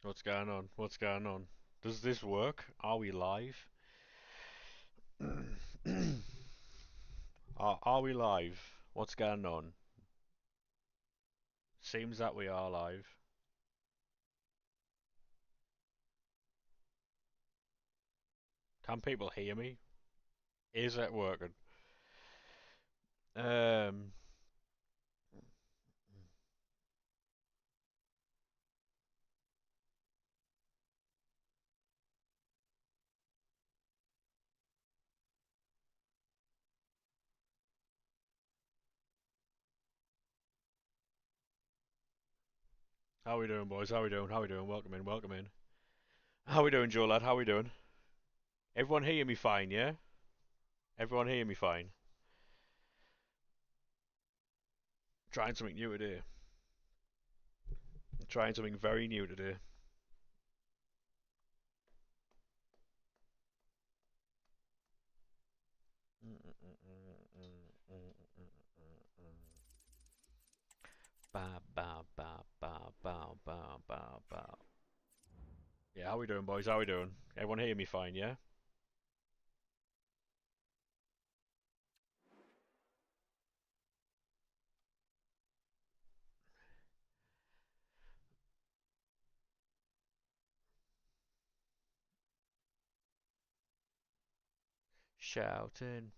What's going on? What's going on? Does this work? Are we live? are we live? What's going on? Seems that we are live. Can people hear me? Is it working? Um, how we doing, boys? How we doing? How we doing? Welcome in, welcome in. How we doing, Joe lad? How we doing? Everyone hear me fine, yeah? Everyone hear me fine? Trying something new today. Trying something very new today. Ba ba ba ba ba ba ba ba. Yeah, how we doing, boys? How we doing? Everyone hear me fine, yeah? Shouting,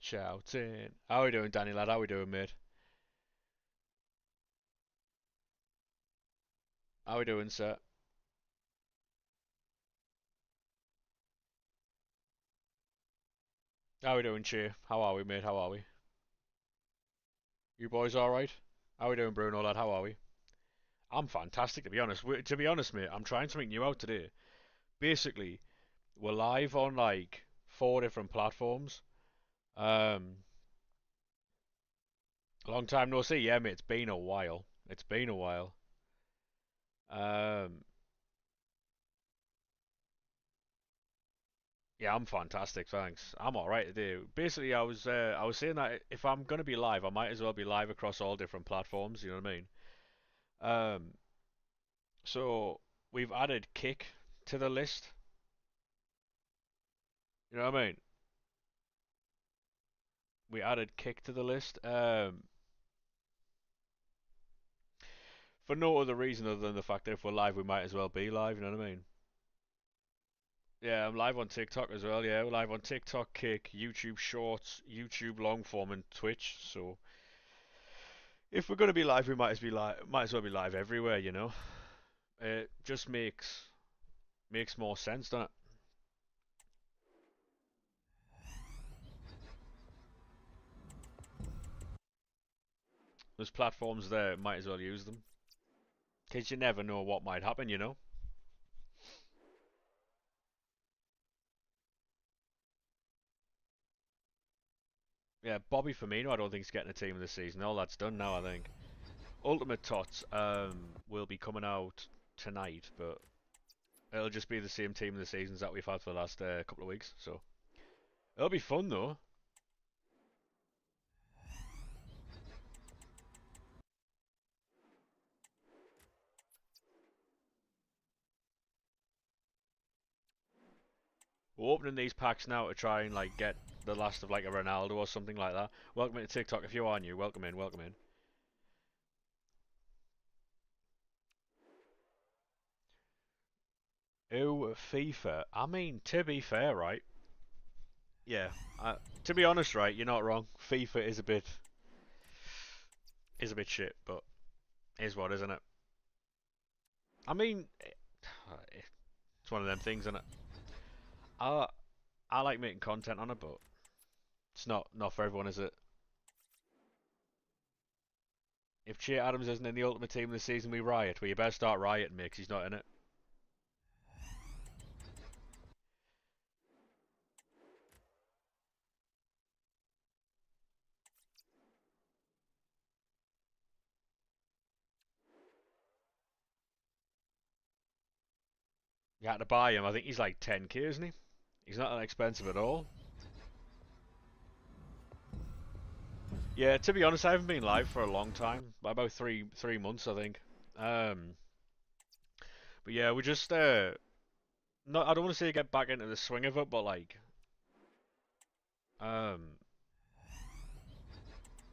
shouting. How we doing, Danny lad? How we doing, mate? How we doing, sir? How we doing, Cheer? How are we, mate? How are we? You boys all right? How we doing, Bruno lad? How are we? I'm fantastic, to be honest. To be honest, mate, I'm trying something new out today. Basically, we're live on like four different platforms. Um, long time no see. Yeah, mate, it's been a while. It's been a while. Um, Yeah, I'm fantastic, thanks. I'm all right today. Basically, I was saying that if I'm gonna be live, I might as well be live across all different platforms. You know what I mean? Um, so we've added Kick to the list. You know what I mean? We added Kick to the list. For no other reason other than the fact that if we're live, we might as well be live. You know what I mean? Yeah, I'm live on TikTok as well. Yeah, we're live on TikTok, Kick, YouTube Shorts, YouTube long form, and Twitch. So if we're gonna be live, we might as well be live everywhere. You know? It just makes more sense, doesn't it? There's platforms there, might as well use them. Because you never know what might happen, you know? Yeah, Bobby Firmino, I don't think he's getting a team this season. All that's done now, I think. Ultimate Tots will be coming out tonight, but it'll just be the same team of the seasons that we've had for the last couple of weeks. So it'll be fun though. We're opening these packs now to try and like get the last of like a Ronaldo or something like that. Welcome to TikTok if you are new. Welcome in, welcome in. Oh, FIFA. I mean, to be fair, right? Yeah. To be honest, right, you're not wrong. FIFA is a bit shit, but is what, isn't it? I mean, it's one of them things, isn't it? I I like making content on it, but it's not for everyone, is it? If Che Adams isn't in the Ultimate Team this season, we riot. Well, you better start rioting, mate, 'cause he's not in it. You had to buy him. I think he's like 10k, isn't he? He's not that expensive at all. Yeah, to be honest, I haven't been live for a long time, about three months, I think. Um, but yeah, we just not. I don't want to say get back into the swing of it, but like, um,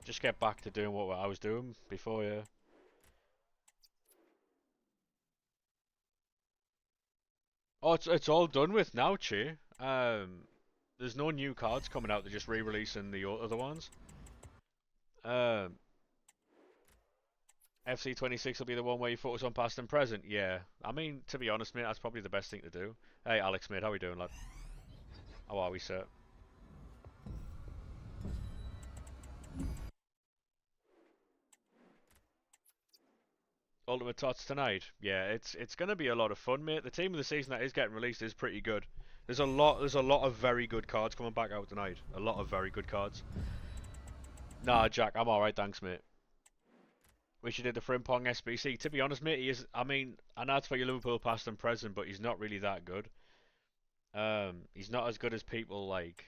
just get back to doing what I was doing before. Yeah. Oh, it's all done with now, Che. There's no new cards coming out. They're just re-releasing the other ones. Um, FC26 will be the one where you focus on past and present. Yeah. I mean, to be honest, mate, that's probably the best thing to do. Hey, Alex, mate, how we doing, lad? How are we, sir? Ultimate Tots tonight. Yeah, it's gonna be a lot of fun, mate. The team of the season that is getting released is pretty good. There's a lot of very good cards coming back out tonight. A lot of very good cards. Nah, Jack, I'm alright, thanks, mate. Wish you did the Frimpong SBC. To be honest, mate, he is. I mean, I know it's for your Liverpool past and present, but he's not really that good. He's not as good as people like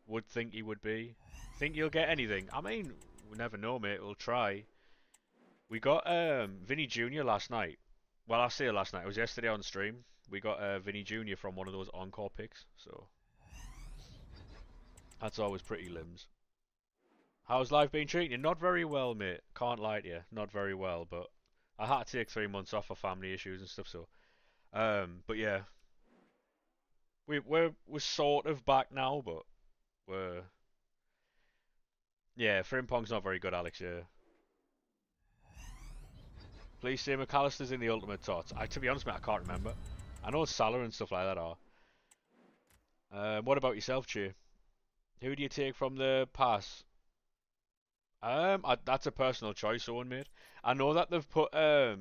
would think he would be. Think you'll get anything? I mean, we never know, mate. We'll try. We got Vinny Jr. last night. Well, I say last night. It was yesterday on stream. We got Vinny Jr. from one of those encore picks, so that's always pretty limbs. How's life been treating you? Not very well, mate. Can't lie to you. Not very well, but I had to take 3 months off for family issues and stuff. So, but yeah, we're sort of back now, but we're yeah. Frimpong's not very good, Alex. Yeah. Please say McAllister's in the Ultimate Tots. To be honest, mate, I can't remember. I know Salah and stuff like that are. What about yourself, Che? Who do you take from the pass? That's a personal choice, Owen, mate. I know that they've put that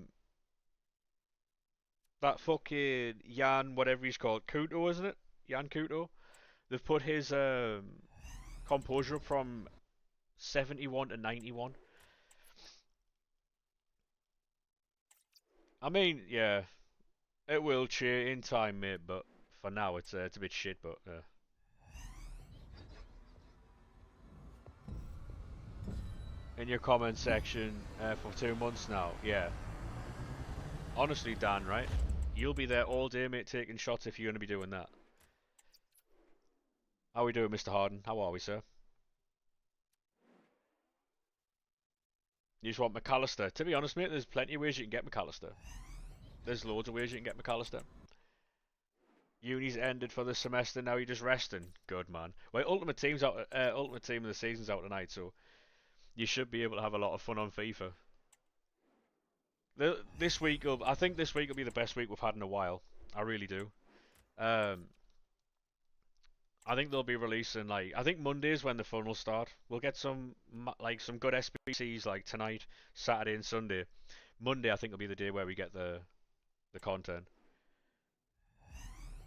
fucking Jan, whatever he's called, Kuto, isn't it? Jan Kuto. They've put his composure up from 71 to 91. I mean, yeah, it will cheer in time, mate. But for now, it's a bit shit. But in your comment section for 2 months now, yeah. Honestly, Dan, right? You'll be there all day, mate, taking shots if you're gonna be doing that. How we doing, Mr. Harden? How are we, sir? You just want McAllister. To be honest, mate, there's plenty of ways you can get McAllister. There's loads of ways you can get McAllister. Uni's ended for the semester, now you're just resting. Good, man. Well, Ultimate Team of the season's out tonight, so you should be able to have a lot of fun on FIFA. I think this week will be the best week we've had in a while. I really do. Um, I think they'll be releasing I think Monday's when the fun will start. We'll get some good SBCs like tonight, Saturday and Sunday. Monday I think will be the day where we get the content.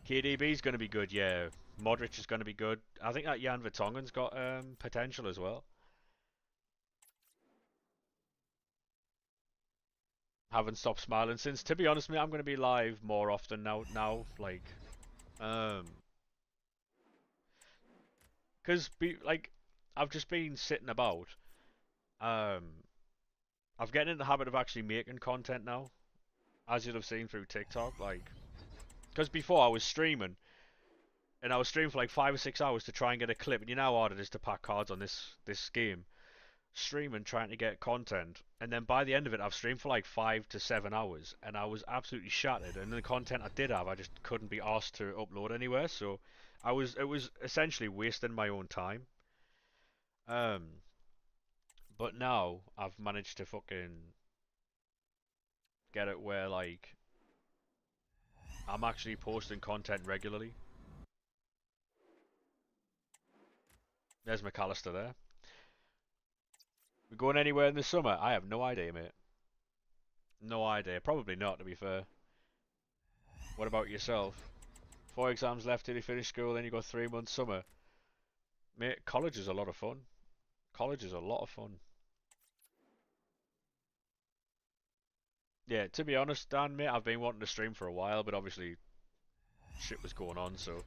KDB's going to be good, yeah. Modric is going to be good. I think that Jan Vertonghen's got potential as well. Haven't stopped smiling since. To be honest, mate, I'm going to be live more often now. Um, because I've just been sitting about. Um, I've getting in the habit of actually making content now, as you'll have seen through TikTok. Because before I was streaming, and I was streaming for like 5 or 6 hours to try and get a clip, and you know how hard it is to pack cards on this game. Streaming, trying to get content, and then by the end of it, I've streamed for like 5 to 7 hours, and I was absolutely shattered. And the content I did have, I just couldn't be asked to upload anywhere. So it was essentially wasting my own time. Um, but now I've managed to fucking get it where I'm actually posting content regularly. There's McAllister there. We going anywhere in the summer? I have no idea, mate. No idea. Probably not, to be fair. What about yourself? 4 exams left till you finish school, then you got 3 months summer. Mate, college is a lot of fun. College is a lot of fun. Yeah, to be honest, Dan, mate, I've been wanting to stream for a while, but obviously shit was going on, so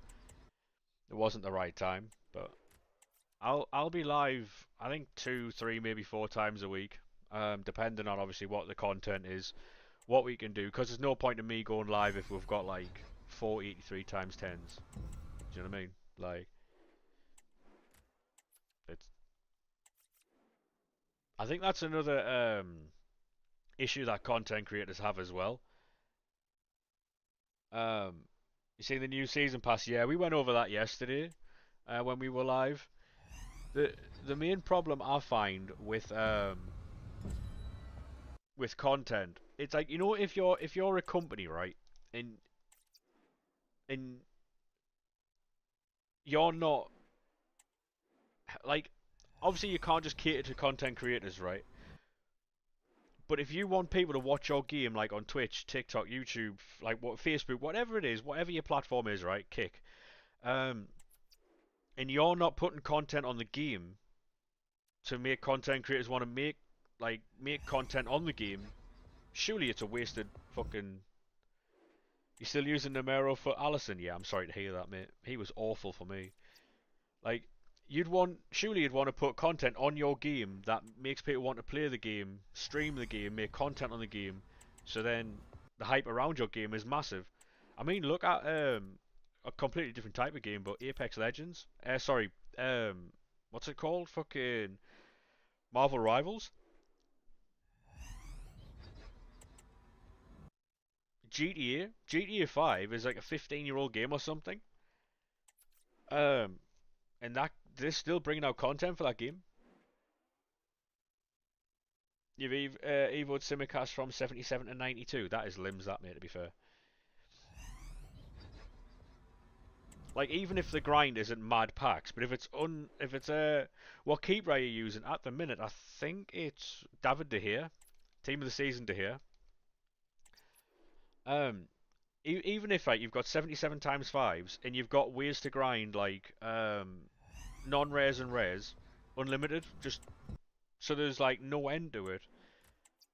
it wasn't the right time. But I'll be live. I think two, three, maybe four times a week, depending on obviously what the content is, what we can do. Because there's no point in me going live if we've got like 483 times tens. Do you know what I mean? Like, it's. I think that's another issue that content creators have as well. Um, you see the new season pass? Yeah, we went over that yesterday when we were live. The the main problem I find with content, it's like, if you're a company, right, and and you're not like, obviously you can't just cater to content creators, right? But if you want people to watch your game like on Twitch, TikTok, YouTube, like what Facebook, whatever it is, whatever your platform is, right, Kick, um, and you're not putting content on the game to make content creators want to make content on the game, surely it's a wasted fucking. You still using Numero for Allison? Yeah, I'm sorry to hear that, mate. He was awful for me. Like, surely you'd want to put content on your game that makes people want to play the game, stream the game, make content on the game, so then the hype around your game is massive. I mean, look at a completely different type of game, but Apex Legends. Sorry, what's it called? Fucking Marvel Rivals. GTA 5 is like a 15-year-old game or something. Um, and they're still bringing out content for that game. You've Evoed Simicast from 77 to 92. That is limbs, that, mate, to be fair. Like, even if the grind isn't mad packs, but if it's what keeper are you using at the minute? I think it's David De Gea, team of the season De Gea. Um, even if like you've got 77 times fives and you've got ways to grind like non-rares and rares, unlimited, just so there's like no end to it.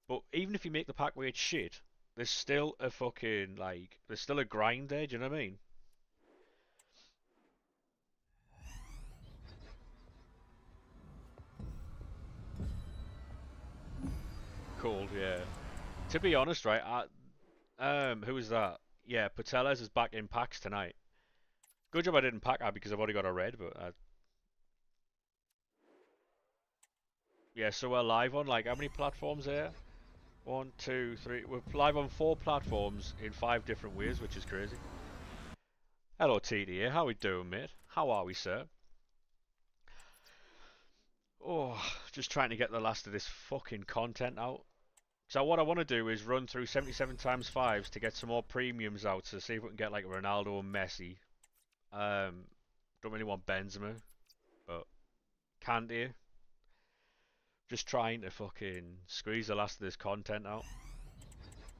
But even if you make the pack weight shit, there's still a fucking like there's still a grind there. Do you know what I mean? Cool, yeah. To be honest, right? Who is that? Yeah, Pateles is back in packs tonight. Good job I didn't pack her because I've already got a red, but yeah. So we're live on like how many platforms there? One, two, three. We're live on 4 platforms in 5 different ways, which is crazy. Hello, TDA. How we doing, mate? How are we, sir? Oh, just trying to get the last of this fucking content out. So what I want to do is run through 77 times fives to get some more premiums out to see if we can get like Ronaldo and Messi. Don't really want Benzema, but Kante. Just trying to fucking squeeze the last of this content out.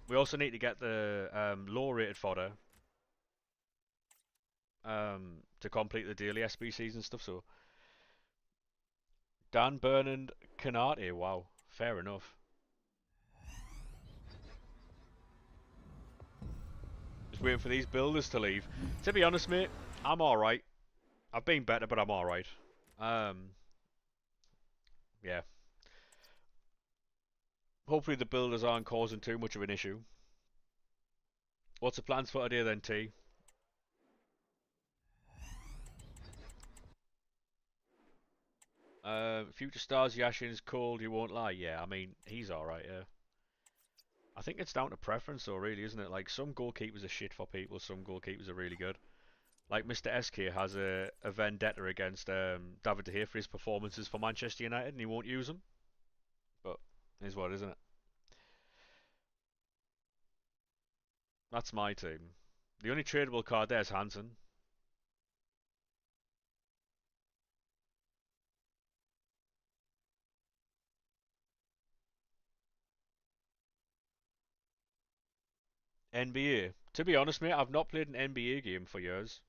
We also need to get the low rated fodder to complete the daily SBCs and stuff. So Dan Burn and Canate, wow, fair enough. Just waiting for these builders to leave. To be honest, mate, I'm alright. I've been better, but I'm alright. Um, yeah. Hopefully the builders aren't causing too much of an issue. What's the plans for today then, T? Future Stars Yashin's cold, you won't lie. Yeah, I mean, he's alright, yeah. I think it's down to preference though, really, isn't it? Like, some goalkeepers are shit for people, some goalkeepers are really good. Like, Mr. SK has a vendetta against David De Gea for his performances for Manchester United, and he won't use them. But, is what, isn't it? That's my team. The only tradable card there is Hansen. NBA. To be honest, mate, I've not played an NBA game for years.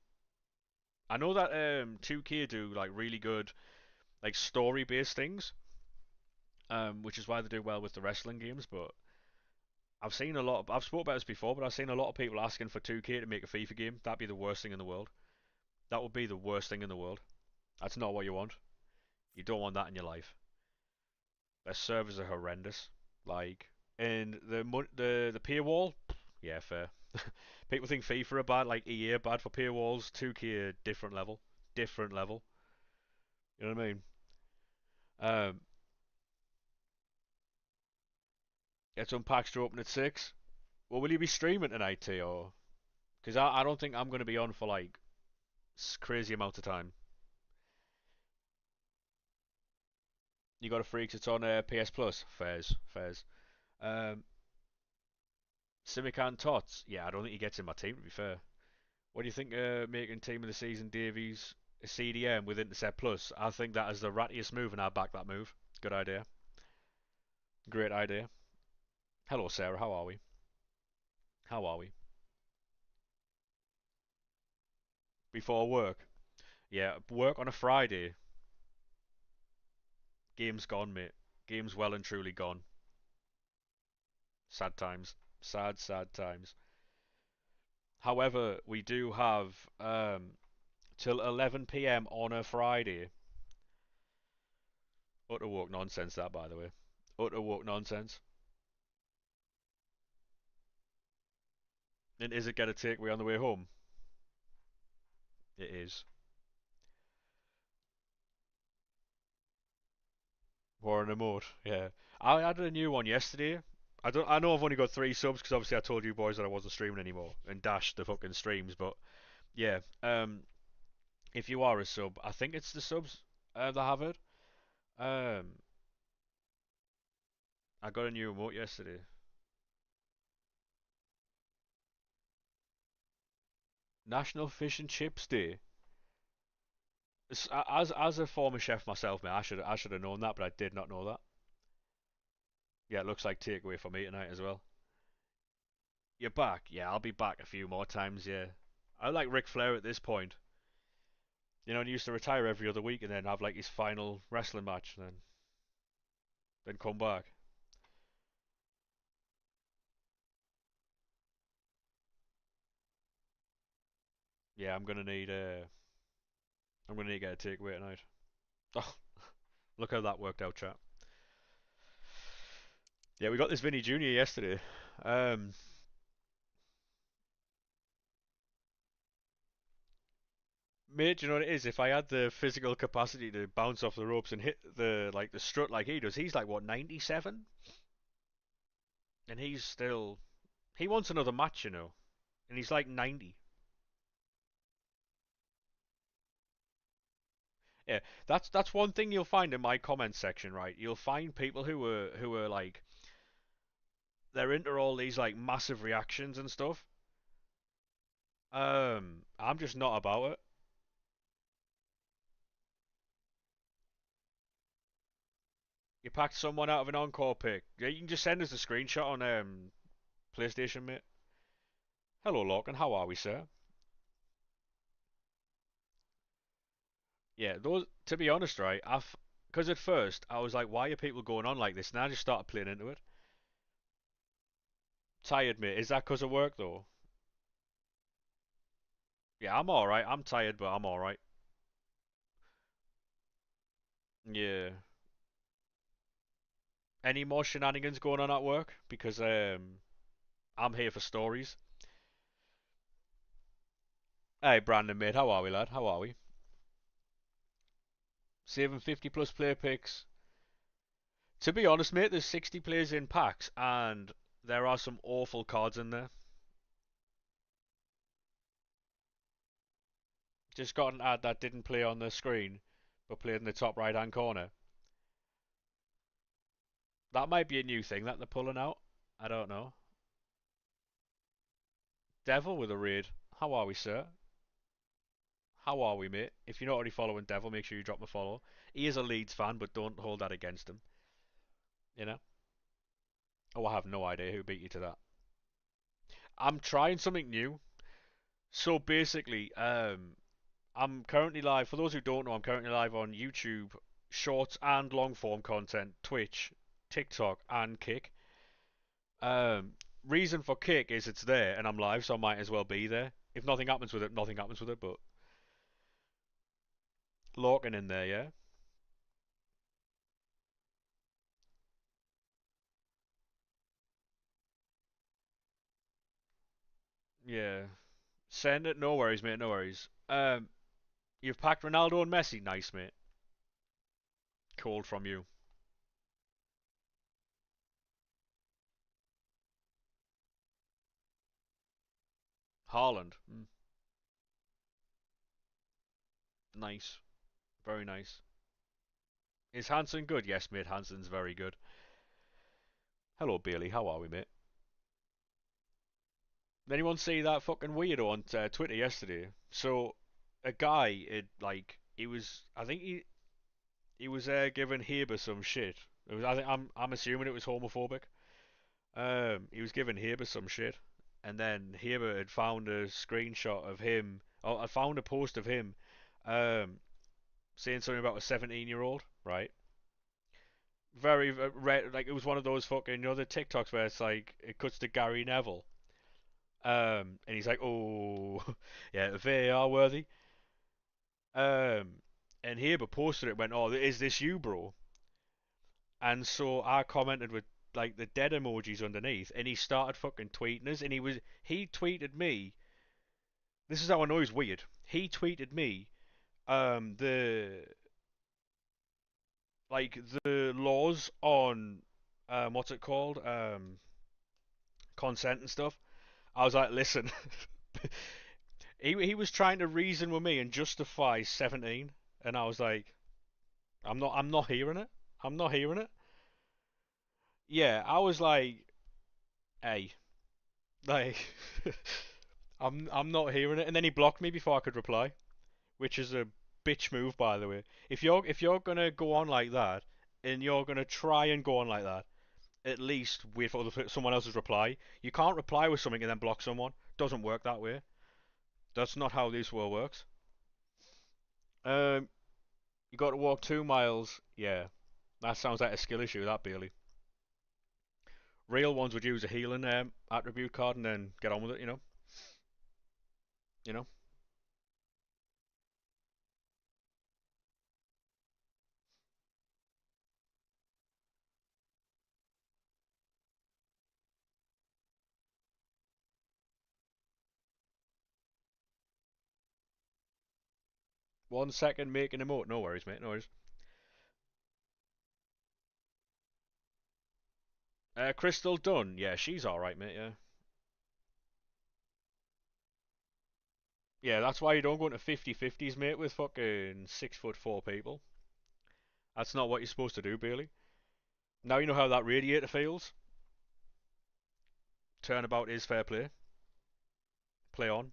I know that 2K do like really good like story-based things, which is why they do well with the wrestling games. But I've spoke about this before, but I've seen a lot of people asking for 2K to make a FIFA game. That'd be the worst thing in the world. That would be the worst thing in the world. That's not what you want. You don't want that in your life. Their servers are horrendous. Like, and the peer wall, yeah, fair. People think FIFA are bad, like EA are bad for peer walls. 2K are different level, different level. You know what I mean? Um, get some packs to open at 6. Well, will you be streaming tonight, T, or? Because I don't think I'm going to be on for like crazy amount of time. You got a freaks? It's on PS Plus. Fairs, fairs. Um, Simican Tots. Yeah, I don't think he gets in my team. To be fair, what do you think? Making team of the season, Davies, a CDM with Intercept Plus. I think that is the rattiest move, and I back that move. Good idea. Great idea. Hello, Sarah. How are we? How are we? Before work. Yeah, work on a Friday. Game's gone, mate. Game's well and truly gone. Sad times. Sad, sad times. However, we do have till 11 p.m. on a Friday. Utter woke nonsense, that, by the way. Utter woke nonsense. And is it going to take me on the way home? It is. Warren Emote, yeah. I added a new one yesterday. I know I've only got 3 subs because obviously I told you boys that I wasn't streaming anymore and dashed the fucking streams, but yeah. If you are a sub, I think it's the subs that have it. Um, I got a new emote yesterday. National Fish and Chips Day. As a former chef myself, man, I should have known that, but I did not know that. Yeah, it looks like takeaway for me tonight as well. You're back? Yeah, I'll be back a few more times. Yeah, I like Ric Flair at this point. You know, and he used to retire every other week and then have like his final wrestling match, and then come back. Yeah, I'm gonna need to get a takeaway tonight. Oh, look how that worked out, chat. Yeah, we got this Vinny Jr. yesterday. Um, Mate, do you know what it is? If I had the physical capacity to bounce off the ropes and hit the strut like he does, he's like what 97, and he wants another match, and he's like 90. Yeah, that's one thing you'll find in my comment section, right? You'll find people who are like they're into all these like massive reactions and stuff. I'm just not about it. You packed someone out of an encore pick. Yeah, you can just send us a screenshot on PlayStation, mate. Hello, Lorcan. How are we, sir? Yeah, those. To be honest, right, because at first I was like, why are people going on like this? And I just started playing into it. Tired, mate. Is that because of work though? Yeah, I'm all right. I'm tired, but I'm all right. Yeah. Any more shenanigans going on at work? Because I'm here for stories. Hey, Brandon, mate. How are we, lad? How are we? Saving 50 plus player picks. To be honest, mate, there's 60 players in packs, and there are some awful cards in there. Just got an ad that didn't play on the screen, but played in the top right hand corner. That might be a new thing that they're pulling out. I don't know. Devil with a raid. How are we, sir? How are we, mate? If you're not already following Devil, make sure you drop a follow. He is a Leeds fan, but don't hold that against him. You know? Oh, I have no idea who beat you to that. I'm trying something new. So basically, I'm currently live. For those who don't know, I'm currently live on YouTube, shorts and long form content, Twitch, TikTok, and Kick. Reason for Kick is it's there and I'm live, so I might as well be there. If nothing happens with it, nothing happens with it. But Lorcan in there, yeah. Yeah. Send it. No worries, mate. No worries. You've packed Ronaldo and Messi. Nice, mate. Cold from you. Haaland. Nice. Very nice. Is Hansen good? Yes, mate. Hansen's very good. Hello, Bailey. How are we, mate? Did anyone see that fucking weirdo on Twitter yesterday? So, a guy, he was, I think he was giving Haber some shit. I'm assuming it was homophobic. He was giving Haber some shit, and then Haber had found a screenshot of him. Oh, I found a post of him, um, saying something about a 17-year-old, right? Like it was one of those fucking, the TikToks where it's like it cuts to Gary Neville, and he's like, oh, yeah, VAR worthy. Um, and Haber posted it, went, oh, is this you, bro? And so I commented with like the dead emojis underneath, and he started fucking tweeting us, and he tweeted me. This is how I know he's weird. He tweeted me the the laws on what's it called consent and stuff. I was like, listen, he was trying to reason with me and justify 17, and I was like, I'm not hearing it. I'm not hearing it. Yeah, I was like, hey, like I'm not hearing it. And then he blocked me before I could reply, which is a bitch move, by the way. If you're gonna go on like that, and you're gonna try and go on like that, at least wait for someone else's reply. You can't reply with something and then block someone. Doesn't work that way. That's not how this world works. Um, you got to walk 2 miles. Yeah, that sounds like a skill issue. That Bailey. Real ones would use a healing attribute card and then get on with it. You know. One second making a emote. No worries, mate. No worries. Crystal Dunn. Yeah, she's all right, mate. Yeah. Yeah, that's why you don't go into 50-50s, mate, with fucking 6'4" people. That's not what you're supposed to do, Bailey. Now you know how that radiator feels. Turnabout is fair play. Play on.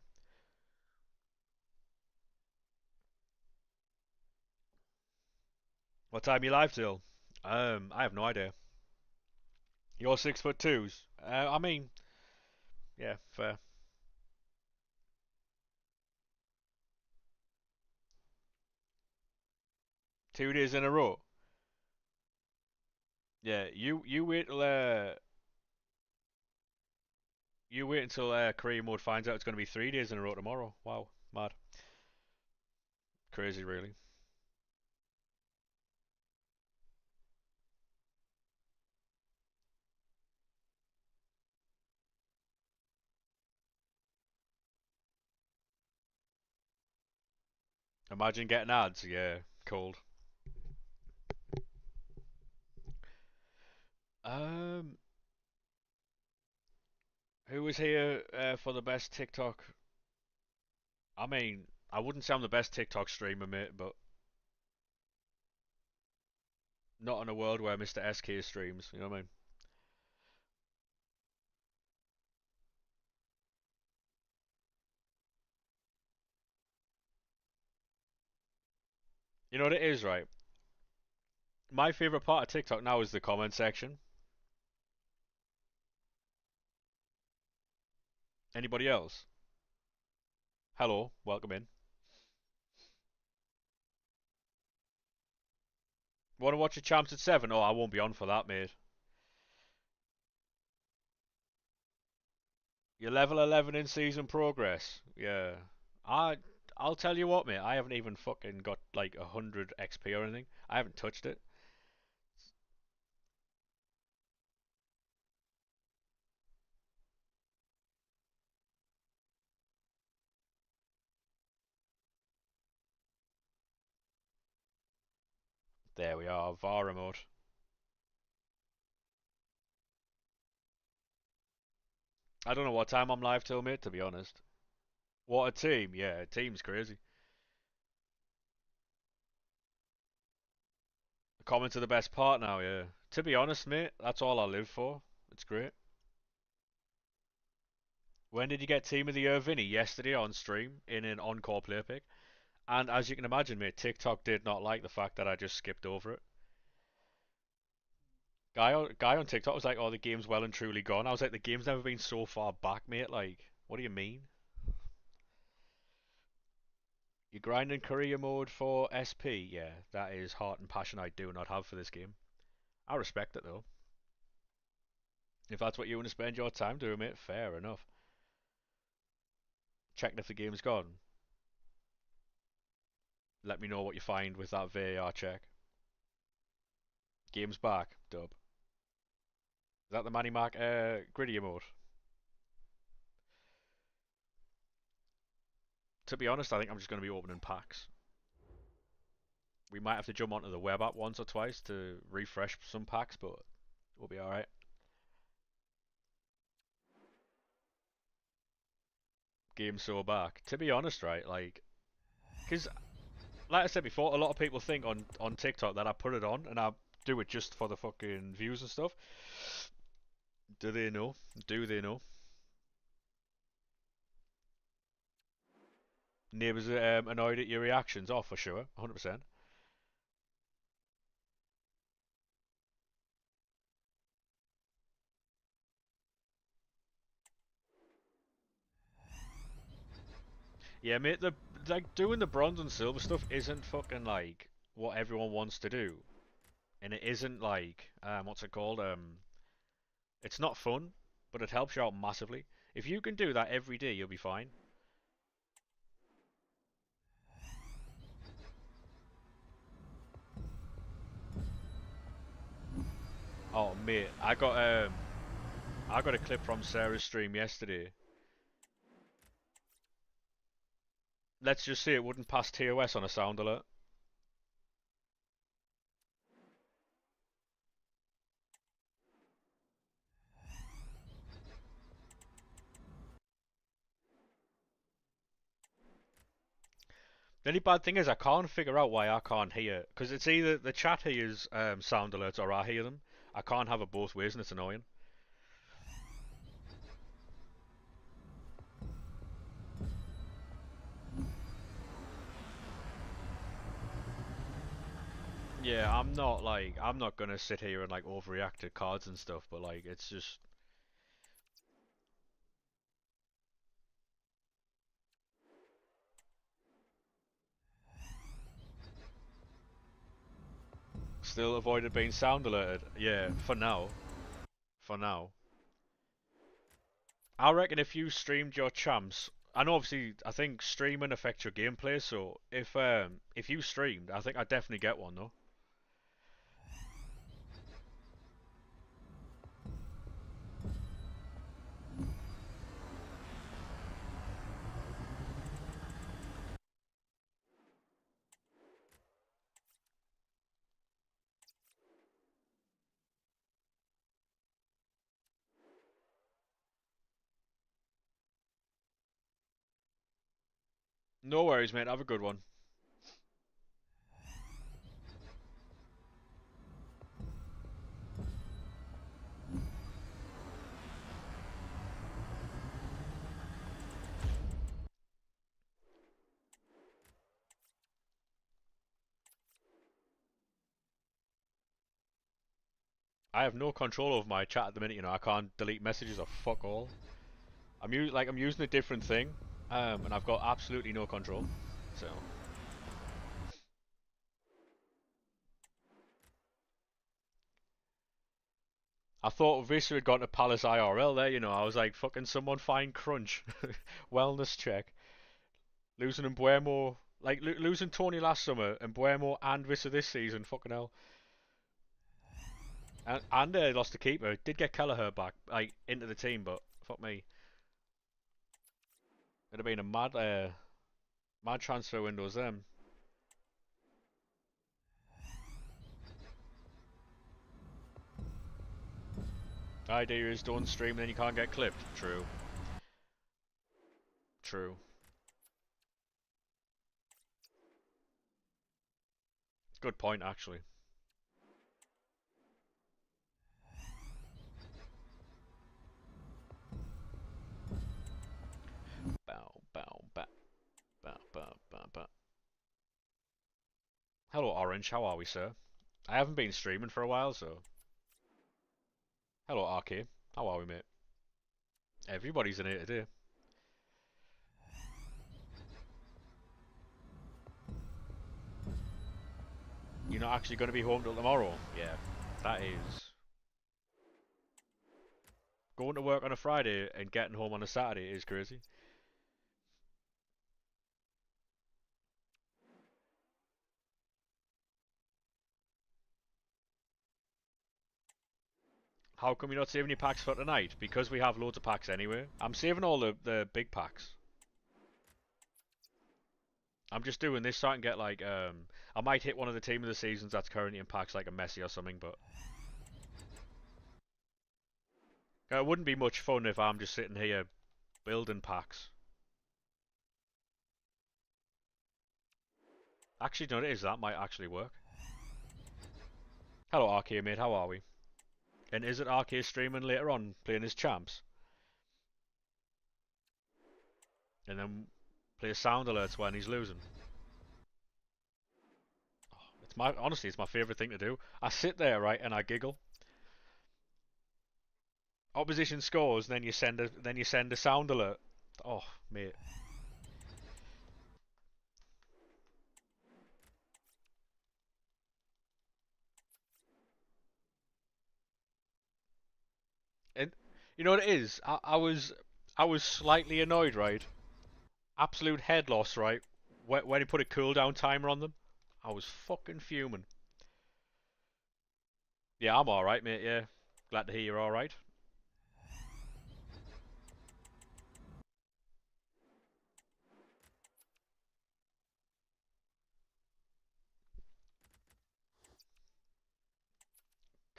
What time you live till? I have no idea. You're 6'2"s. I mean, yeah, fair. 2 days in a row. Yeah, you wait until career mode finds out it's going to be 3 days in a row tomorrow. Wow, mad, crazy, really. Imagine getting ads. Yeah, cold. Um, who was here for the best TikTok? I mean, I wouldn't say I'm the best TikTok streamer, mate, but not in a world where Mr. SK streams. You know what I mean? You know what it is, right? My favorite part of TikTok now is the comment section. Anybody else? Hello, welcome in. Want to watch the champs at 7? Oh, I won't be on for that, mate. You're level 11 in season progress. Yeah. I I'll tell you what, mate. I haven't even fucking got like 100 XP or anything. I haven't touched it. There we are, VAR remote. I don't know what time I'm live till, mate, to be honest. What a team. Yeah, team's crazy. Comment to the best part now, yeah. To be honest, mate, that's all I live for. It's great. When did you get Team of the Year, Vinny? Yesterday on stream in an encore play pick. And as you can imagine, mate, TikTok did not like the fact that I just skipped over it. Guy on TikTok was like, "Oh, the game's well and truly gone." I was like, "The game's never been so far back, mate. Like, what do you mean? You grinding career mode for SP? Yeah, that is heart and passion I do not have for this game. I respect it though. If that's what you want to spend your time doing, mate, fair enough. Checking if the game's gone. Let me know what you find with that VAR check. Game's back, dub. Is that the Manny Mark gritty mode? To be honest, I think I'm just going to be opening packs. We might have to jump onto the web app once or twice to refresh some packs, but we'll be alright. Game's so back. To be honest, right, like, because like I said before, a lot of people think on TikTok that I put it on and I do it just for the fucking views and stuff. Do they know? Do they know? Neighbours are annoyed at your reactions. Oh, for sure, 100%. Yeah, mate. The like doing the bronze and silver stuff isn't fucking like what everyone wants to do, and it isn't like what's it called? It's not fun, but it helps you out massively. If you can do that every day, you'll be fine. Oh, mate, I got a clip from Sarah's stream yesterday. Let's just say it wouldn't pass TOS on a sound alert. The only bad thing is I can't figure out why I can't hear, because it's either the chat hears sound alerts or I hear them. I can't have it both ways, and it's annoying. Yeah, I'm not gonna sit here and like overreact to cards and stuff, but like it's just still avoided being sound alerted. Yeah, for now. For now. I reckon if you streamed your champs, I know obviously I think streaming affects your gameplay, so if you streamed, I think I'd definitely get one though. No worries, mate. Have a good one. I have no control over my chat at the minute. You know, I can't delete messages or fuck all. I'm using a different thing, and I've got absolutely no control. So I thought Visa had gone to Palace IRL there. You know, I was like, fucking someone find Crunch, wellness check. Losing Mbuemo, like losing Tony last summer and Mbuemo and Visa this season. Fucking hell. And they lost the keeper. Did get Kelleher back, like into the team, but fuck me, it'd have been a mad transfer windows then. The idea is don't stream, then you can't get clipped. True. True. Good point, actually. Bow, bow, bow, bow, bow, bow, bow. Hello, Orange. How are we, sir? I haven't been streaming for a while, so. Hello, RK. How are we, mate? Everybody's in here today. You're not actually going to be home till tomorrow? Yeah, that is. Going to work on a Friday and getting home on a Saturday is crazy. How come you're not saving your packs for tonight? Because we have loads of packs anyway. I'm saving all the big packs. I'm just doing this so I can get like, I might hit one of the team of the seasons that's currently in packs like a Messi or something, but it wouldn't be much fun if I'm just sitting here building packs. Actually, no, it is. That might actually work. Hello, RK mate. How are we? And is it RK streaming later on, playing his champs? And then play sound alerts when he's losing. Oh, honestly, it's my favourite thing to do. I sit there, right, and I giggle. Opposition scores, and then you send a sound alert. Oh, mate. And you know what it is? I was slightly annoyed, right? Absolute head loss, right? When he put a cooldown timer on them, I was fucking fuming. Yeah, I'm alright, mate, yeah. Glad to hear you're alright.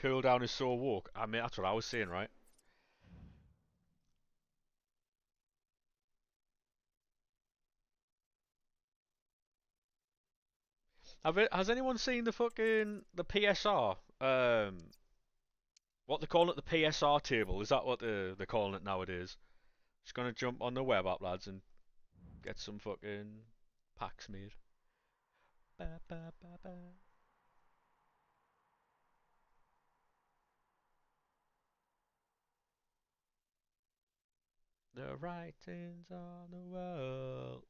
Cooldown is so woke. I mean, that's what I was saying, right? Has anyone seen the PSR? What they call it, the PSR table? Is that what they're calling it nowadays? Just gonna jump on the web app, lads, and get some fucking packs made. Ba, ba, ba, ba. The writing's on the wall.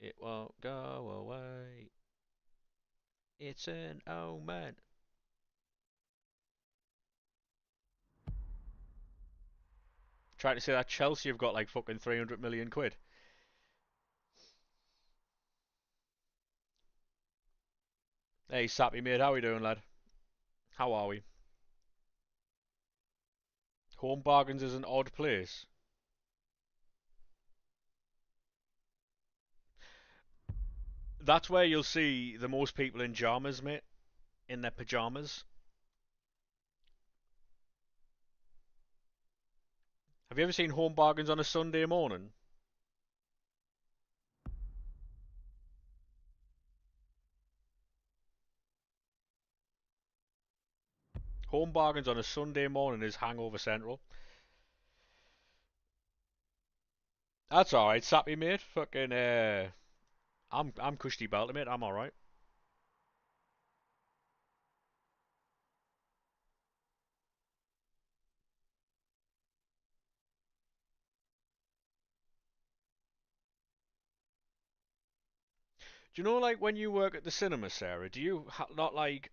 It won't go away. It's an omen. Trying to say that Chelsea have got like fucking 300 million quid. Hey, Sappy mate, how we doing, lad? How are we? Home Bargains is an odd place. That's where you'll see the most people in jammers, mate. In their pajamas. Have you ever seen Home Bargains on a Sunday morning? Home Bargains on a Sunday morning is hangover central. That's alright, Sappy mate. Fucking I'm cushy belter, mate. I'm alright. Do you know, like, when you work at the cinema, Sarah? Do you not like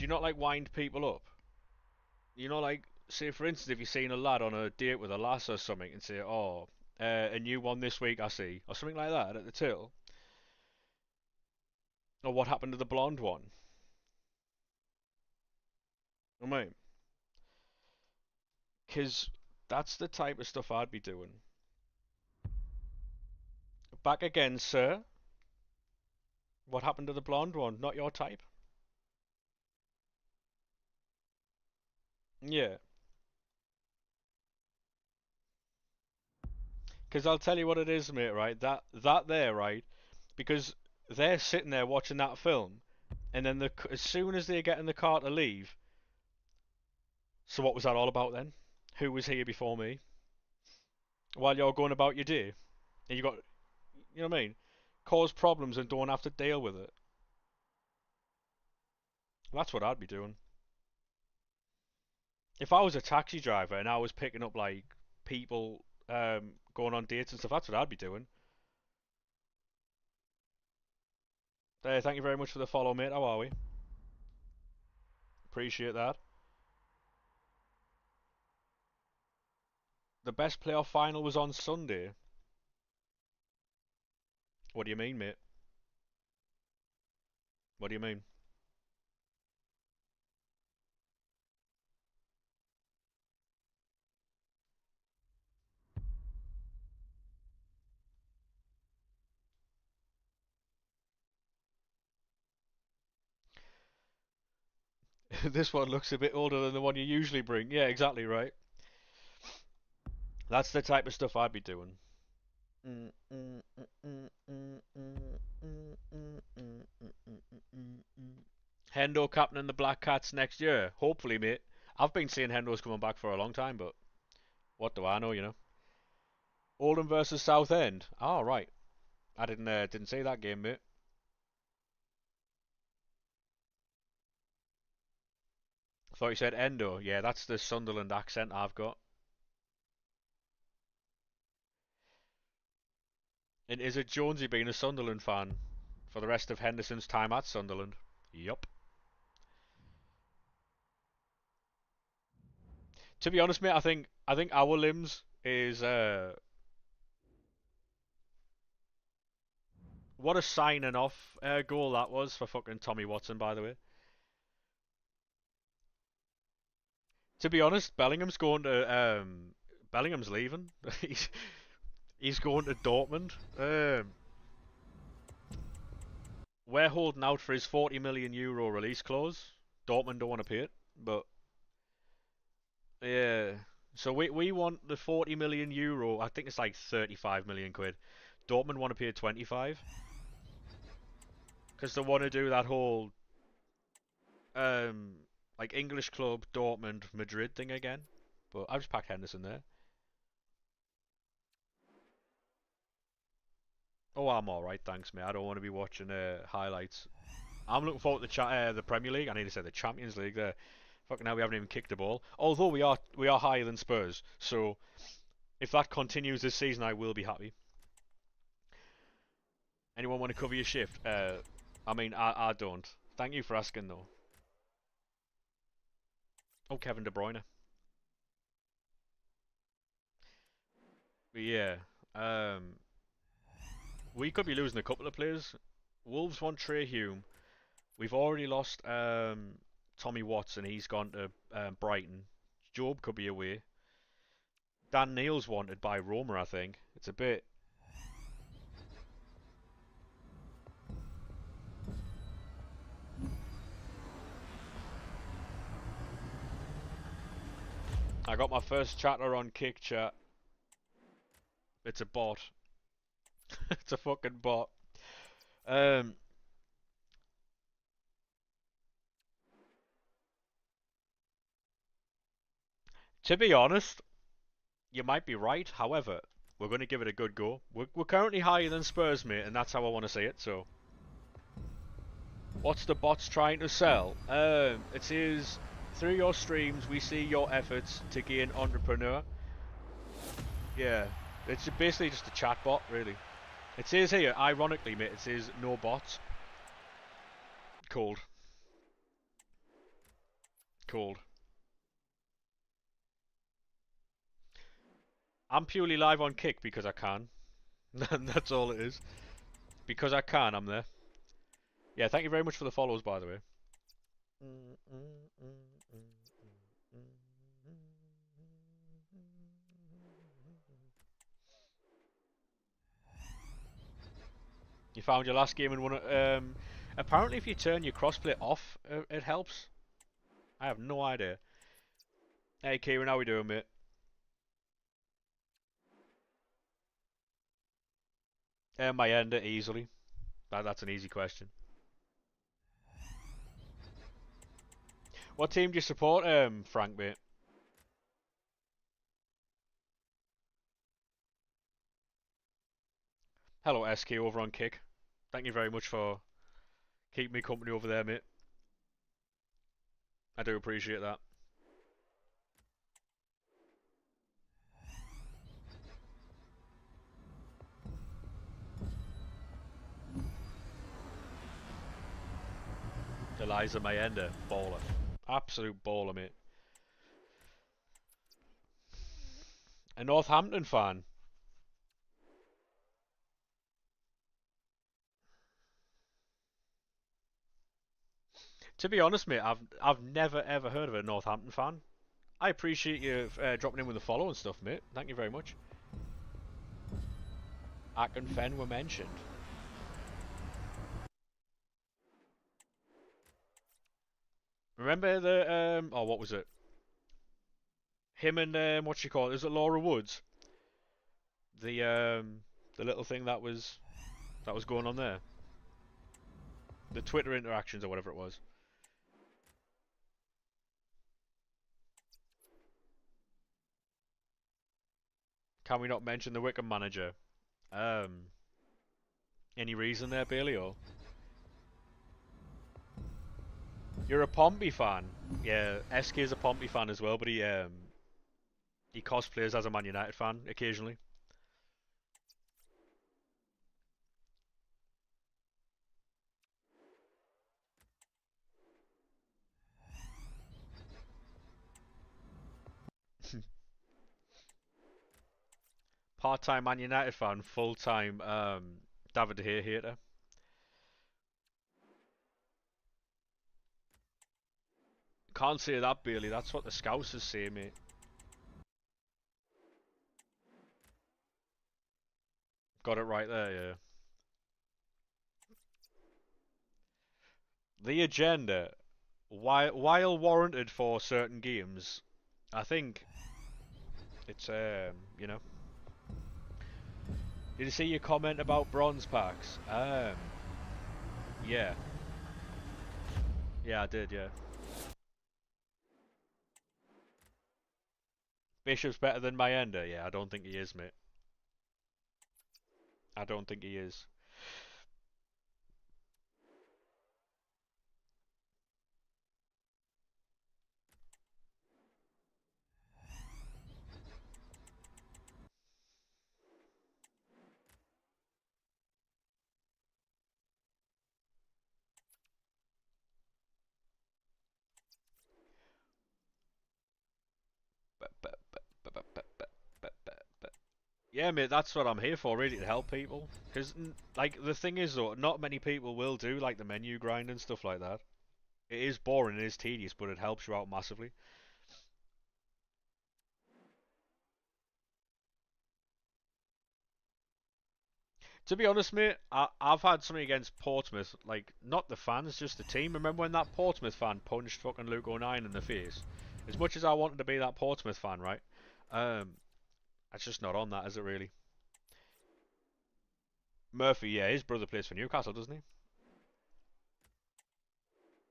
Do you not like wind people up? You know, like, say for instance, if you're seeing a lad on a date with a lass or something, and say, "Oh, a new one this week, I see," or something like that at the till. Or what happened to the blonde one? I mean, because that's the type of stuff I'd be doing. Back again, sir. What happened to the blonde one? Not your type? Yeah. Because I'll tell you what it is, mate, right? That there, right? Because they're sitting there watching that film, and then as soon as they get in the car to leave, so what was that all about then? Who was here before me? While you're going about your day, and you got, you know what I mean? Cause problems and don't have to deal with it. That's what I'd be doing. If I was a taxi driver and I was picking up like people going on dates and stuff, that's what I'd be doing. Thank you very much for the follow, mate. How are we? Appreciate that. The best playoff final was on Sunday. What do you mean, mate? What do you mean? This one looks a bit older than the one you usually bring. Yeah, exactly right. That's the type of stuff I'd be doing. Hendo captaining the Black Cats next year. Hopefully, mate. I've been seeing Hendo's coming back for a long time, but what do I know, you know? Oldham versus Southend. Oh, right. I didn't see that game, mate. Thought you said Endo. Yeah, that's the Sunderland accent I've got. And is it Jonesy being a Sunderland fan for the rest of Henderson's time at Sunderland? Yup. To be honest, mate, I think our limbs is what a signing off goal that was for fucking Tommy Watson, by the way. To be honest, Bellingham's leaving. he's going to Dortmund. We're holding out for his 40 million euro release clause. Dortmund don't want to pay it, but yeah. So we want the 40 million euro. I think it's like 35 million quid. Dortmund want to pay 25 because they want to do that whole um like English club Dortmund Madrid thing again. But I've just packed Henderson there. Oh, I'm all right, thanks, mate. I don't want to be watching highlights. I'm looking forward to the Premier League. I need to say the Champions League. There, fucking hell, we haven't even kicked the ball. Although we are higher than Spurs, so if that continues this season, I will be happy. Anyone want to cover your shift? I mean, I don't. Thank you for asking, though. Oh, Kevin De Bruyne. But yeah. Um, we could be losing a couple of players. Wolves want Trey Hume. We've already lost Tommy Watson. He's gone to Brighton. Job could be away. Dan Neil's wanted by Roma, I think. It's a bit. I got my first chatter on Kick Chat. It's a bot. It's a fucking bot. Um, to be honest, you might be right. However, we're going to give it a good go. We're currently higher than Spurs, mate, and that's how I want to see it. So, what's the bots trying to sell? It says through your streams, we see your efforts to gain entrepreneur. Yeah, it's basically just a chat bot, really. It says here, ironically, mate, it says no bots. Cold. Cold. I'm purely live on Kick because I can. That's all it is. Because I can, I'm there. Yeah, thank you very much for the follows, by the way. You found your last game and won it. Apparently, if you turn your crossplay off, it helps. I have no idea. Hey Kieran, how we doing, mate? My ender easily. That's an easy question. What team do you support, Frank, mate? Hello, SK over on Kick. Thank you very much for keeping me company over there, mate. I do appreciate that. Eliza Mayenda, baller. Absolute baller, mate. A Northampton fan. To be honest, mate, I've never ever heard of a Northampton fan. I appreciate you dropping in with a follow and stuff, mate. Thank you very much. Ack and Fen were mentioned. Remember the oh, what was it? Him and what she call it? Is it Laura Woods? The little thing that was going on there. The Twitter interactions or whatever it was. Can we not mention the Wickham manager? Um, any reason there, Bailey? Or you're a Pompey fan? Yeah, SK is a Pompey fan as well, but he cosplays as a Man United fan occasionally. Part-time Man United fan, full-time David De Gea hater. Can't say that, Bailey. That's what the Scousers say, mate. Got it right there, yeah. The agenda, while warranted for certain games, I think it's you know. Did you see your comment about bronze packs? Yeah, yeah, I did, yeah. Bishop's better than Mayenda? Yeah, I don't think he is, mate. I don't think he is. Yeah, mate, that's what I'm here for, really, to help people. Because, like, the thing is, though, not many people will do, like, the menu grind and stuff like that. It is boring, it is tedious, but it helps you out massively. To be honest, mate, I've had something against Portsmouth, like, not the fans, just the team. Remember when that Portsmouth fan punched fucking Luke O'Nien in the face? As much as I wanted to be that Portsmouth fan, right? Um, it's just not on that, is it really? Murphy, yeah, his brother plays for Newcastle, doesn't he?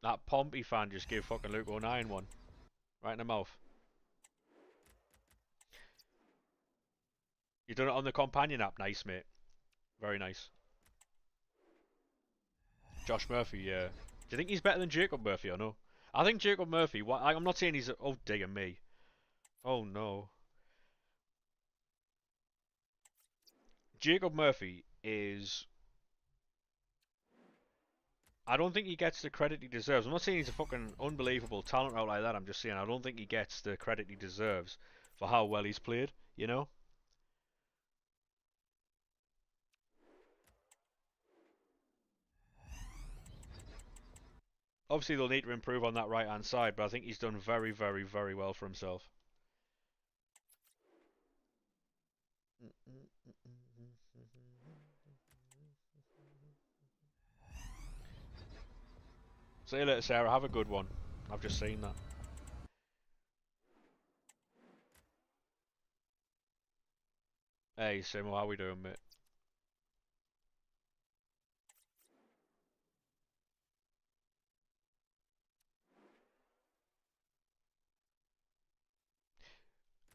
That Pompey fan just gave fucking Luke O'Nien one. Right in the mouth. You done it on the companion app, nice, mate. Very nice. Josh Murphy, yeah. Do you think he's better than Jacob Murphy or no? I think Jacob Murphy, I'm not saying he's. Oh, dear me. Oh, no. Jacob Murphy is. I don't think he gets the credit he deserves. I'm not saying he's a fucking unbelievable talent out like that. I'm just saying I don't think he gets the credit he deserves for how well he's played, you know? Obviously, they'll need to improve on that right hand side, but I think he's done very, very, very well for himself. See you later, Sarah. Have a good one. I've just seen that. Hey, Simo, how we doing, mate?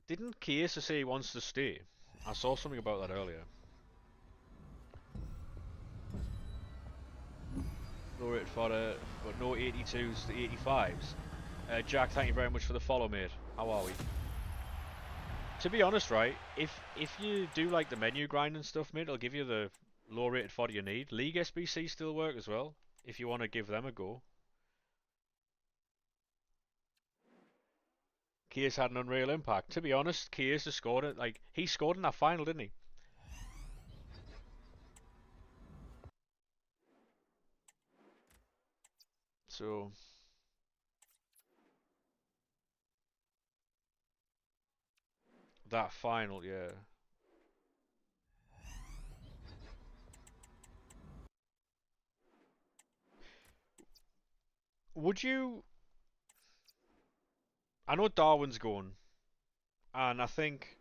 Didn't Chiesa say he wants to stay? I saw something about that earlier. Low rated fodder, but no 82s to 85s. Jack, thank you very much for the follow, mate. How are we? To be honest, right, if you do like the menu grind and stuff, mate, it'll give you the low rated fodder you need. League SBC still work as well, if you want to give them a go. Kiers had an unreal impact. To be honest, Kiers has scored it. Like, he scored in that final, didn't he? So, that final, yeah. Would you... I know Darwin's going, and I think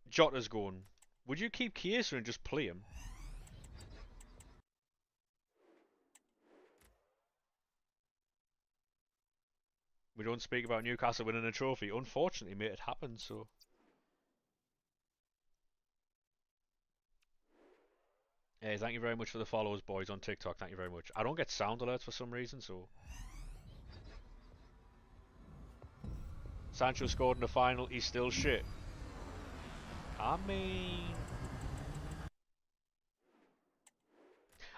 Jota's going. Would you keep Chiesa and just play him? We don't speak about Newcastle winning a trophy. Unfortunately, mate, it happened, so... Hey, thank you very much for the follows, boys, on TikTok. Thank you very much. I don't get sound alerts for some reason, so... Sancho scored in the final. He's still shit. I mean...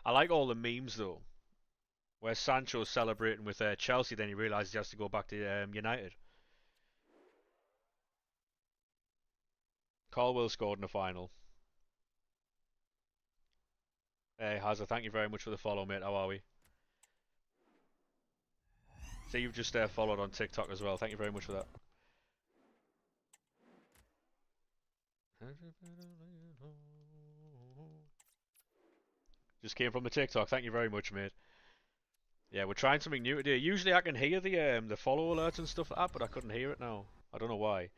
I like all the memes, though. Where Sancho's celebrating with Chelsea, then he realises he has to go back to United. Colwell scored in the final. Hey, Hazard, thank you very much for the follow, mate. How are we? So you've just followed on TikTok as well. Thank you very much for that. Just came from the TikTok. Thank you very much, mate. Yeah, we're trying something new today. Usually I can hear the follow alerts and stuff like that, but I couldn't hear it now. I don't know why.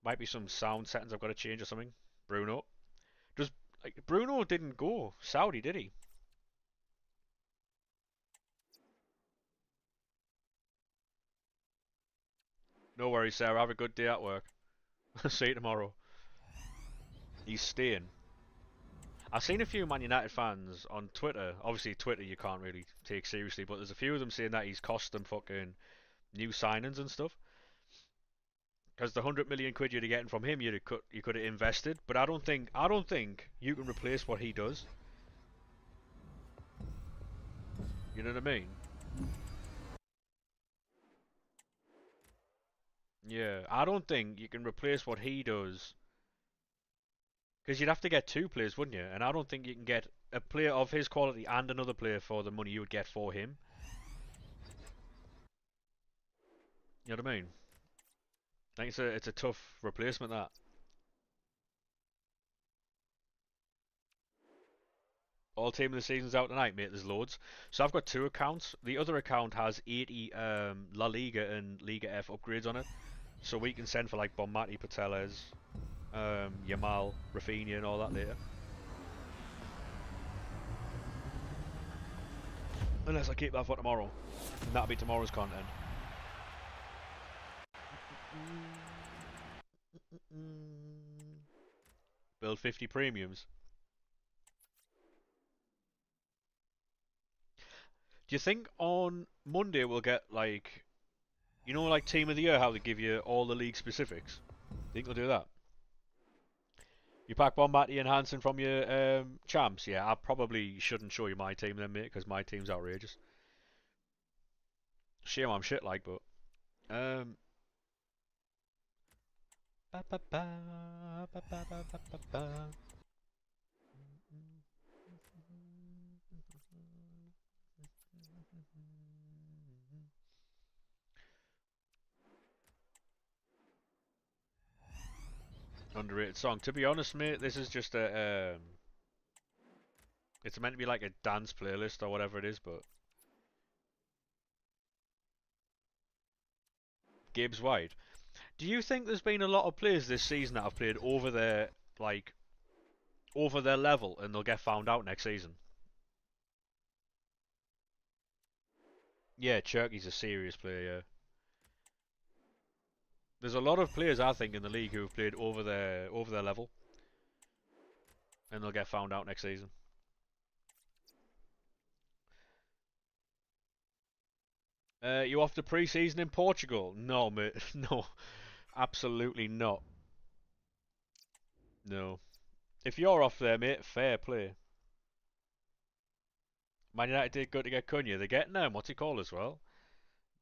Might be some sound settings I've got to change or something. Bruno. Does like Bruno didn't go Saudi, did he? No worries, Sarah. Have a good day at work. See you tomorrow. He's staying. I've seen a few Man United fans on Twitter. Obviously, Twitter you can't really take seriously, but there's a few of them saying that he's cost them fucking new signings and stuff. Because the 100 million quid you're getting from him, you could have invested. But I don't think you can replace what he does. You know what I mean? Yeah, I don't think you can replace what he does. Because you'd have to get two players, wouldn't you? And I don't think you can get a player of his quality and another player for the money you would get for him. You know what I mean? I think it's a tough replacement that. All team of the season's out tonight, mate. There's loads. So I've got two accounts. The other account has 80 La Liga and Liga F upgrades on it. So we can send for like Bonmati, Pateles, Yamal, Rafinha and all that later. Unless I keep that for tomorrow. And that'll be tomorrow's content. Build 50 premiums. Do you think on Monday we'll get like, like Team of the Year, how they give you all the league specifics? Think they'll do that? You pack Bombati and Hansen from your champs? Yeah, I probably shouldn't show you my team then, mate, because my team's outrageous. Shame I'm shit like, but um. Ba, ba, ba, ba, ba, ba, ba, ba. Underrated song. To be honest, mate, this is just a it's meant to be like a dance playlist or whatever it is, but Gibbs White. Do you think there's been a lot of players this season that have played over their like over their level and they'll get found out next season. Yeah, Cherky's a serious player, yeah. There's a lot of players I think in the league who have played over their level and they'll get found out next season. You off the pre-season in Portugal? No, mate. No, absolutely not. No. If you're off there, mate, fair play. Man United did good to get Cunha. They're getting what's he called as well?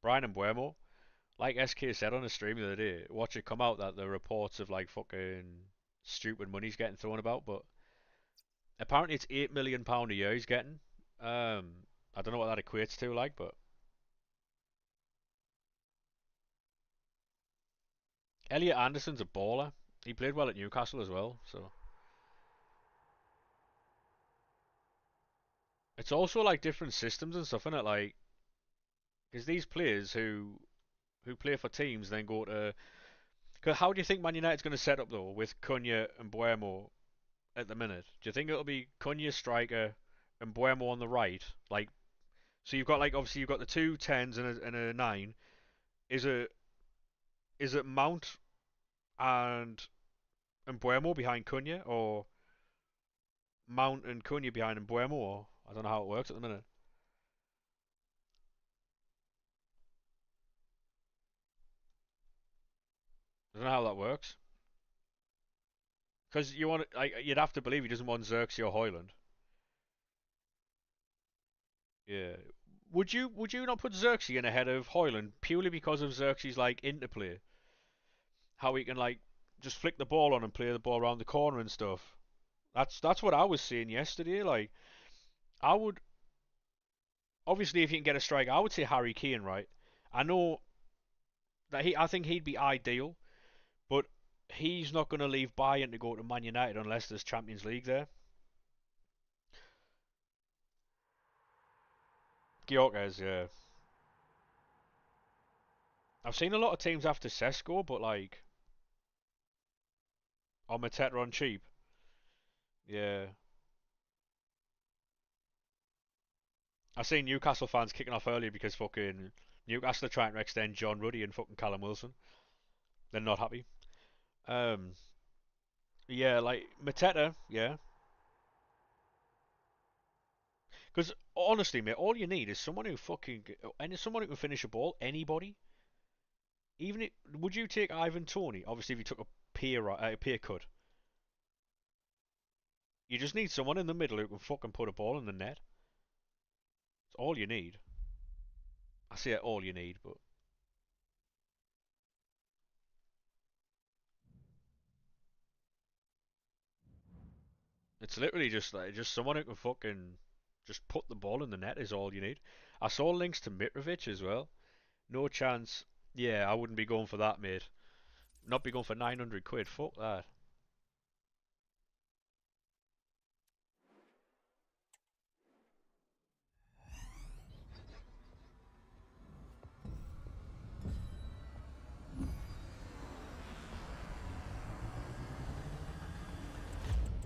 Brian and Buemo. Like SK said on the stream the other day, watch it come out that the reports of like fucking stupid money's getting thrown about, but apparently it's £8 million a year he's getting. I don't know what that equates to, like, but Elliot Anderson's a baller. He played well at Newcastle as well, so it's also like different systems and stuff, isn't it? Like, because these players who play for teams then go to. Cause how do you think Man United's going to set up though with Cunha and Buemo at the minute? Do you think it'll be Cunha striker and Buemo on the right? Like, so you've got like obviously you've got the two tens and a nine. Is it Mount and Buemo behind Cunha or Mount and Cunha behind Buemo? Or I don't know how it works at the minute. I don't know how that works. Because you want like you'd have to believe he doesn't want Xerxes or Hoyland. Yeah. Would you not put Xerxes in ahead of Hoyland purely because of Xerxes like interplay? How he can like just flick the ball on and play the ball around the corner and stuff. That's what I was seeing yesterday. Like I would obviously if you can get a striker, I would say Harry Kane, right? I know that I think he'd be ideal, but he's not going to leave Bayern to go to Man United unless there's Champions League there. Gyökeres, yeah. I've seen a lot of teams after Sesko, but like on Mateta on cheap. Yeah. I seen Newcastle fans kicking off earlier because fucking Newcastle are trying to extend John Ruddy and fucking Callum Wilson. They're not happy. Um, yeah, like Mateta, yeah. Because honestly, mate, all you need is someone who fucking and someone who can finish a ball. Anybody, even if, would you take Ivan Toney? Obviously, if you took a peer cut, you just need someone in the middle who can fucking put a ball in the net. It's all you need. I say all you need, but it's literally just like just someone who can fucking just put the ball in the net is all you need. I saw links to Mitrovic as well. No chance. Yeah, I wouldn't be going for that, mate. Not be going for 900 quid. Fuck that.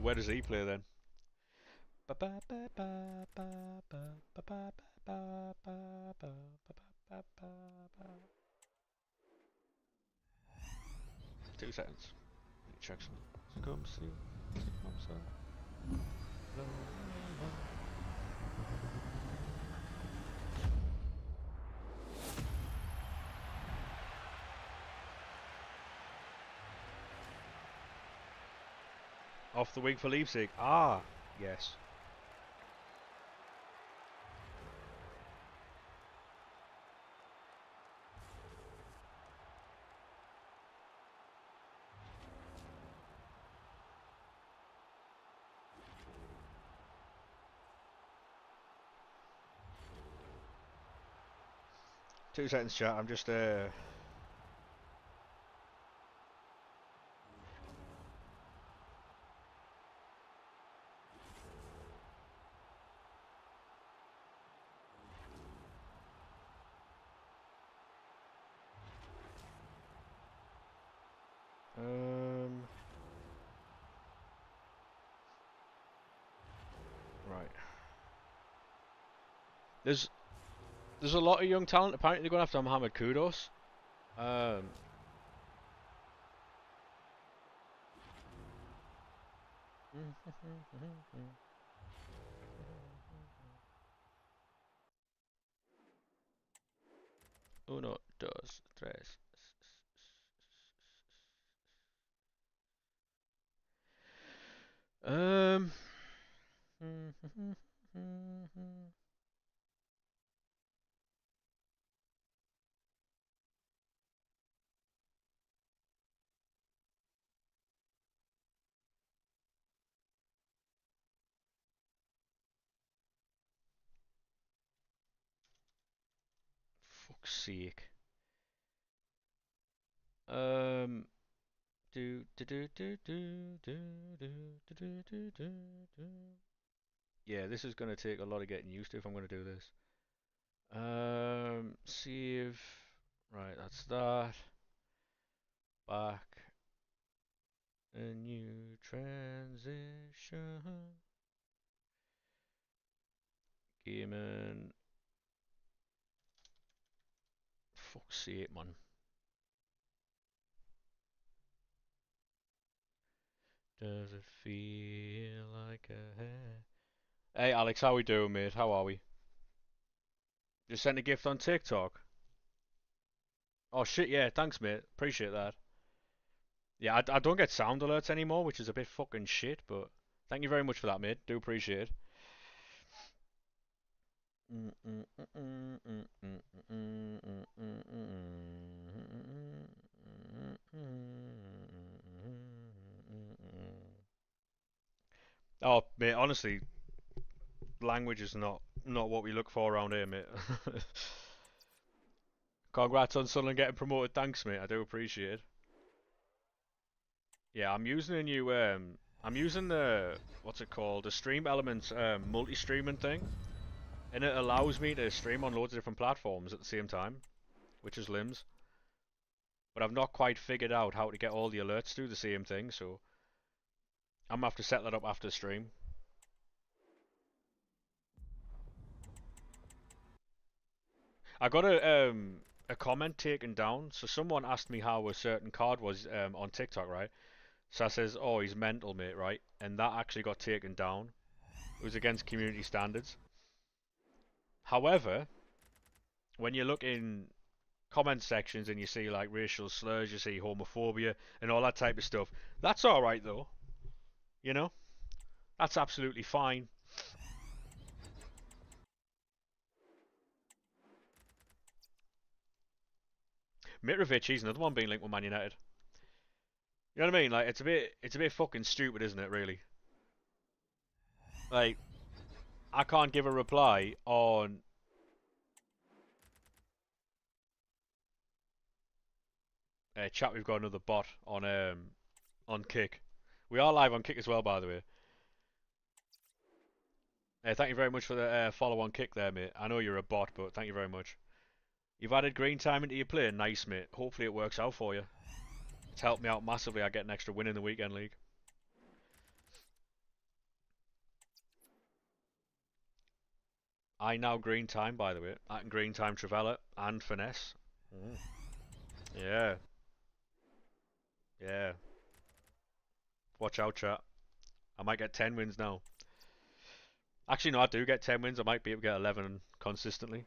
Where does he play then? 2 seconds. Let me check some. Come see. Come see. Off the wing for Leipzig. Ah, yes. Two seconds, chat. I'm just Right. There's a lot of young talent. Apparently, they're going after Mohamed Kudus. Um. Uno, dos, tres. Um. Fuck's sake. Um. Do do do do do do do do do do do. Yeah, this is gonna take a lot of getting used to if I'm gonna do this. Save. Right, that's that. Back. A new transition. Gaming. Fuck's sake, man. Does it feel like a hair? Hey Alex, how we doing, mate? How are we? Just sent a gift on TikTok. Oh shit, yeah, thanks, mate. Appreciate that. Yeah, I don't get sound alerts anymore, which is a bit fucking shit, but thank you very much for that, mate. Do appreciate it. Oh, mate, honestly, language is not what we look for around here, mate. Congrats on Sunderland getting promoted. Thanks, mate. I do appreciate it. Yeah, I'm using a new I'm using the what's it called? The Stream Elements multi-streaming thing, and it allows me to stream on loads of different platforms at the same time, which is limbs. But I've not quite figured out how to get all the alerts to do the same thing, so I'm gonna have to set that up after the stream. I got a comment taken down. So someone asked me how a certain card was on TikTok, right? So I says, "Oh, he's mental, mate," right? And that actually got taken down. It was against community standards. However, when you look in comment sections and you see like racial slurs, you see homophobia and all that type of stuff, that's all right though. You know, that's absolutely fine. Mitrovic, he's another one being linked with Man United. You know what I mean? Like it's a bit fucking stupid, isn't it? Really. Like I can't give a reply on. Chat, we've got another bot on Kick. We are live on Kick as well, by the way. Thank you very much for the follow on Kick there, mate. I know you're a bot, but thank you very much. You've added green time into your play, nice, mate. Hopefully it works out for you. It's helped me out massively. I get an extra win in the weekend league. I now green time, by the way. I can green time Travella and finesse. Mm. Yeah, yeah. Watch out, chat. I might get 10 wins now. Actually, no, I do get 10 wins. I might be able to get 11 consistently.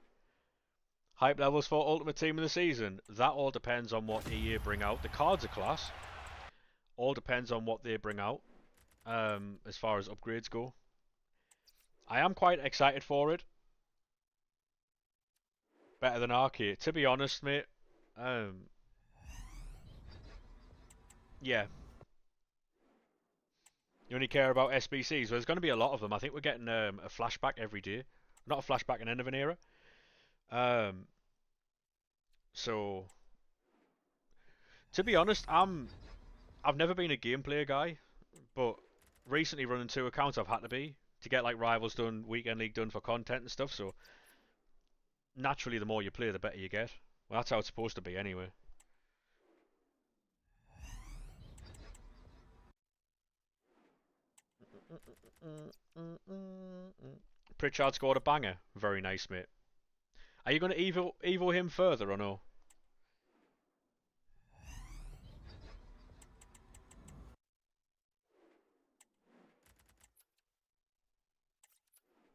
Hype levels for Ultimate Team of the Season. That all depends on what EA bring out. The cards are class. All depends on what they bring out as far as upgrades go. I am quite excited for it. Better than Arcade. To be honest, mate. Um, yeah. You only care about SBCs. Well, there's going to be a lot of them. I think we're getting a flashback every day. Not a flashback, an end of an era. Um, so, to be honest, I've never been a gameplay guy, but recently running two accounts I've had to get like rivals done, weekend league done for content and stuff. So naturally, the more you play, the better you get. Well, that's how it's supposed to be anyway. Pritchard scored a banger. Very nice, mate. Are you going to Evo him further or no?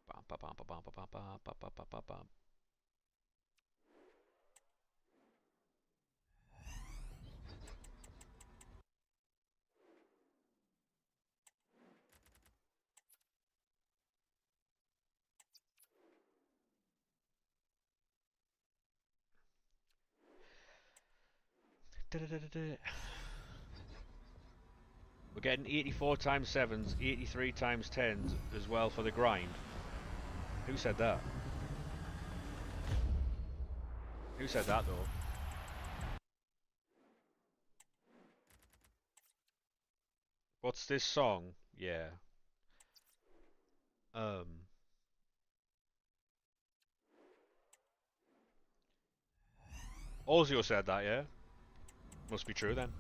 Bam, bam, bam, bam, bam, bam, bam, bam, bam, bam, bam. We're getting 84 times 7s, 83 times 10s as well for the grind. Who said that? Who said that though? What's this song? Yeah. Ozio said that, yeah? Must be true then.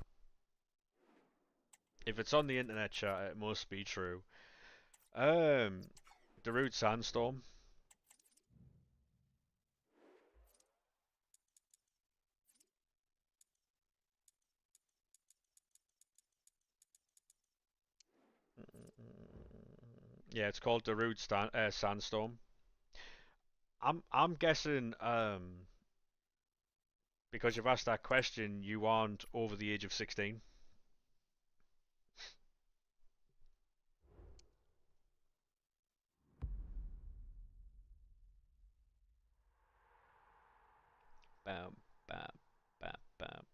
If it's on the internet chat, it must be true. Darude Sandstorm. Yeah, it's called Darude Sandstorm. I'm guessing because you've asked that question, you aren't over the age of 16. Bam, bam, bam, bam.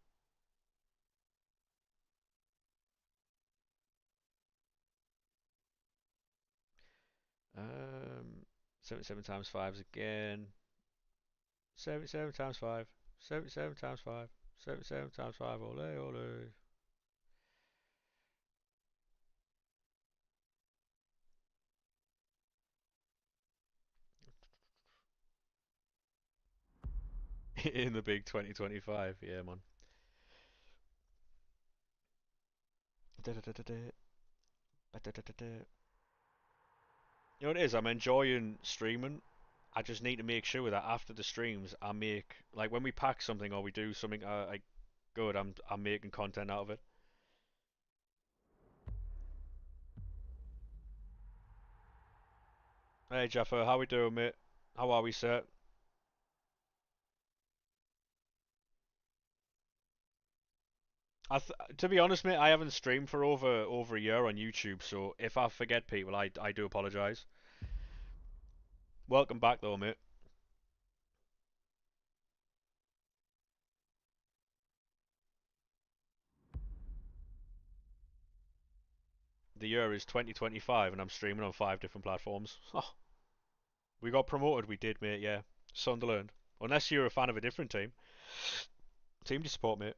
77 times 5s again. 77 times 5. 77 times 5. 77 times 5. Ole, ole. In the big 2025. Yeah, man. You know what it is? I'm enjoying streaming. I just need to make sure that after the streams, I make like when we pack something or we do something like good, I'm making content out of it. Hey Jaffa, how we doing, mate? How are we, sir? To be honest, mate, I haven't streamed for over a year on YouTube, so if I forget people, I do apologise. Welcome back though, mate. The year is 2025, and I'm streaming on 5 different platforms. Oh, we got promoted, we did, mate. Yeah, Sunderland. Unless you're a fan of a different team, team to support, mate.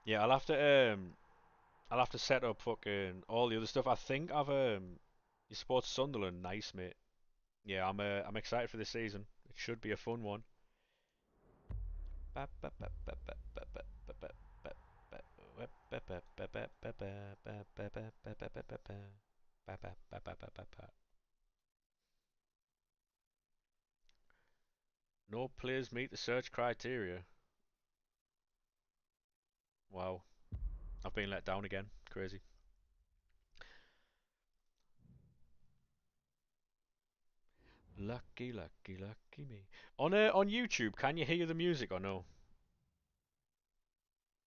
Yeah, I'll have to set up fucking all the other stuff. I think I've you support Sunderland, nice mate. Yeah, I'm excited for this season. It should be a fun one. No players meet the search criteria. Wow, I've been let down again. Crazy. Lucky, lucky, lucky me. On YouTube, can you hear the music or no?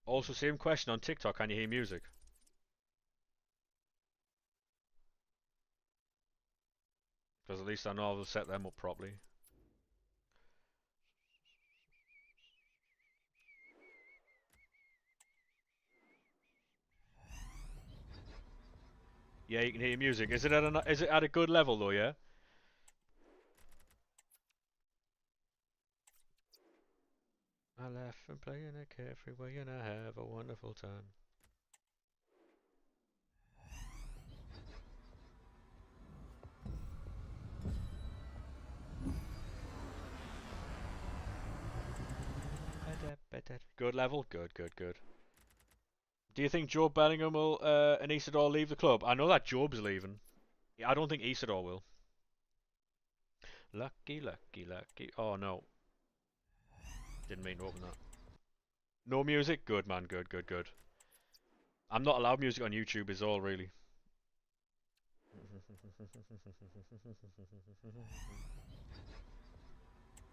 Also, same question on TikTok. Can you hear music? Because at least I know I'll set them up properly. Yeah, you can hear music. Is it at a good level though? Yeah. I laugh and play in a carefree way and I have a wonderful time. Good level? Good, good, good. Do you think Job Bellingham will and Isidore leave the club? I know that Job's leaving. I don't think Isidore will. Lucky, lucky, lucky. Oh no. Didn't mean to open that. No music? Good man, good, good, good. I'm not allowed music on YouTube is all really.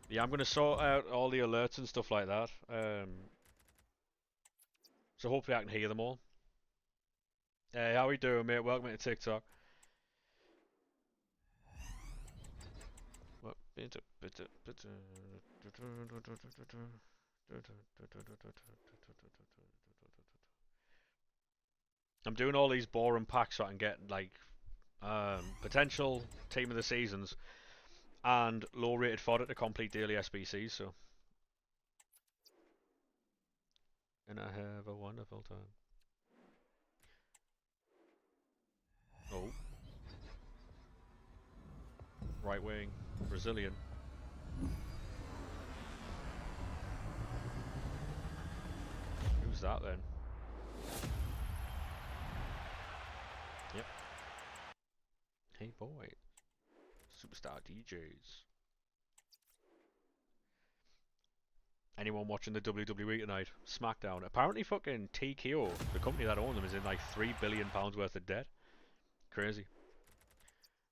Yeah, I'm gonna sort out all the alerts and stuff like that. So hopefully I can hear them all. Hey, how we doing, mate? Welcome to TikTok. I'm doing all these boring packs so I can get like potential team of the seasons and low rated fodder to complete daily SBCs. So, and I have a wonderful time. Oh, right wing, Brazilian. Who's that then? Yep. Hey boy, superstar DJs. Anyone watching the WWE tonight? SmackDown. Apparently fucking TKO, the company that owns them, is in like £3 billion worth of debt. Crazy.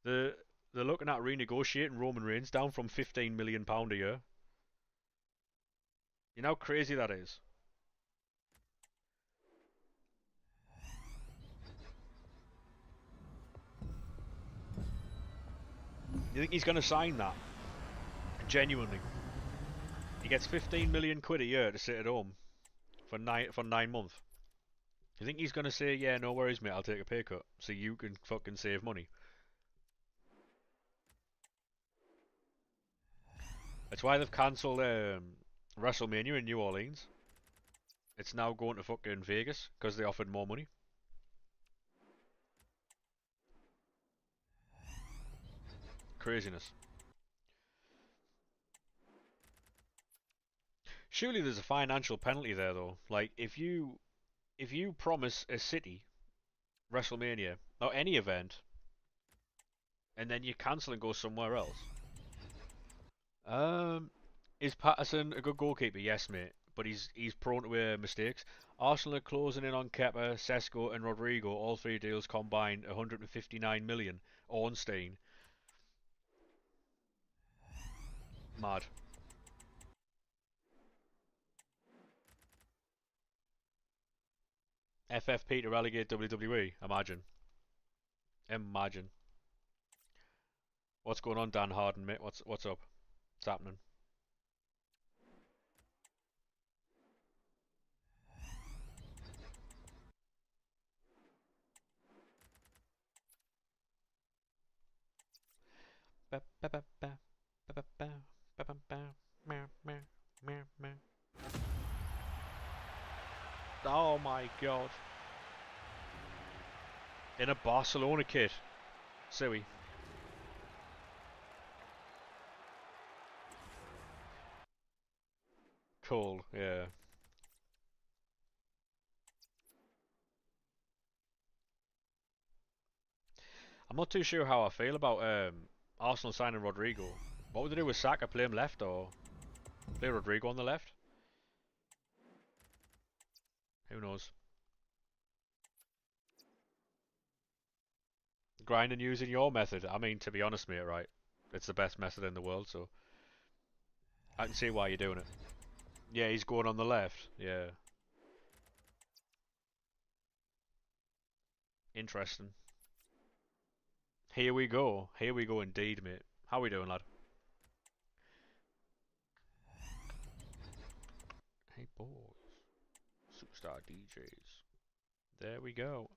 They're looking at renegotiating Roman Reigns down from £15 million a year. You know how crazy that is? You think he's going to sign that? Genuinely. He gets 15 million quid a year to sit at home for 9 months. You think he's going to say, yeah, no worries, mate, I'll take a pay cut so you can fucking save money? That's why they've cancelled WrestleMania in New Orleans. It's now going to fucking Vegas because they offered more money. Craziness. Surely there's a financial penalty there though. Like if you promise a city WrestleMania or any event and then you cancel and go somewhere else. Um, is Patterson a good goalkeeper? Yes, mate, but he's prone to mistakes. Arsenal are closing in on Kepa, Sesko, and Rodrigo. All three deals combined 159 million. Ornstein, mad. FFP to relegate WWE. Imagine, imagine. What's going on, Dan Harden, mate? What's up? What's happening? Oh my god. In a Barcelona kit. Suey. Cool, yeah. I'm not too sure how I feel about Arsenal signing Rodrigo. What would they do with Saka? Play him left or play Rodrigo on the left? Who knows? Grinding using your method. I mean, to be honest, mate, right? It's the best method in the world, so I can see why you're doing it. Yeah, he's going on the left. Yeah. Interesting. Here we go. Here we go indeed, mate. How we doing, lad? Hey, boys. Superstar DJs. There we go.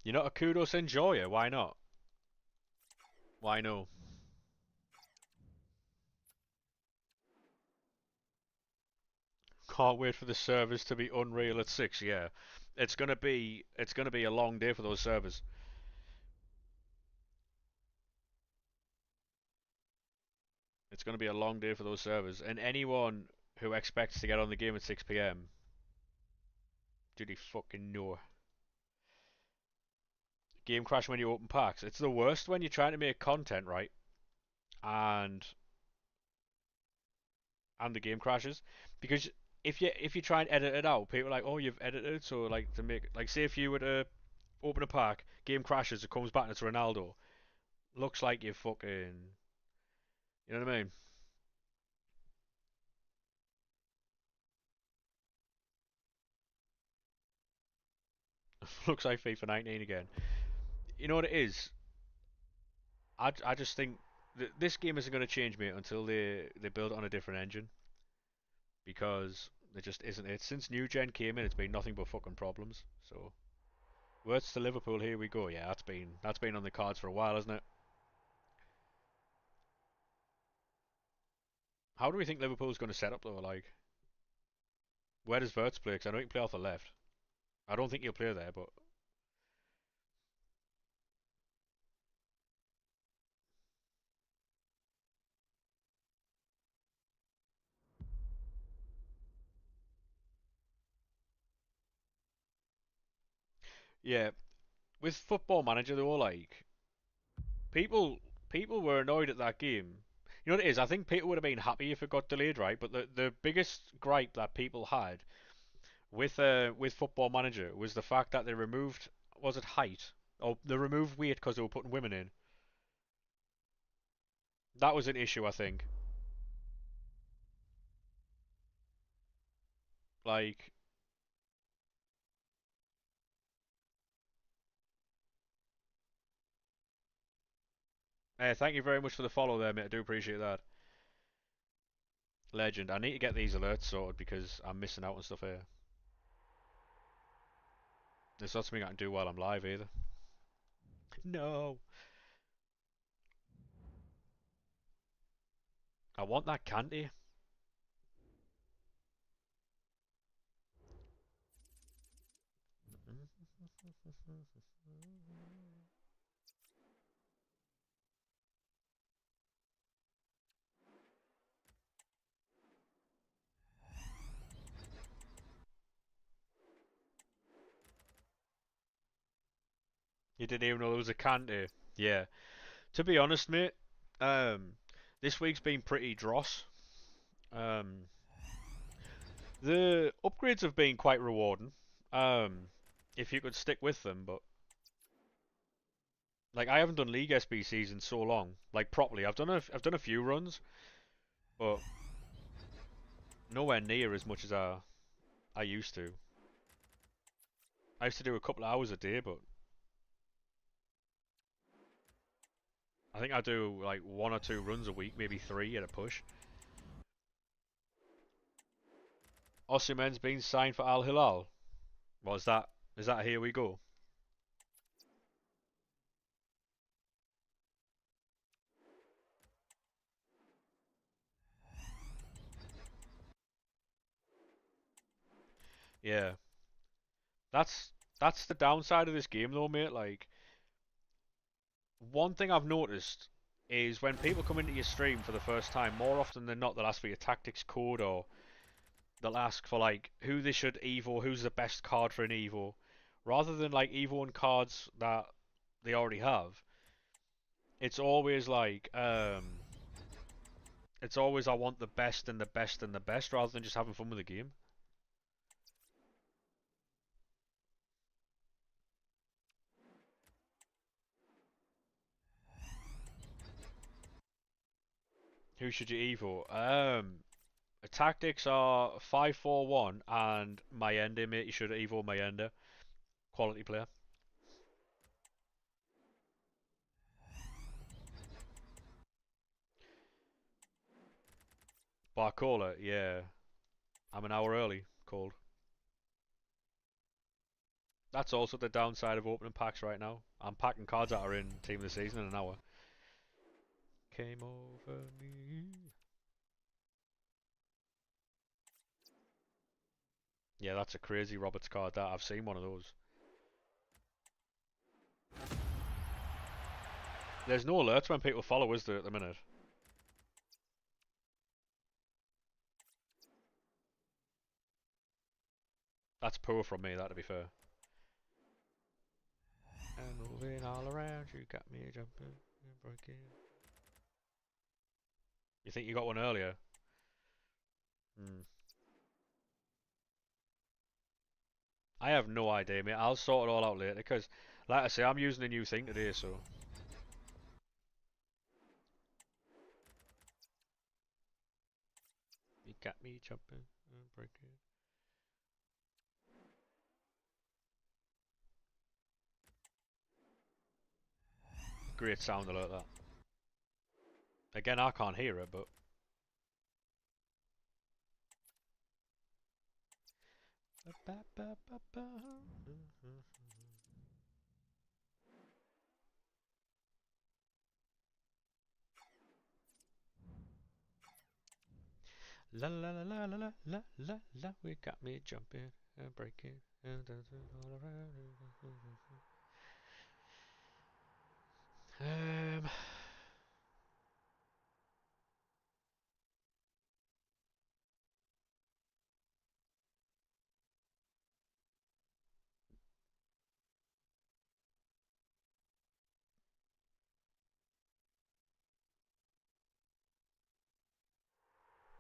You're not a kudos enjoyer. Why not? Why no? Can't wait for the servers to be Unreal at 6. Yeah, it's gonna be a long day for those servers. It's gonna be a long day for those servers, and anyone who expects to get on the game at 6 p.m. do they fucking know? Game crash when you open packs. It's the worst when you're trying to make content, right? And the game crashes because if you try and edit it out, people are like, oh, you've edited, so like to make like say if you were to open a pack, game crashes, it comes back and it's Ronaldo. Looks like you fucking, you know what I mean? Looks like FIFA 19 again. You know what it is? I just think this game isn't going to change, mate, until they build it on a different engine because it just isn't it. Since new gen came in, it's been nothing but fucking problems. So words to Liverpool, here we go. Yeah, that's been on the cards for a while, isn't it? How do we think Liverpool's going to set up though? Like, where does Verts play? Because I know he can play off the left. I don't think he'll play there, but yeah, with Football Manager though, like people people were annoyed at that game. You know what it is? I think people would have been happy if it got delayed, right? But the biggest gripe that people had with Football Manager was the fact that they removed, was it height, or they removed weight because they were putting women in. That was an issue, I think. Like, thank you very much for the follow there, mate. I do appreciate that. Legend. I need to get these alerts sorted because I'm missing out on stuff here. It's not something I can do while I'm live either. No. I want that candy. You didn't even know there was a candy. Yeah. To be honest, mate, um, this week's been pretty dross. Um, the upgrades have been quite rewarding. Um, if you could stick with them, but like I haven't done League SBCs in so long, like properly. I've done a few runs, but nowhere near as much as I used to. I used to do a couple of hours a day, but I think I do like one or two runs a week, maybe three at a push. Osimhen's been signed for Al Hilal. What is that? Is that here we go? Yeah. That's that's the downside of this game though, mate. Like one thing I've noticed is when people come into your stream for the first time, more often than not they'll ask for your tactics code or they'll ask for like who they should evo, who's the best card for an evo. Rather than like evo and cards that they already have, it's always like it's always I want the best and the best and the best rather than just having fun with the game. Who should you evo? Tactics are 5-4-1 and Mayende, mate. You should evo Mayende. Quality player. Barcola, yeah. I'm an hour early, called. That's also the downside of opening packs right now. I'm packing cards that are in Team of the Season in an hour. Came over me. Yeah, that's a crazy Roberts card. That I've seen one of those. There's no alerts when people follow us there at the minute. That's poor from me, that to be fair. And moving all around, you got me jumping and breaking. You think you got one earlier? Hmm. I have no idea, mate. I'll sort it all out later because, like I say, I'm using a new thing today, so. You got me jumping and breaking. Great sound alert, that. Again, I can't hear it, but. La la la la la la la la, we got me jumping and breaking and dancing all around. Um,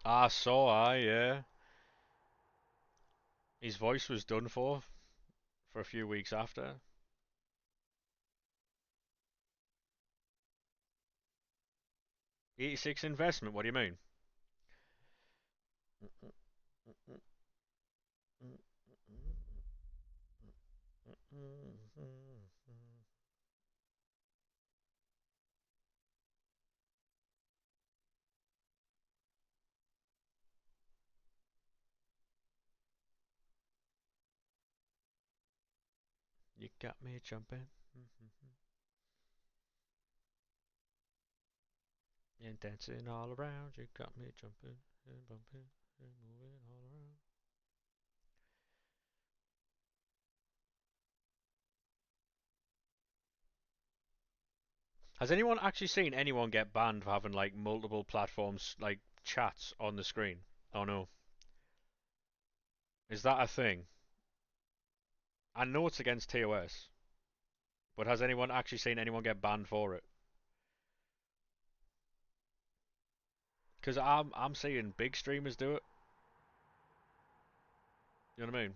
I saw, yeah. His voice was done for a few weeks after. 86 investment, what do you mean? You got me jumping and dancing all around. You got me jumping and bumping and moving all around. Has anyone actually seen anyone get banned for having like multiple platforms like chats on the screen? Oh no. Is that a thing? I know it's against TOS, but has anyone actually seen anyone get banned for it? Because I'm seeing big streamers do it. You know what I mean?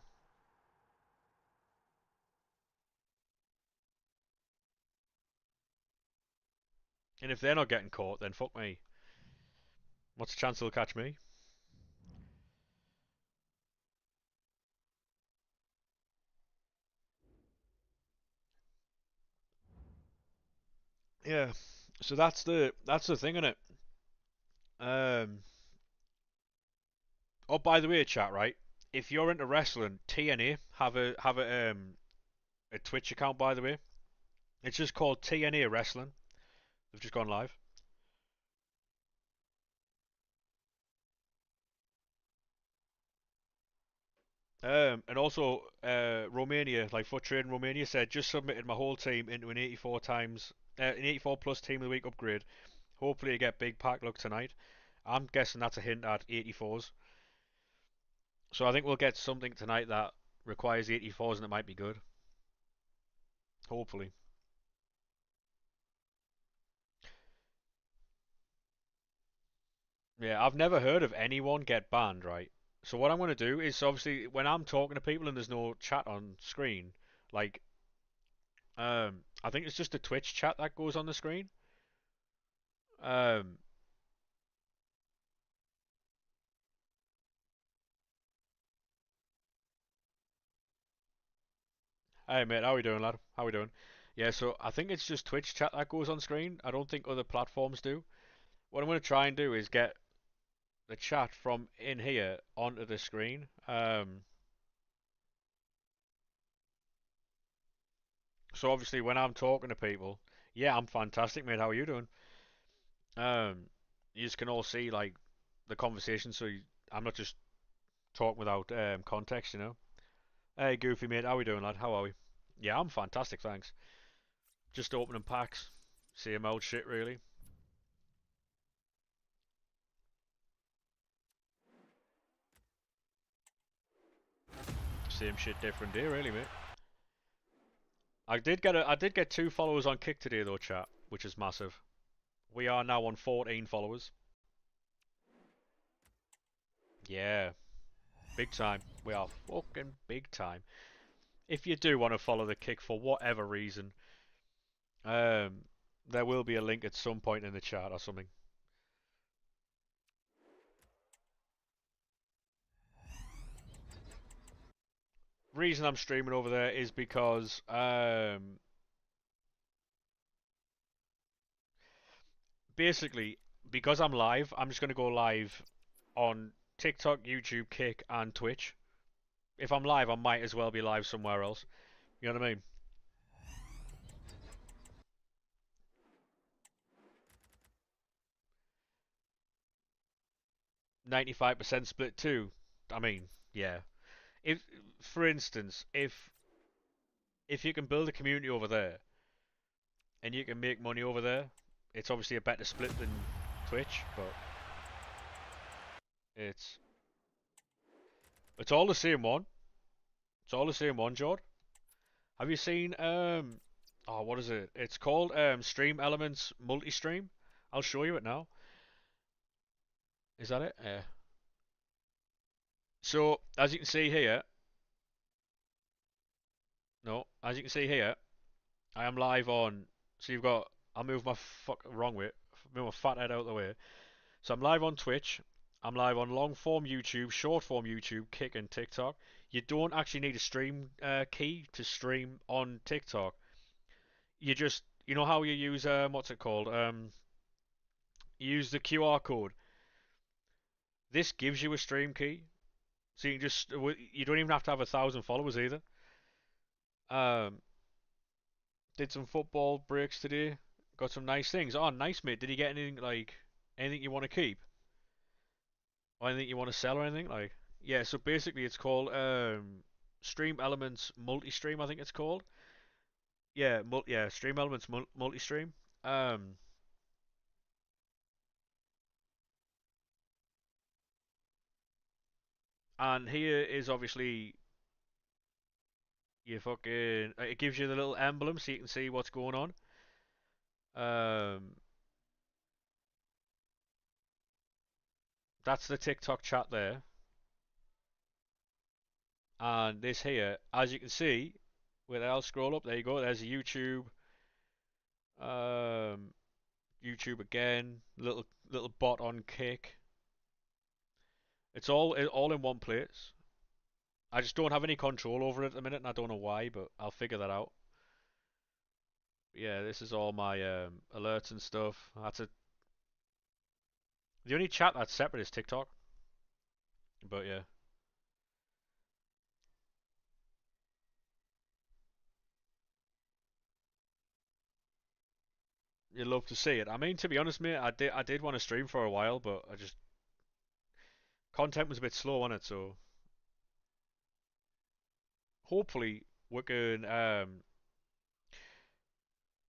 And if they're not getting caught, then fuck me. What's the chance they'll catch me? Yeah. So that's the thing in it. Um. Oh, by the way, chat, right? If you're into wrestling, TNA have a Twitch account. By the way, it's just called TNA Wrestling. They've just gone live. And also, Romania, like Foot Trade in Romania, said just submitted my whole team into an 84 plus team of the week upgrade. Hopefully, I get big pack luck tonight. I'm guessing that's a hint at 84s. So I think we'll get something tonight that requires 84s and it might be good. Hopefully. Yeah, I've never heard of anyone get banned, right? So what I'm going to do is obviously when I'm talking to people and there's no chat on screen, like I think it's just the Twitch chat that goes on the screen. Um Hey mate, how we doing, lad? How we doing? Yeah, so I think it's just Twitch chat that goes on screen. I don't think other platforms do. What I'm going to try and do is get the chat from in here onto the screen. So obviously when I'm talking to people, yeah, I'm fantastic, mate. How are you doing? Um, you just can all see like the conversation, so I'm not just talking without context, you know. Hey, Goofy mate, how we doing, lad? How are we? Yeah, I'm fantastic, thanks. Just opening packs, same old shit, really. Same shit, different day, really, mate. I did get 2 followers on Kick today though, chat, which is massive. We are now on 14 followers. Yeah, big time. We are fucking big time. If you do want to follow the Kick for whatever reason, um, there will be a link at some point in the chat or something. Reason I'm streaming over there is because basically because I'm live, I'm just gonna go live on TikTok, YouTube, Kick, and Twitch. If I'm live, I might as well be live somewhere else. You know what I mean? 95% split too. I mean, yeah. If, for instance, if you can build a community over there and you can make money over there, it's obviously a better split than Twitch, but it's it's all the same one. It's all the same one, Jord. Have you seen oh, what is it? It's called Stream Elements Multi-Stream. I'll show you it now. Is that it? Yeah. So, as you can see here, no, as you can see here, I am live on. So you've got. I'll move my fuck wrong way. Move my fat head out of the way. So I'm live on Twitch. I'm live on long form YouTube, short form YouTube, Kick, and TikTok. You don't actually need a stream key to stream on TikTok. You just, you know how you use what's it called? You use the QR code. This gives you a stream key, so you can just. You don't even have to have 1,000 followers either. Um, did some football breaks today. Got some nice things. Oh, nice mate. Did you get anything like anything you want to keep or anything you want to sell or anything like? Yeah. So basically, it's called Stream Elements Multi-Stream. I think it's called. Yeah. Stream Elements Multi-Stream. Um, and here is obviously you fucking. It gives you the little emblem so you can see what's going on. Um, that's the TikTok chat there. And this here, as you can see, where I'll scroll up, there you go. There's a YouTube, um, YouTube again, little bot on Kick. It's all in one place. I just don't have any control over it at the minute, and I don't know why, but I'll figure that out. Yeah, this is all my alerts and stuff. That's it. The only chat that's separate is TikTok. But yeah, you'd love to see it. I mean, to be honest, mate, I did want to stream for a while, but I just content was a bit slow on it, so hopefully we can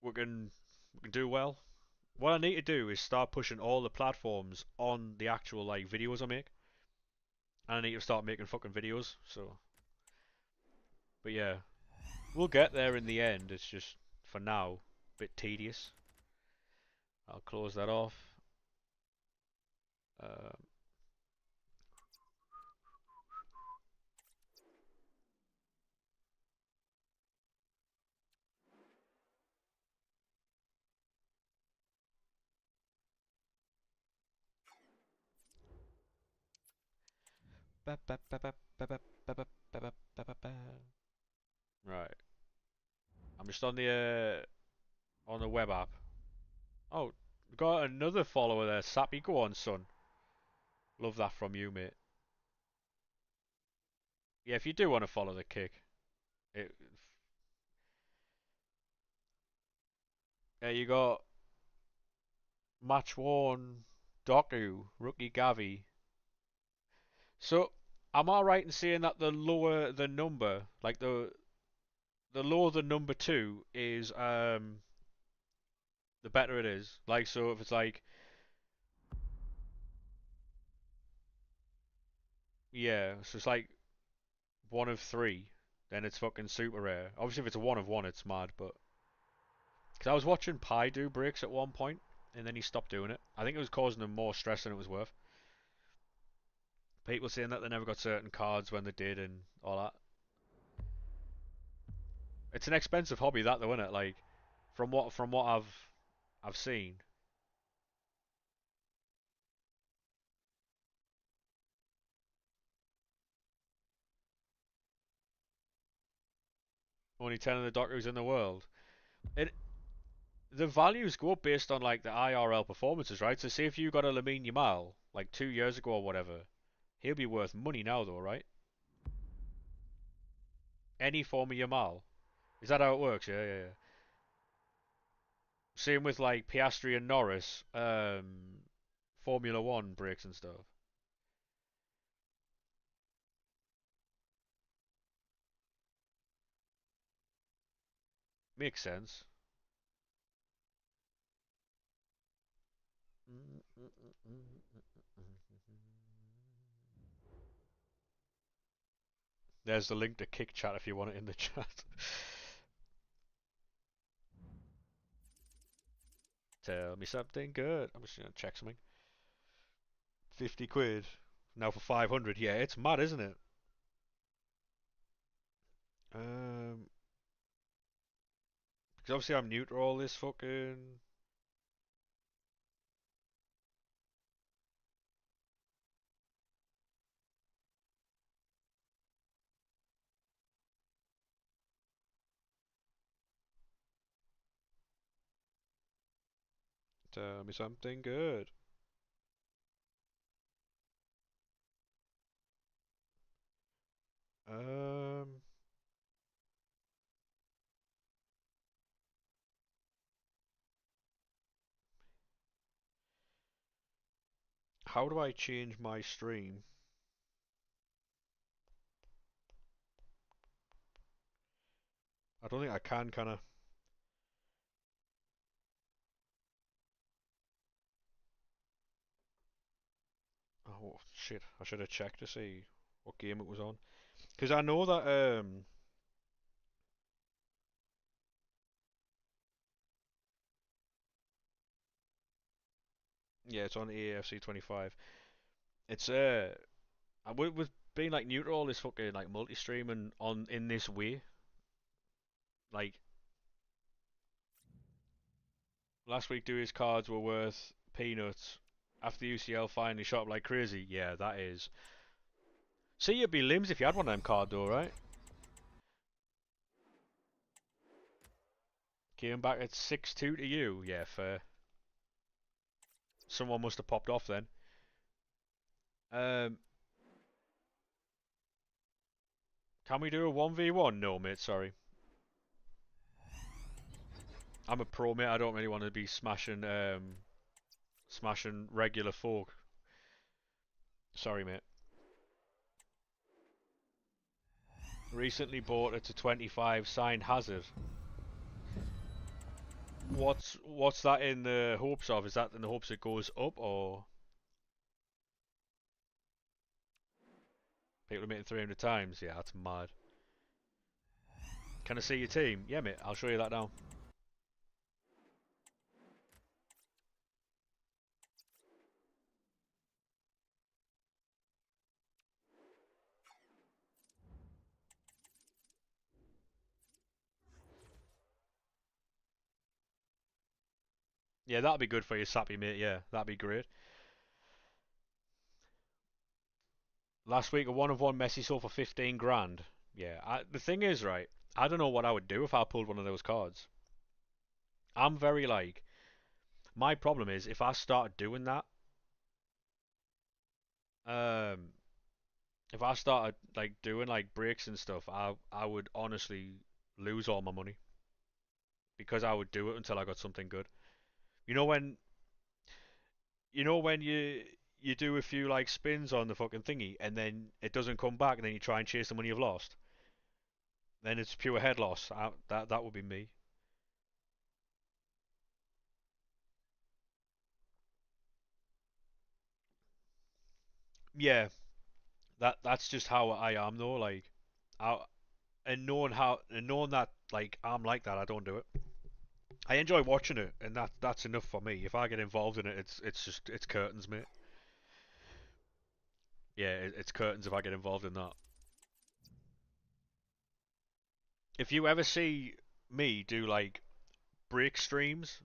we can do well. What I need to do is start pushing all the platforms on the actual like videos I make, and I need to start making fucking videos. So, but yeah, we'll get there in the end. It's just for now a bit tedious. I'll close that off. Um, right, I'm just on the web app. Oh, we got another follower there, Sappy. Go on, son. Love that from you, mate. Yeah, if you do want to follow the kick, it You got match worn Doku, rookie Gavi. So, am I right in saying that the lower the number, like the lower the number two is, the better it is. Like, so if it's like, yeah, so it's like one of three, then it's fucking super rare. Obviously, if it's a one of one, it's mad. But because I was watching Pi do breaks at one point, and then he stopped doing it. I think it was causing him more stress than it was worth. People saying that they never got certain cards when they did and all that. It's an expensive hobby, that though, isn't it? Like, from what I've seen. Only 10 of the Doctors in the world. It The values go up based on like the IRL performances, right? So say if you got a Lamine Yamal like 2 years ago or whatever, he'll be worth money now though, right? Any form of Yamal. Is that how it works? Yeah, yeah, yeah. Same with like Piastri and Norris, Formula One breaks and stuff. Makes sense. There's the link to Kick Chat if you want it in the chat. Tell me something good. I'm just gonna check something. 50 quid. Now for 500. Yeah, it's mad, isn't it? Um, because obviously I'm new to all this fucking. Tell me something good. Um, how do I change my stream? I don't think I can, kinda. Oh shit! I should have checked to see what game it was on. Because I know that yeah, it's on AFC 25. It's with being like new to all this fucking like multi-streaming on in this way, like last week Dewey's cards were worth peanuts. After UCL finally shot up like crazy. Yeah, that is. See, you'd be limbs if you had one of them card though, right? Came back at 6-2 to you. Yeah, fair. Someone must have popped off then. Um, can we do a 1v1? No, mate, sorry. I'm a pro, mate. I don't really want to be smashing regular folk. Sorry, mate. Recently bought it to 25 signed Hazard. What's that in the hopes of? Is that in the hopes it goes up or people are making 300 times? Yeah, that's mad. Can I see your team? Yeah, mate. I'll show you that now. Yeah, that'd be good for you, Sappy, mate. Yeah, that'd be great. Last week, a one of one Messi sold for 15 grand. Yeah, the thing is, right, I don't know what I would do if I pulled one of those cards. I'm very like, my problem is if I started doing that, um, if I started like doing like breaks and stuff, I would honestly lose all my money. because I would do it until I got something good. You know when you do a few like spins on the fucking thingy and then it doesn't come back and then you try and chase the money you've lost. Then it's pure head loss. That would be me. Yeah, that's just how I am though. Like, I and knowing that like I'm like that, I don't do it. I enjoy watching it, and that's enough for me. If I get involved in it, it's curtains, mate. Yeah, it's curtains if I get involved in that. If you ever see me do like break streams,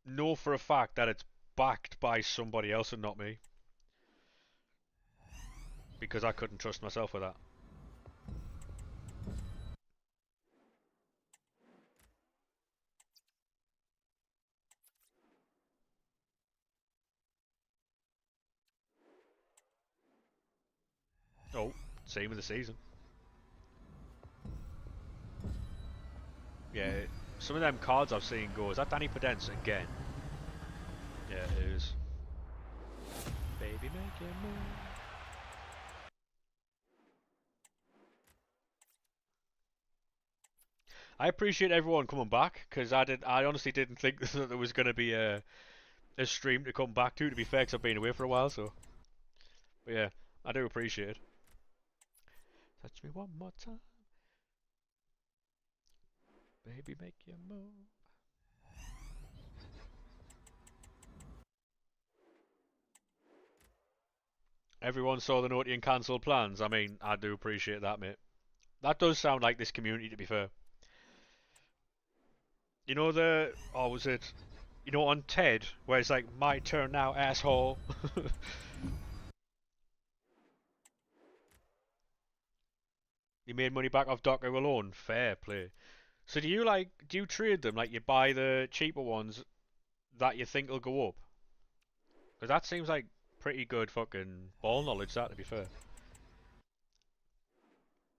know for a fact that it's backed by somebody else and not me, because I couldn't trust myself with that. Oh, same with the season. Yeah, some of them cards I've seen go. Is that Danny Podence again? Yeah, it is. Baby, make your move. I appreciate everyone coming back because I honestly didn't think that there was going to be a stream to come back to. To be fair, because I've been away for a while, so but yeah, I do appreciate it. Touch me one more time, baby, make your move. Everyone saw the naughty and cancelled plans. I mean, I do appreciate that, mate. That does sound like this community, to be fair. You know the, or was it, on TED, where it's like, my turn now, asshole. You made money back off Docker alone. Fair play. So do you trade them? Like you buy the cheaper ones that you think will go up? Because that seems like pretty good fucking ball knowledge, that, to be fair.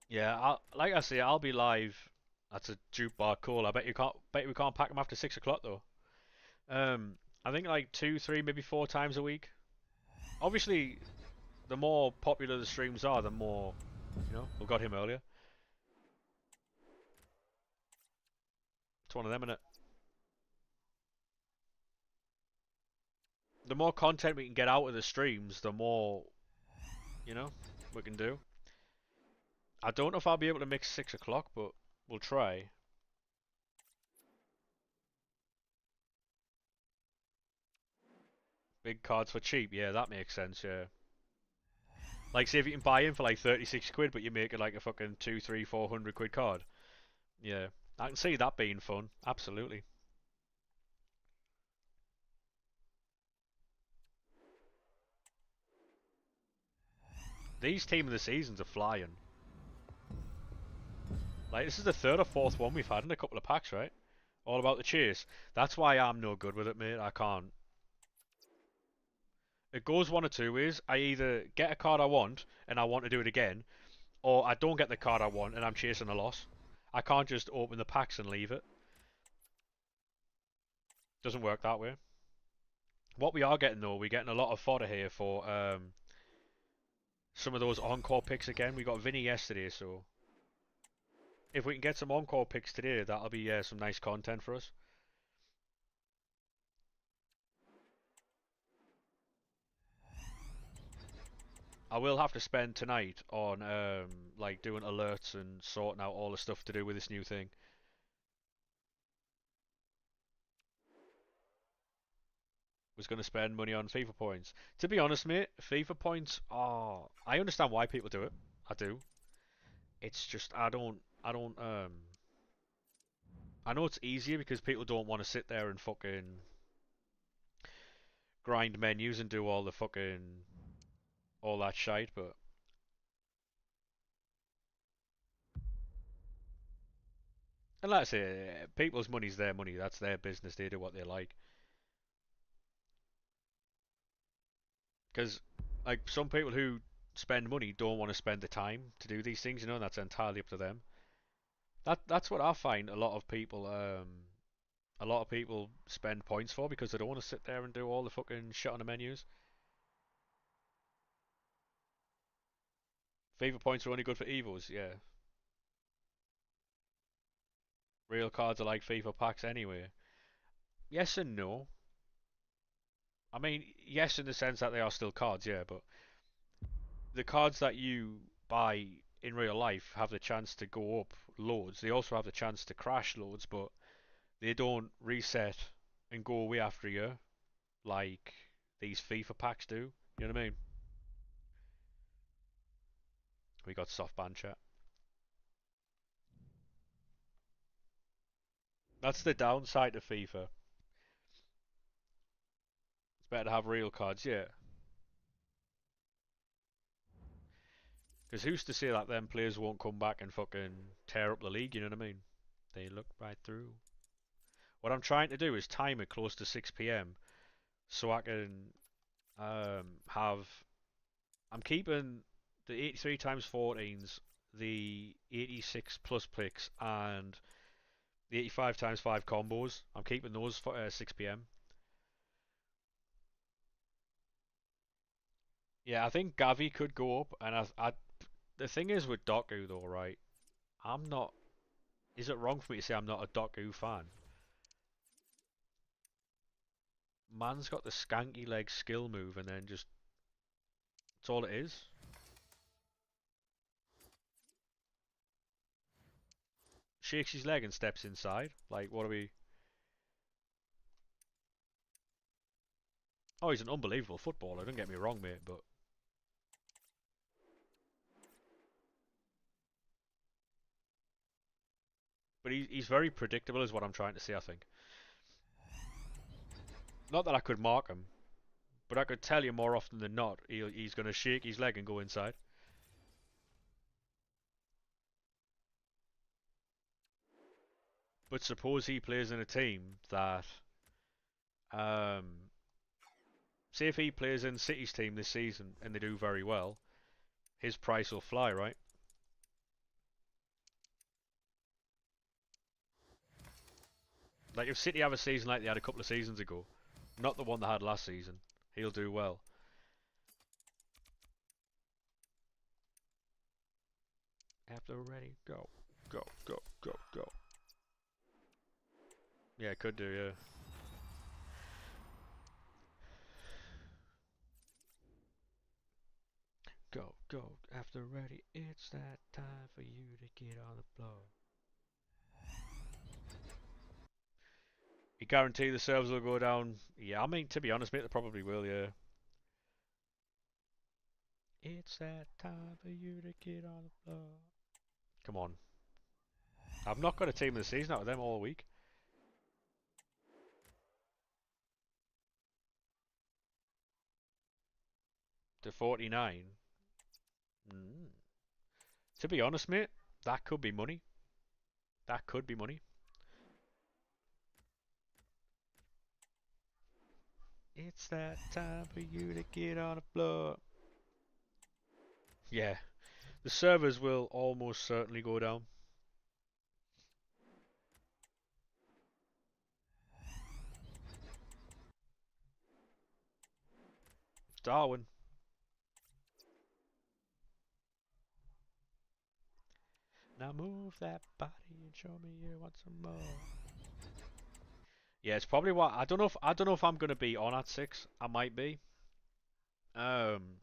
Yeah, like I say, I'll be live. That's a juke bar call. Bet we can't pack them after 6 o'clock though. I think like two, three, maybe four times a week. Obviously, the more popular the streams are, the more, we got him earlier. It's one of them, innit? The more content we can get out of the streams, the more, you know, we can do. I don't know if I'll be able to mix 6 o'clock, but we'll try. Big cards for cheap, yeah, that makes sense, yeah. Like, say if you can buy in for like 36 quid, but you make it like a fucking 2, 3, 400 quid card. Yeah, I can see that being fun, absolutely. These team of the seasons are flying. Like, this is the third or fourth one we've had in a couple of packs, right? All about the chase. That's why I'm no good with it, mate. I can't. It goes one or two ways. I either get a card I want and I want to do it again, or I don't get the card I want and I'm chasing a loss. I can't just open the packs and leave it. Doesn't work that way. What we are getting though, we're getting a lot of fodder here for some of those encore picks again. We got Vinny yesterday, so if we can get some encore picks today, that'll be some nice content for us. I will have to spend tonight on like doing alerts and sorting out all the stuff to do with this new thing. Was going to spend money on FIFA points. To be honest, mate, FIFA points are. I understand why people do it. I do. It's just I don't. I know it's easier because people don't want to sit there and fucking grind menus and do all the fucking all that shite, but and like I say, people's money's their money. That's their business. They do what they like. Because like some people who spend money don't want to spend the time to do these things. That's entirely up to them. That's what I find a lot of people. a lot of people spend points for because they don't want to sit there and do all the fucking shit on the menus. FIFA points are only good for Evos, yeah. Real cards are like FIFA packs anyway. Yes and no. I mean, yes in the sense that they are still cards, yeah, but the cards that you buy in real life have the chance to go up loads. They also have the chance to crash loads, but they don't reset and go away after a year like these FIFA packs do. You know what I mean? We got soft ban chat. That's the downside of FIFA. It's better to have real cards, yeah. Because who's to say that them players won't come back and fucking tear up the league, you know what I mean? They look right through. What I'm trying to do is time it close to 6 p.m. so I can have. I'm keeping the 83 times 14s, the 86 plus picks, and the 85 times 5 combos. I'm keeping those for 6 p.m. Yeah, I think Gavi could go up, and the thing is with Doku though, right? I'm not. Is it wrong for me to say I'm not a Doku fan? Man's got the skanky leg skill move, and then just that's all it is. Shakes his leg and steps inside. Like, what are we? Oh, he's an unbelievable footballer. Don't get me wrong, mate, but he's very predictable, is what I'm trying to say. I think. Not that I could mark him, but I could tell you more often than not, he's going to shake his leg and go inside. But suppose he plays in a team that, um, say if he plays in City's team this season and they do very well, his price will fly, right? Like if City have a season like they had a couple of seasons ago, not the one they had last season, he'll do well. After ready, go, go, go, go, go. Yeah, could do, yeah. Go, go, after ready, it's that time for you to get on the floor. You guarantee the servers will go down? Yeah, I mean, to be honest, mate, they probably will, yeah. It's that time for you to get on the floor. Come on. I've not got a team of the season out of them all week. To 49. Mm. To be honest, mate, that could be money. That could be money. It's that time for you to get on the floor. Yeah, the servers will almost certainly go down. Darwin. Now move that body and show me you want some more. Yeah, it's probably what I don't know if I'm gonna be on at 6. I might be. Um,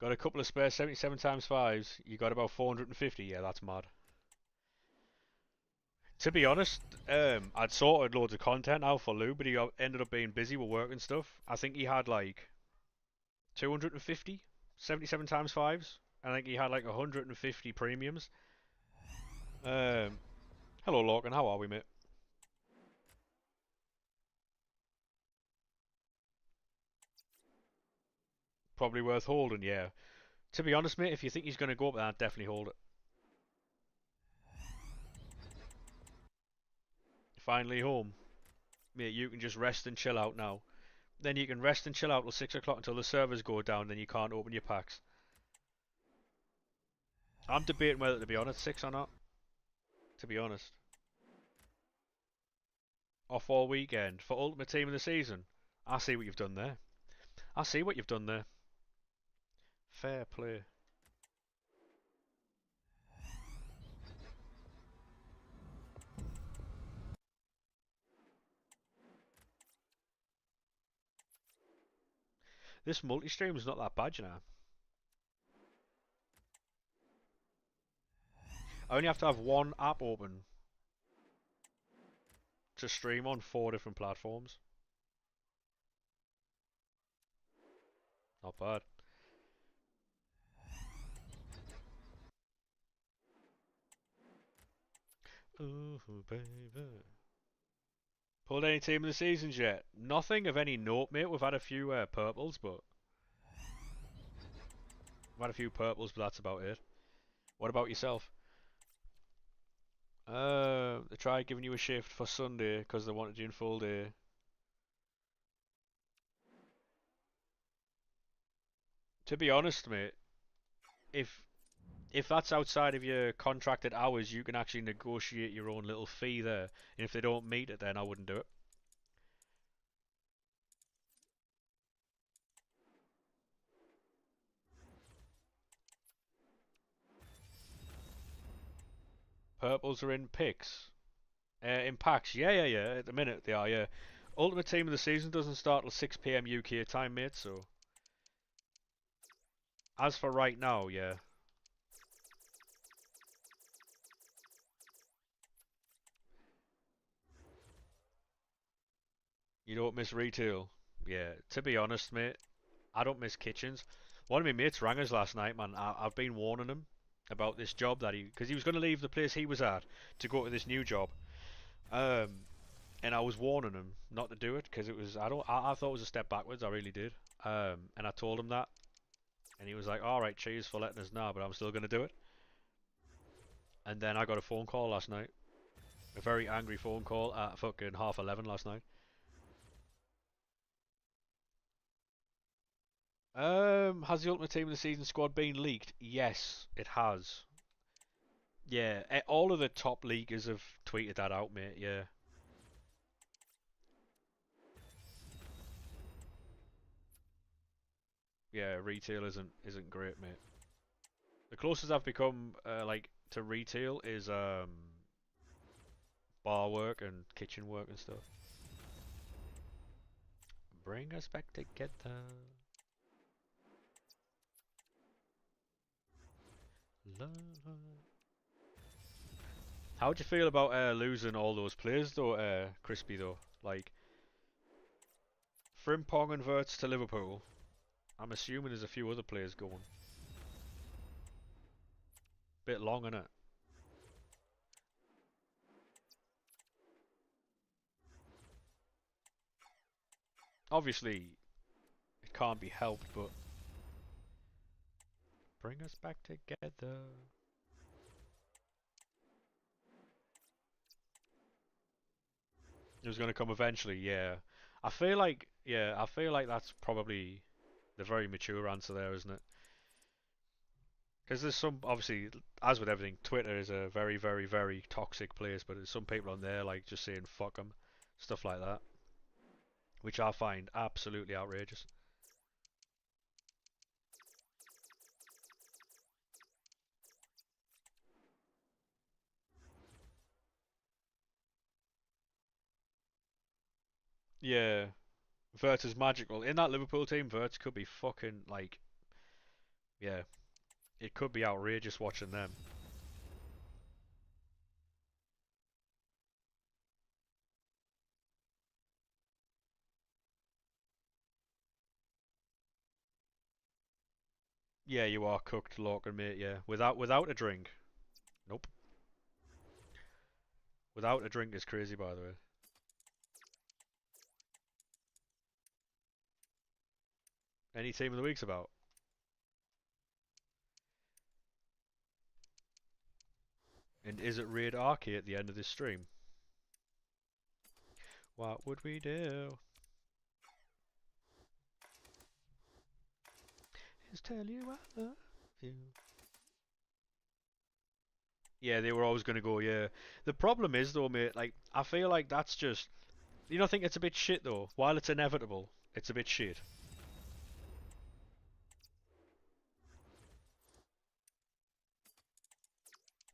got a couple of spare 77 times 5s. You got about 450. Yeah, that's mad. To be honest, I'd sorted loads of content out for Lou, but he ended up being busy with work and stuff. I think he had like 250 77 times 5s. I think he had like 150 premiums. Um, hello, Lorcan. How are we, mate? Probably worth holding, yeah. To be honest, mate, if you think he's going to go up there, I'd definitely hold it. Finally home. Mate, you can just rest and chill out now. Then you can rest and chill out till 6 o'clock until the servers go down, then you can't open your packs. I'm debating whether to be on at 6 or not, to be honest. Off all weekend for Ultimate Team of the Season. I see what you've done there. I see what you've done there. Fair play. This multi-stream is not that bad, you know. I only have to have one app open to stream on 4 different platforms. Not bad. Ooh, baby. Pulled any team of the seasons yet? Nothing of any note, mate. We've had a few purples, but that's about it. What about yourself? They tried giving you a shift for Sunday because they wanted you in full day. To be honest, mate, if that's outside of your contracted hours, you can actually negotiate your own little fee there. And if they don't meet it, then I wouldn't do it. Purples are in picks. In packs. Yeah. At the minute they are, yeah. Ultimate Team of the Season doesn't start till 6 PM UK time, mate, so. As for right now, yeah. You don't miss retail. Yeah, to be honest, mate, I don't miss kitchens. One of my mates rang us last night, man. I've been warning him about this job that because he was going to leave the place he was at to go to this new job. Um, and I was warning him not to do it because it was, I thought it was a step backwards. I really did. And I told him that, and he was like, "All right, cheers for letting us know, but I'm still going to do it." And then I got a phone call last night, a very angry phone call at fucking 11:30 last night. Has the Ultimate Team of the Season squad been leaked? Yes, it has. Yeah, all of the top leakers have tweeted that out, mate. Yeah. Yeah, retail isn't great, mate. The closest I've become like to retail is bar work and kitchen work and stuff. Bring us back together. Love. How'd you feel about losing all those players though, Crispy though? Like Frimpong and Verts to Liverpool. I'm assuming there's a few other players going. Bit long, innit? Obviously, it can't be helped, but bring us back together. It was going to come eventually, yeah. I feel like that's probably the very mature answer there, isn't it? Because there's some, obviously, as with everything, Twitter is a very, very, very toxic place, but there's some people on there like just saying fuck them, stuff like that, which I find absolutely outrageous. Yeah, Vert is magical. In that Liverpool team, Vert could be fucking like, yeah, it could be outrageous watching them. Yeah, you are cooked, Lorcan, mate. Yeah, without a drink. Nope. Without a drink is crazy, by the way. Any team of the week's about? And is it Raid Arcade at the end of this stream? What would we do? Is tell you I love you. Yeah, they were always going to go, yeah. The problem is, though, mate, like, I feel like that's just... You don't think it's a bit shit, though? While it's inevitable, it's a bit shit.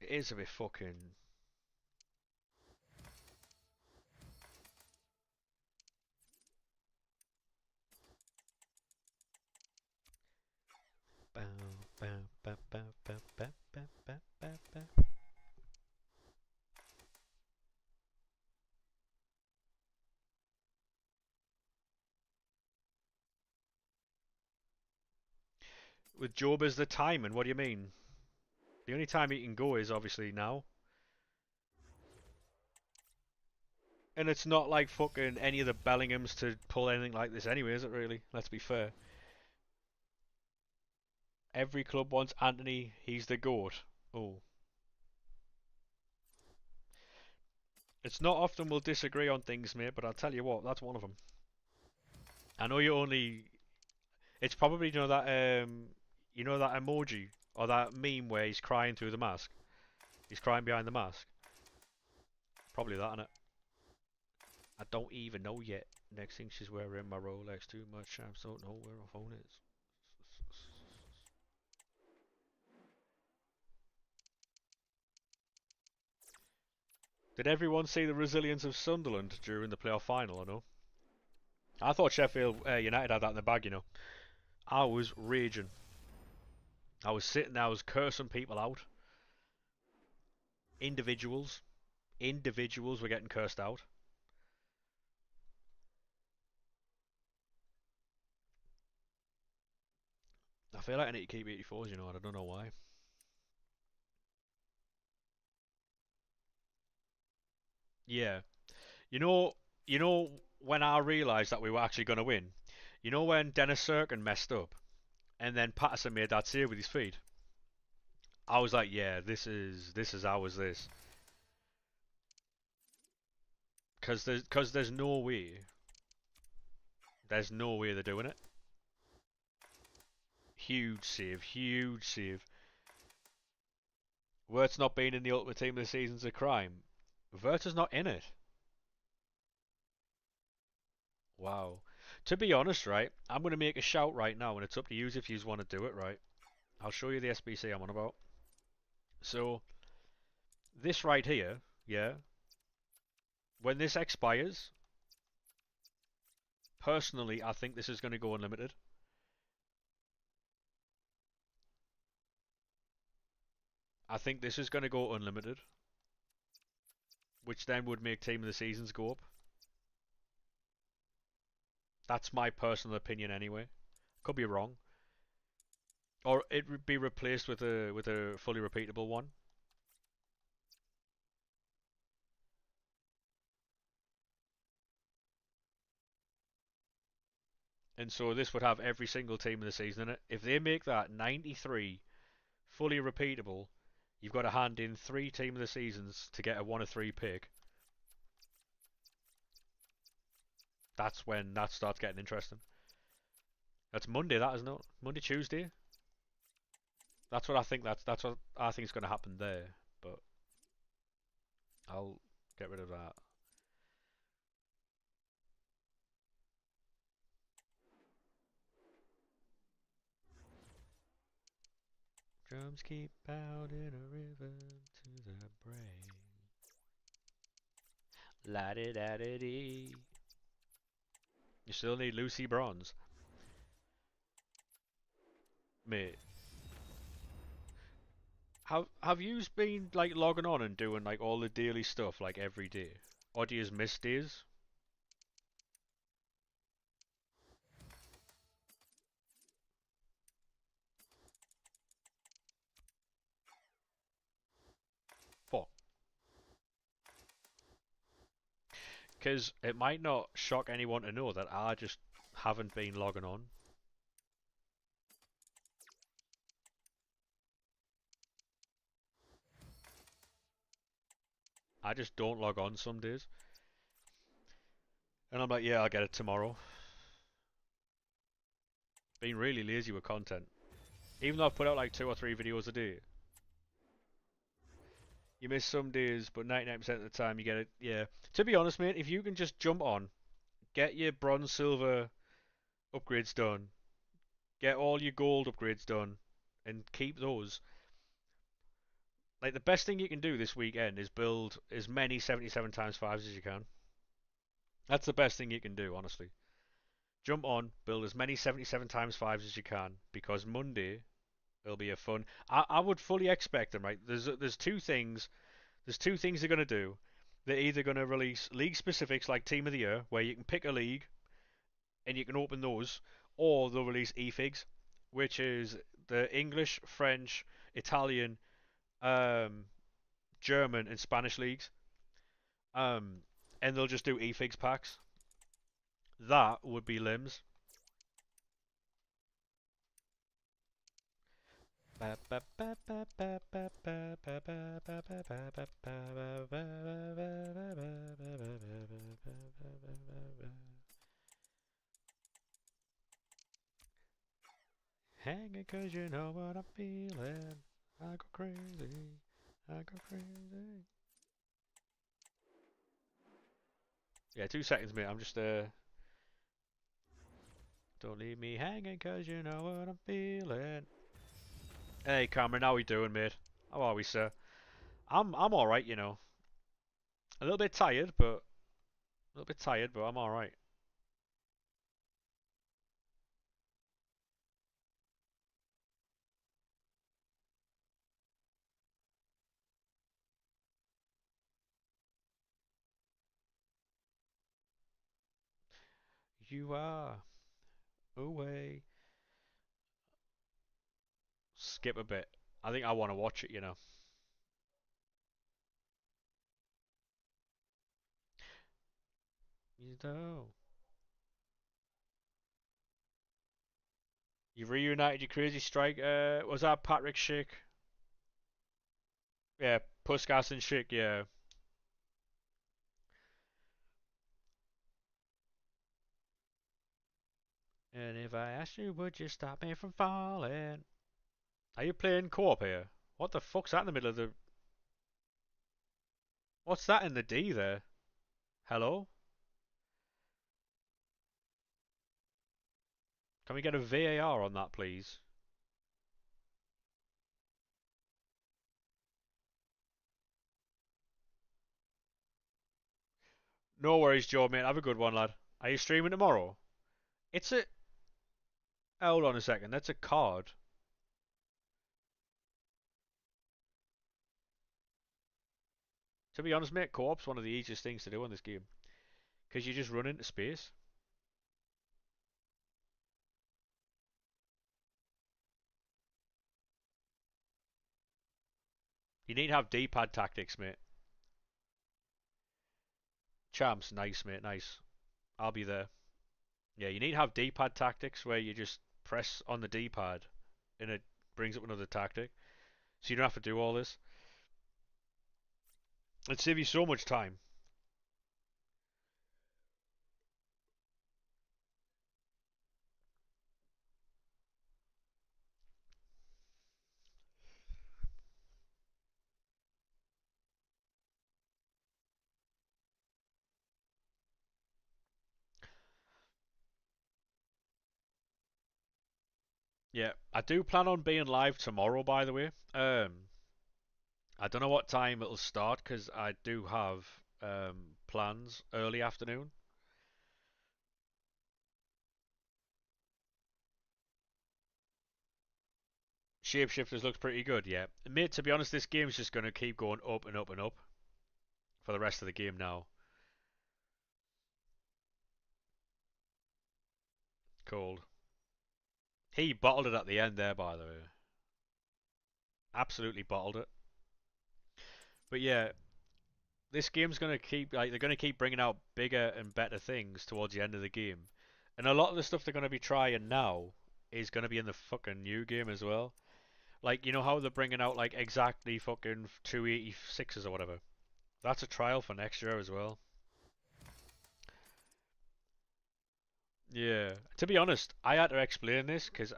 It is a bit fucking... Bow, bow, bow, bow, bow, bow, bow, bow, bow, bow. With Job as the timing, what do you mean? The only time he can go is obviously now. And it's not like fucking any of the Bellinghams to pull anything like this anyway, is it really? Let's be fair. Every club wants Anthony, he's the GOAT. Oh. It's not often we'll disagree on things, mate, but I'll tell you what, that's one of them. I know you only... It's probably, you know that emoji, or that meme where he's crying through the mask? He's crying behind the mask. Probably that, innit? I don't even know yet. Next thing she's wearing my Rolex too much. I don't know where her phone is. Did everyone see the resilience of Sunderland during the playoff final or no? I thought Sheffield United had that in the bag, you know. I was raging. I was sitting there, I was cursing people out. Individuals. Individuals were getting cursed out. I feel like I need to keep 84s, you know, and I don't know why. Yeah. You know when I realised that we were actually going to win? You know when Dennis Cirkin messed up and then Patterson made that save with his feet? I was like, yeah, this is ours, this. Cause there's no way. There's no way they're doing it. Huge save, huge save. Wirtz not being in the Ultimate Team of the season's a crime. Wirtz not in it. Wow. To be honest, right, I'm going to make a shout right now, and it's up to you if you want to do it, right? I'll show you the SBC I'm on about. So, this right here, yeah, when this expires, personally, I think this is going to go unlimited. I think this is going to go unlimited, which then would make Team of the Seasons go up. That's my personal opinion anyway. Could be wrong. Or it would be replaced with a fully repeatable one. And so this would have every single team of the season in it. If they make that 93 fully repeatable, you've got to hand in 3 team of the seasons to get a 1 of 3 pick. That's when that starts getting interesting. That's Monday, that isn't it? Monday, Tuesday. That's what I think. That's what I think is going to happen there. But I'll get rid of that. Drums keep pounding a rhythm to the brain. La di da di dee. You still need Lucy Bronze. Mate. Have you been like logging on and doing like all the daily stuff like every day? Or do you miss days? Fuck. Because it might not shock anyone to know that I just haven't been logging on. I just don't log on some days. And I'm like, yeah, I'll get it tomorrow. Being really lazy with content. Even though I've put out like 2 or 3 videos a day. You miss some days, but 99% of the time you get it. Yeah. To be honest, mate, if you can just jump on, get your bronze, silver upgrades done, get all your gold upgrades done, and keep those. Like, the best thing you can do this weekend is build as many 77 times 5s as you can. That's the best thing you can do, honestly. Jump on, build as many 77 times 5s as you can, because Monday it'll be a fun. I would fully expect them, right? There's two things. There's two things they're gonna do. They're either gonna release league specifics like Team of the Year, where you can pick a league and you can open those, or they'll release eFigs, which is the English, French, Italian, um, German, and Spanish leagues. Um, and they'll just do eFigs packs. That would be limbs. Hanging 'cause you know what I'm feeling. I go crazy. I go crazy. Yeah, 2 seconds, mate. I'm just Don't leave me hanging 'cause you know what I'm feeling. Hey, Cameron, how we doing, mate? How are we, sir? I'm all right, you know. A little bit tired, but I'm all right. You are away. Skip a bit. I think I want to watch it, you know. You know. You've reunited your crazy strike. Was that Patrick Schick? Yeah, Puskas and Schick, yeah. And if I asked you, would you stop me from falling? Are you playing co-op here? What the fuck's that in the middle of the... What's that in the D there? Hello? Can we get a VAR on that, please? No worries, Joe, mate. Have a good one, lad. Are you streaming tomorrow? It's a... Hold on a second. That's a card. To be honest, mate, co-op's one of the easiest things to do in this game. Because you just run into space. You need to have D-pad tactics, mate. Champs, nice, mate, nice. I'll be there. Yeah, you need to have D-pad tactics where you just press on the D-pad and it brings up another tactic. So you don't have to do all this. It'd save you so much time. Yeah, I do plan on being live tomorrow, by the way. I don't know what time it'll start because I do have plans early afternoon. Shapeshifters looks pretty good, yeah. Mate, to be honest, this game's just going to keep going up and up and up for the rest of the game now. Cold. He bottled it at the end there, by the way. Absolutely bottled it. But yeah, this game's going to keep, like, they're going to keep bringing out bigger and better things towards the end of the game. And a lot of the stuff they're going to be trying now is going to be in the fucking new game as well. Like, you know how they're bringing out, like, exactly fucking 286s or whatever? That's a trial for next year as well. Yeah. To be honest, I had to explain this because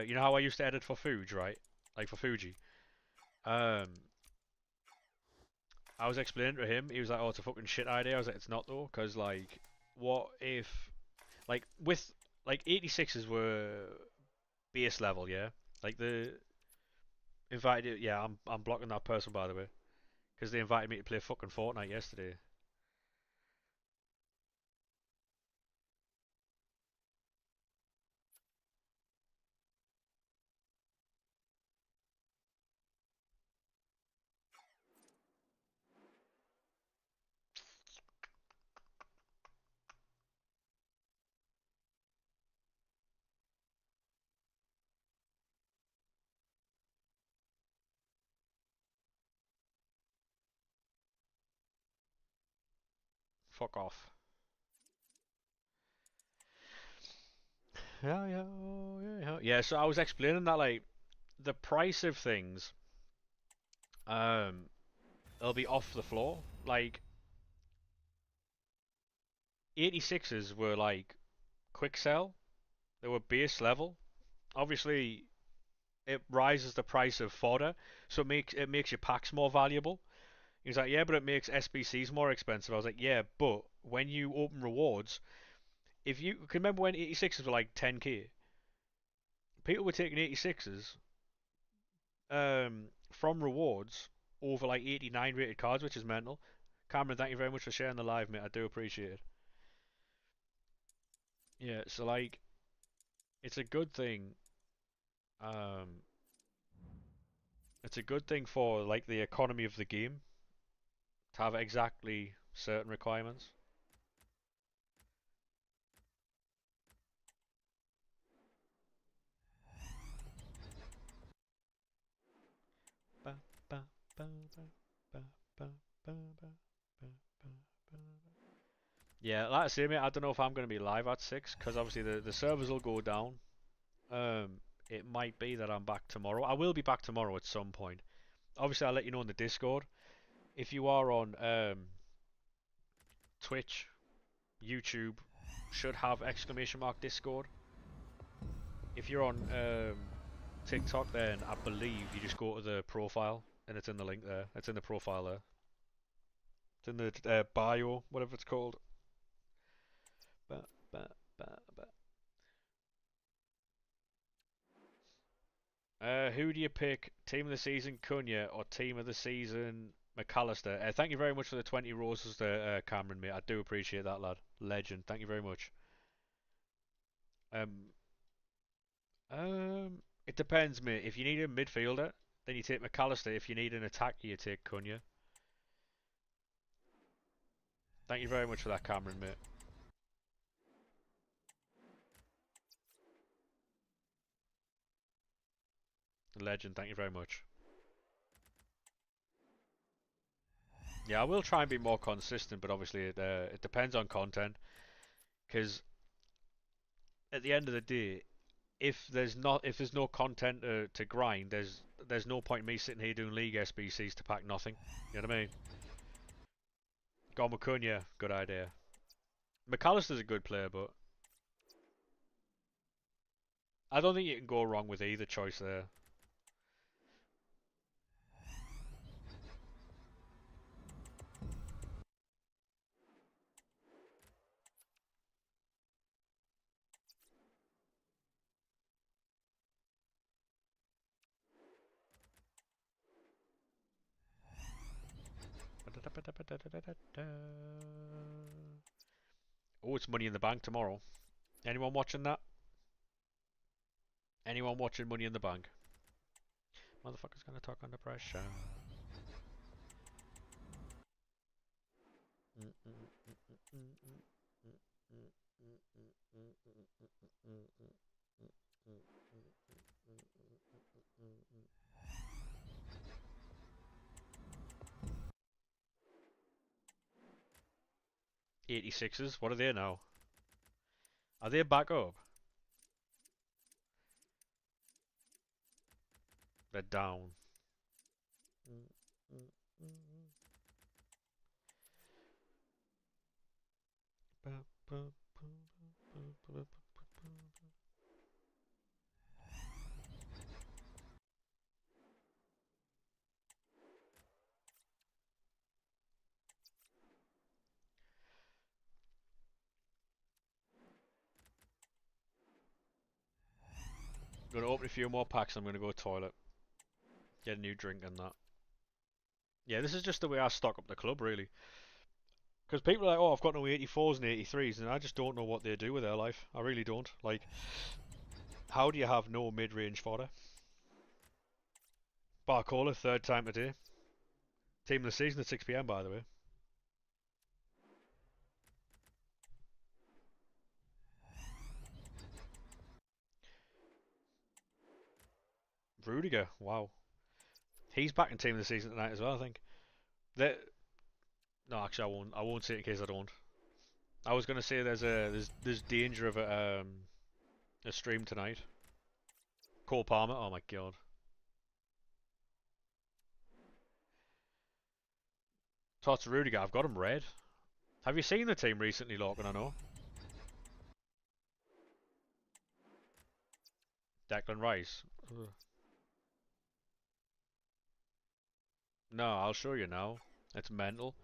you know how I used to edit for Fuji, right? Like for Fuji. Um, I was explaining to him. He was like, "Oh, it's a fucking shit idea." I was like, "It's not though, because like, what if like with like 86s were base level, yeah? Like the invited, yeah. I'm blocking that person by the way because they invited me to play fucking Fortnite yesterday. Fuck off. Yeah, yeah, oh, yeah, yeah. Yeah, so I was explaining that like the price of things, um, it'll be off the floor. Like 86s were like quick sell. They were base level. Obviously, it rises the price of fodder, so it makes your packs more valuable. He's like, yeah, but it makes SBCs more expensive. I was like, yeah, but when you open rewards, if you can remember when 86s were like 10k, people were taking 86s from rewards over like 89 rated cards, which is mental. Cameron, thank you very much for sharing the live, mate. I do appreciate it. Yeah, so like, it's a good thing. Um, it's a good thing for like the economy of the game to have exactly certain requirements. Ba, ba, ba, ba, ba, ba, ba, ba, ba, ba. Yeah, like I say, mate, I don't know if I'm going to be live at 6 because obviously the servers will go down. It might be that I'm back tomorrow. I will be back tomorrow at some point. Obviously, I'll let you know in the Discord. If you are on Twitch, YouTube should have exclamation mark Discord. If you're on TikTok, then I believe you just go to the profile and it's in the link there. It's in the profile there. It's in the bio, whatever it's called. Ba, ba, ba, ba. Who do you pick? Team of the season, Cunha, or team of the season, McAllister? Thank you very much for the 20 roses there, Cameron, mate. I do appreciate that, lad. Legend. Thank you very much. Um, it depends, mate. If you need a midfielder, then you take McAllister. If you need an attacker, you take Cunha. Thank you very much for that, Cameron, mate. Legend. Thank you very much. Yeah, I will try and be more consistent, but obviously it depends on content. Because at the end of the day, if there's no content to grind, there's no point in me sitting here doing League SBCs to pack nothing. You know what I mean? Got Acuna, good idea. McAllister's a good player, but I don't think you can go wrong with either choice there. Oh, it's Money in the Bank tomorrow. Anyone watching that? Anyone watching Money in the Bank? Motherfucker's gonna talk under pressure. Mm-mm. 86s, what are they now? Are they back up? They're down. Gonna open a few more packs. I'm gonna go toilet, get a new drink and that. Yeah, this is just the way I stock up the club, really. Because people are like, oh, I've got no 84s and 83s, and I just don't know what they do with their life. I really don't. Like, how do you have no mid-range fodder? Barcola, third time today. Team of the season at 6 p.m. by the way. Rudiger, wow. He's back in team of the season tonight as well, I think. They No, actually, I won't say it in case I don't. I was gonna say there's danger of a stream tonight. Cole Palmer, oh my god. Tots Rudiger, I've got him red. Have you seen the team recently, Lorcan? I know. Declan Rice. Ugh. No, I'll show you now. It's mental.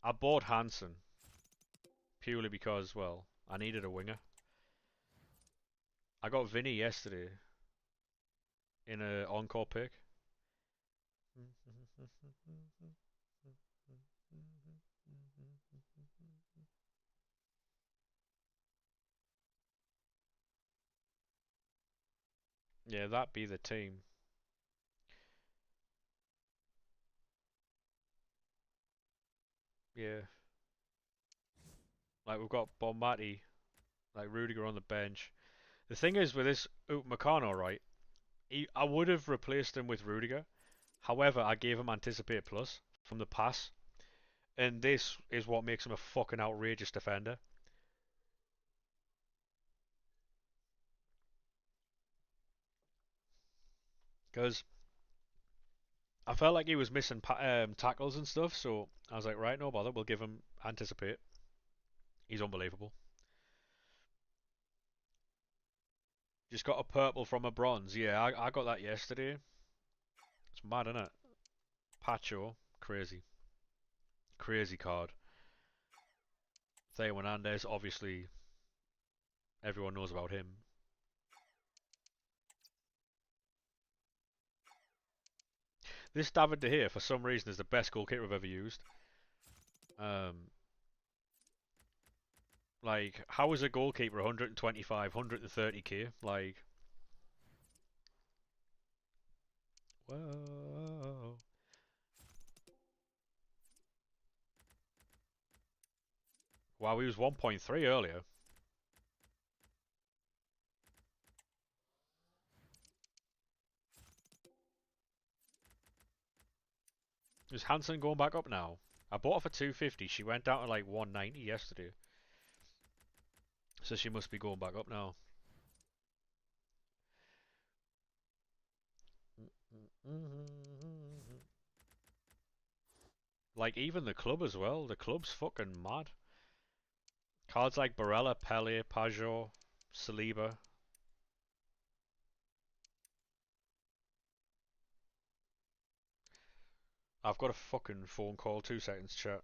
I bought Hansen purely because, well, I needed a winger. I got Vinny yesterday in a encore pick. Yeah, that be the team. Yeah. Like we've got Bonmati, like Rudiger on the bench. The thing is with this Upamecano, right? I would have replaced him with Rudiger. However, I gave him Anticipate Plus from the pass, and this is what makes him a fucking outrageous defender. Because I felt like he was missing tackles and stuff, so I was like, right, no bother, we'll give him Anticipate. He's unbelievable. Just got a purple from a bronze. Yeah, I got that yesterday. It's mad, isn't it? Pacho, crazy. Crazy card. Theo Hernandez, obviously, everyone knows about him. This David De Gea, for some reason, is the best goalkeeper I've ever used. Um, like, how is a goalkeeper 125, 130k? Like, whoa. Wow, he was 1.3 earlier. Is Hansen going back up now? I bought her for 250. She went down to like 190 yesterday. So she must be going back up now. Like, even the club as well. The club's fucking mad. Cards like Barella, Pele, Pajot, Saliba. I've got a fucking phone call. 2 seconds, chat.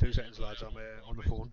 2 seconds, lads. I'm on the phone.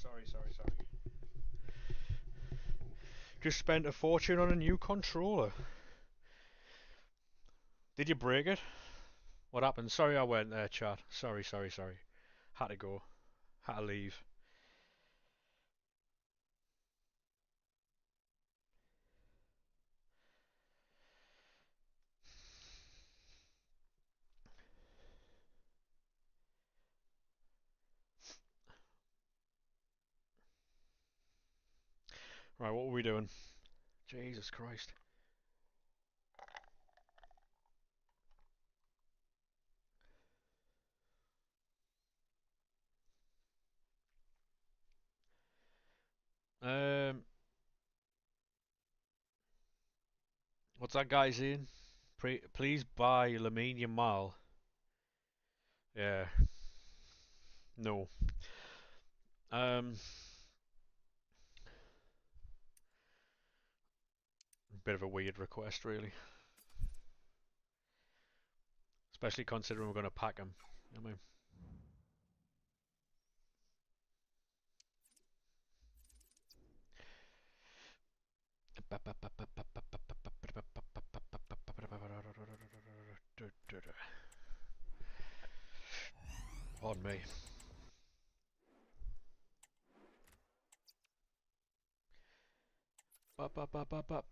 Sorry. Just spent a fortune on a new controller. Did you break it? What happened? Sorry I went there, chat. Sorry. Had to go. Had to leave. Right, what were we doing? Jesus Christ. Um, what's that guy saying? Please buy Lamine Yamal. Yeah, no. Um, bit of a weird request, really. Especially considering we're going to pack him. I mean, pardon me.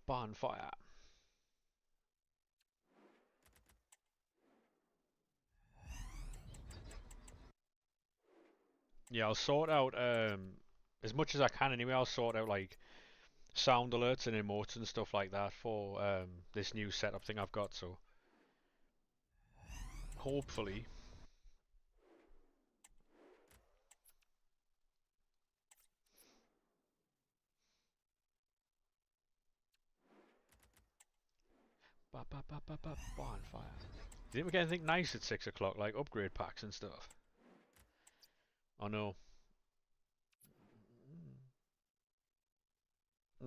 Bonfire. Yeah, I'll sort out as much as I can anyway. I'll sort out like sound alerts and emotes and stuff like that for this new setup thing I've got. So hopefully, bonfire. Didn't we get anything nice at 6 o'clock, like upgrade packs and stuff? Oh no.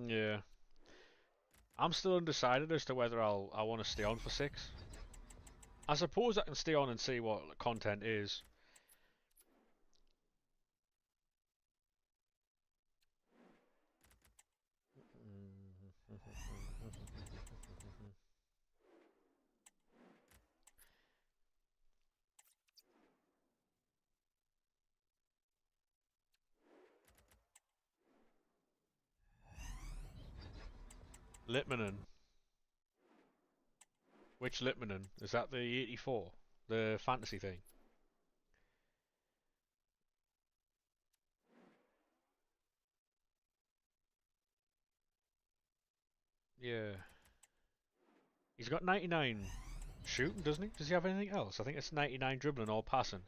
Yeah. I'm still undecided as to whether I want to stay on for 6. I suppose I can stay on and see what the content is. Litmanen. Which Litmanen? Is that the 84? The fantasy thing? Yeah. He's got 99 shooting, doesn't he? Does he have anything else? I think it's 99 dribbling or passing.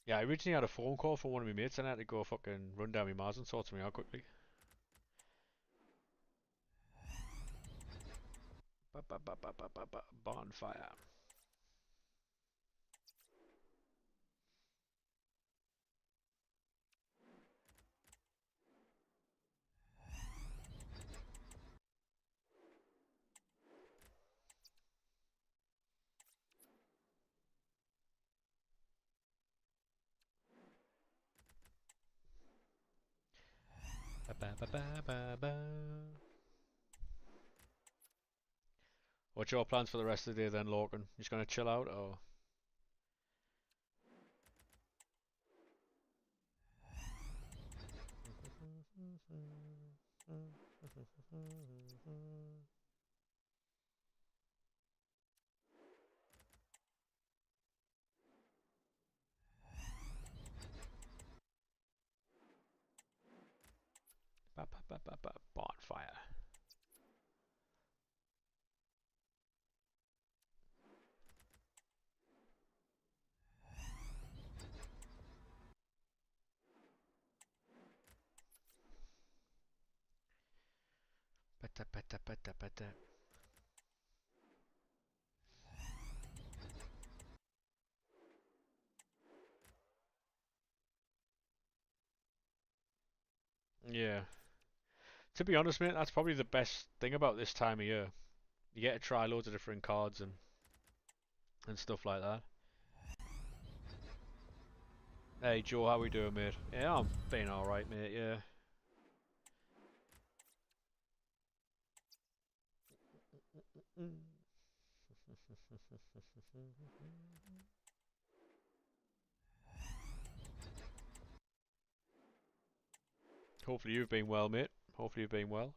Yeah, I originally had a phone call from one of my mates and I had to go fucking run down my Mars and sort something out quickly. Bonfire. What's your plans for the rest of the day then, Lorcan? You just gonna chill out or? Bonfire. Yeah. To be honest, mate, that's probably the best thing about this time of year. You get to try loads of different cards and stuff like that. Hey Joe, how we doing, mate? Yeah, I'm being alright, mate, yeah. Hopefully you've been well, mate. Hopefully you've been well.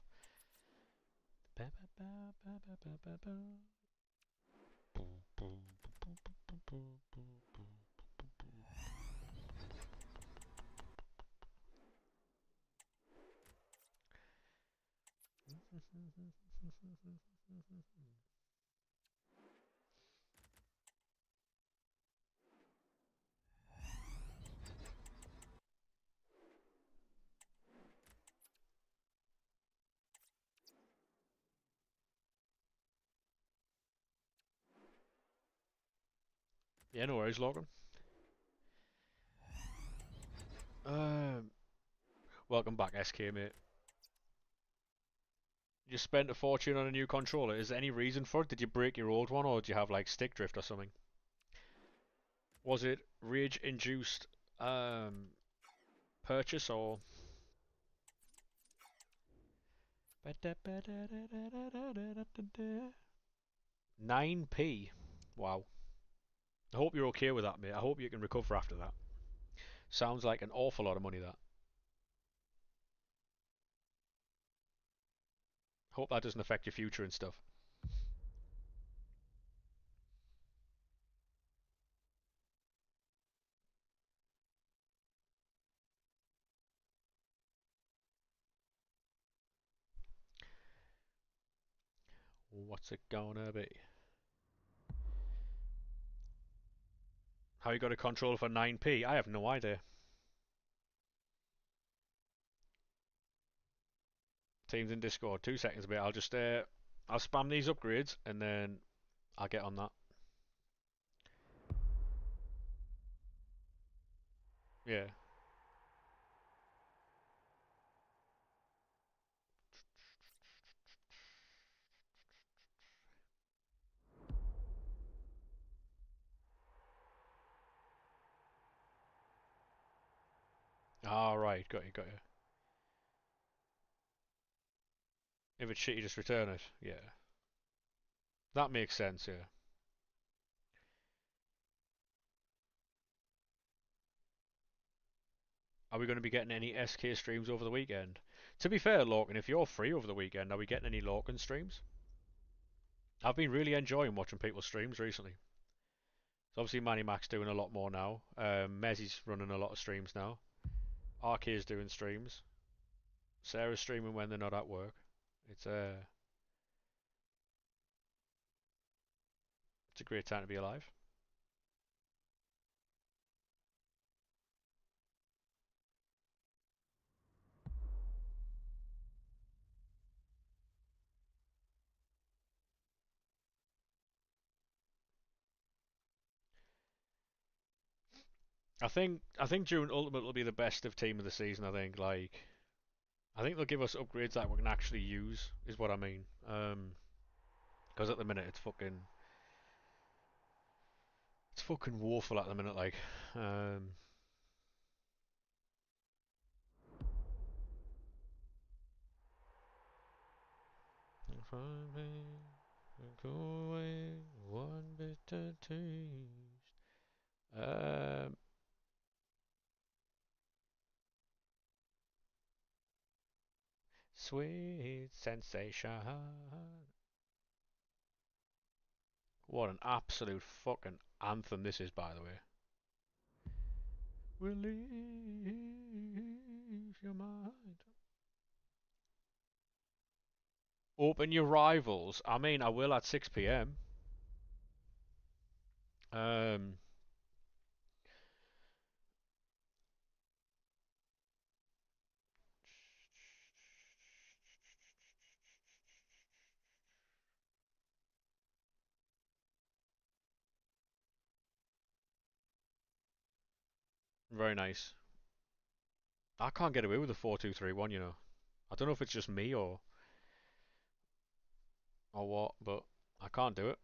Yeah, no worries, Logan. Um, Welcome back, SK, mate. You spent a fortune on a new controller. Is there any reason for it? Did you break your old one, or did you have like stick drift or something? Was it rage-induced purchase or? 9p. Wow. I hope you're okay with that, mate. I hope you can recover after that. Sounds like an awful lot of money, that. Hope that doesn't affect your future and stuff. What's it gonna be? How you got a controller for 9p? I have no idea. Teams in Discord. 2 seconds, mate. I'll spam these upgrades and then I'll get on that. Yeah. Alright, got you, got you. If it's shit, you just return it. Yeah. That makes sense, yeah. Are we going to be getting any SK streams over the weekend? To be fair, Lorcan, if you're free over the weekend, are we getting any Lorcan streams? I've been really enjoying watching people's streams recently. So obviously Manny Mac's doing a lot more now. Mezzy's running a lot of streams now. RK's doing streams. Sarah's streaming when they're not at work. It's a it's a great time to be alive. I think June Ultimate will be the best of team of the season. I think they'll give us upgrades that we can actually use. Is what I mean. Because at the minute it's fucking woeful at the minute. Um, if I may go away one bitter taste. Um, Sweet sensation. What an absolute fucking anthem this is, by the way. Release your mind. Open your rivals. I mean, I will at 6 p.m. Um, Very nice. I can't get away with the 4-2-3-1, you know. I don't know if it's just me or what, but I can't do it.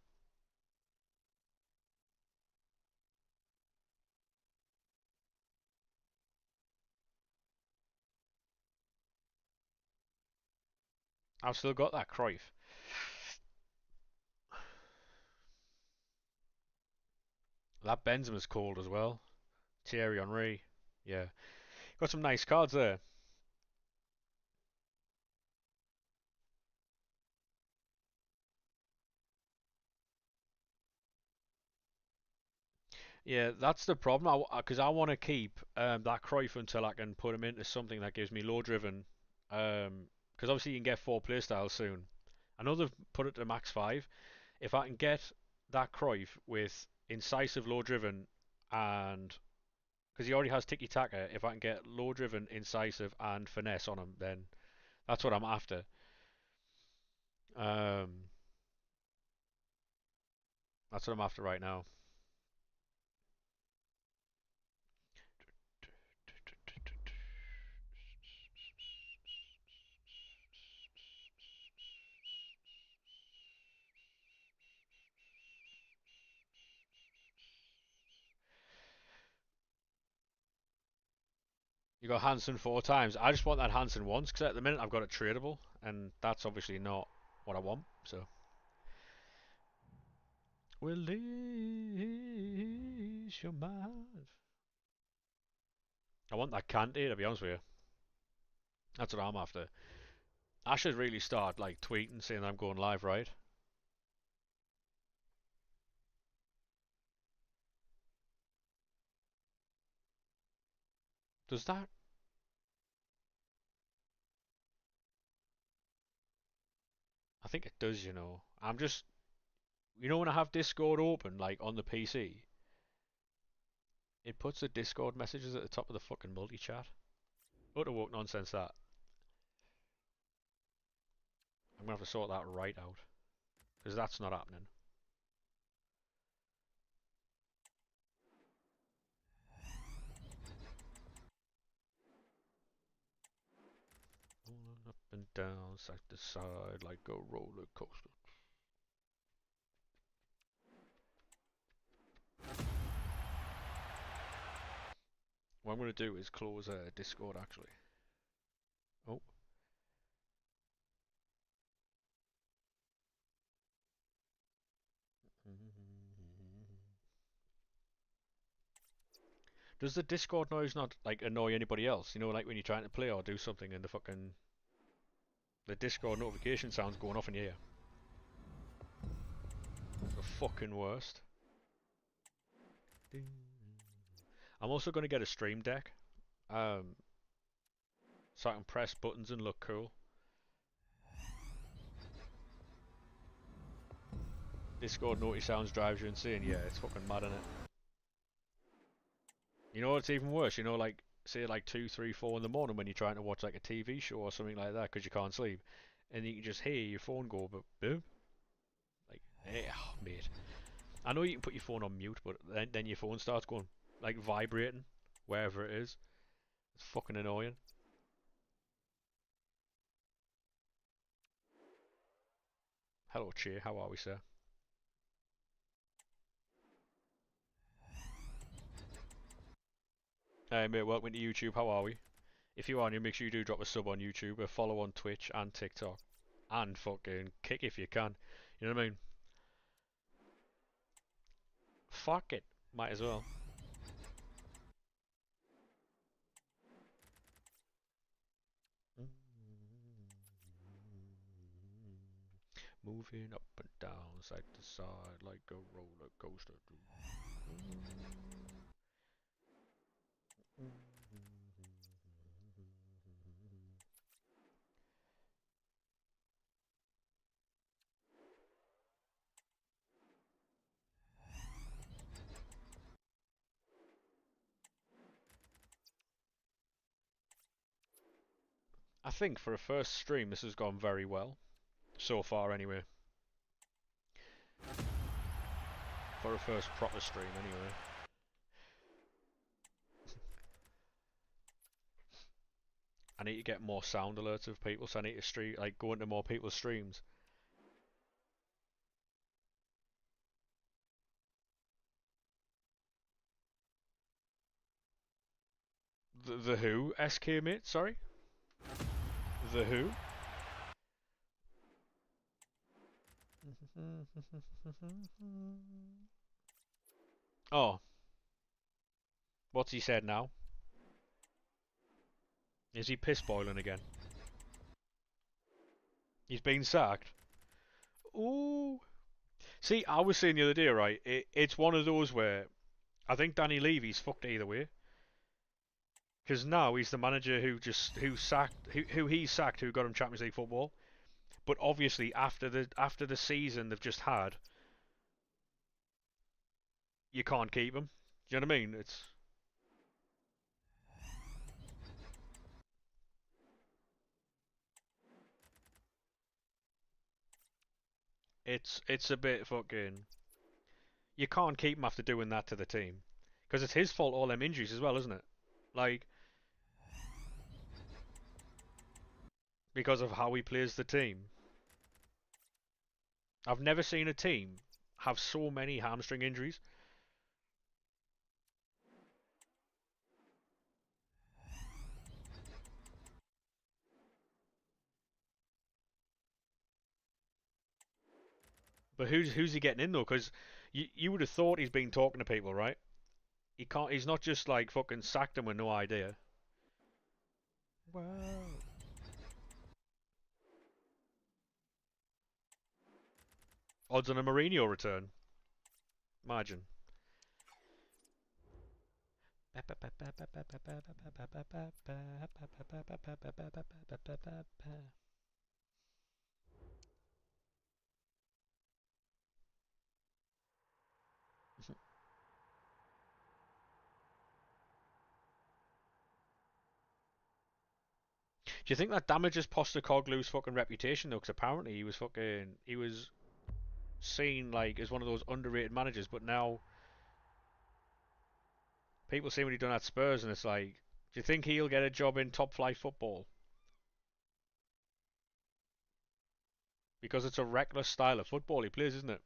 I've still got that Cruyff. That Benzema's cold as well. Thierry Henry. Yeah. Got some nice cards there. Yeah, that's the problem. Because I want to keep that Cruyff until I can put him into something that gives me low driven. Because obviously you can get 4 playstyles soon. I know they've put it to max 5. If I can get that Cruyff with incisive, low driven, and because he already has tiki taka, if I can get low driven, incisive, and finesse on him, then that's what I'm after. Um, that's what I'm after right now. You got Hansen 4 times. I just want that Hansen once because at the minute I've got it tradable, and that's obviously not what I want. So, release your mind. I want that Kante, to be honest with you. That's what I'm after. I should really start like tweeting saying I'm going live, right? Does that? I think it does. I'm just, when I have Discord open, like on the PC, it puts the Discord messages at the top of the fucking multi chat. Utter woke nonsense that. I'm gonna have to sort that right out because that's not happening. Rolling up and down, side to side, like a roller coaster. What I'm going to do is close Discord actually. Oh. Does the Discord noise not like annoy anybody else? Like when you're trying to play or do something and the Discord notification sounds going off in your ear. The fucking worst. I'm also going to get a stream deck, um, so I can press buttons and look cool. Discord naughty sounds drives you insane. Yeah, it's fucking mad, innit? You know what's even worse? Like say like 2, 3, 4 in the morning when you're trying to watch like a TV show or something like that because you can't sleep, and you can just hear your phone go boop, like, hey, oh, mate. I know you can put your phone on mute, but then your phone starts going like vibrating wherever it is. It's fucking annoying. Hello, Che. How are we, sir? Hey, mate. Welcome to YouTube. How are we? If you are new, make sure you do drop a sub on YouTube, a follow on Twitch and TikTok, and fucking kick if you can. You know what I mean? Fuck it. Might as well. Moving up and down, side to side, like a roller coaster. I think for a first stream, this has gone very well. So far, anyway. For a first proper stream, anyway. I need to get more sound alerts of people, so I need to go into more people's streams. The Who? SK, mate? Sorry? The Who? Oh, what's he said now? Is he piss boiling again? He's been sacked. Ooh. See, I was saying the other day, right? It's one of those where I think Danny Levy's fucked either way. Because now he's the manager who he sacked, who got him Champions League football. But obviously, after the season they've just had, you can't keep him. Do you know what I mean? It's a bit fucking. You can't keep him after doing that to the team, because it's his fault all them injuries as well, isn't it? Like because of how he plays the team. I've never seen a team have so many hamstring injuries. But who's he getting in though? Because you would have thought he's been talking to people, right? He can't. He's not just like fucking sacked them with no idea. Wow. Odds on a Mourinho return. Imagine. Do you think that damages Postecoglou's fucking reputation though? Because apparently he was seen like as one of those underrated managers, but now people see what he done at Spurs, and it's like, do you think he'll get a job in top flight football? Because it's a reckless style of football he plays, isn't it?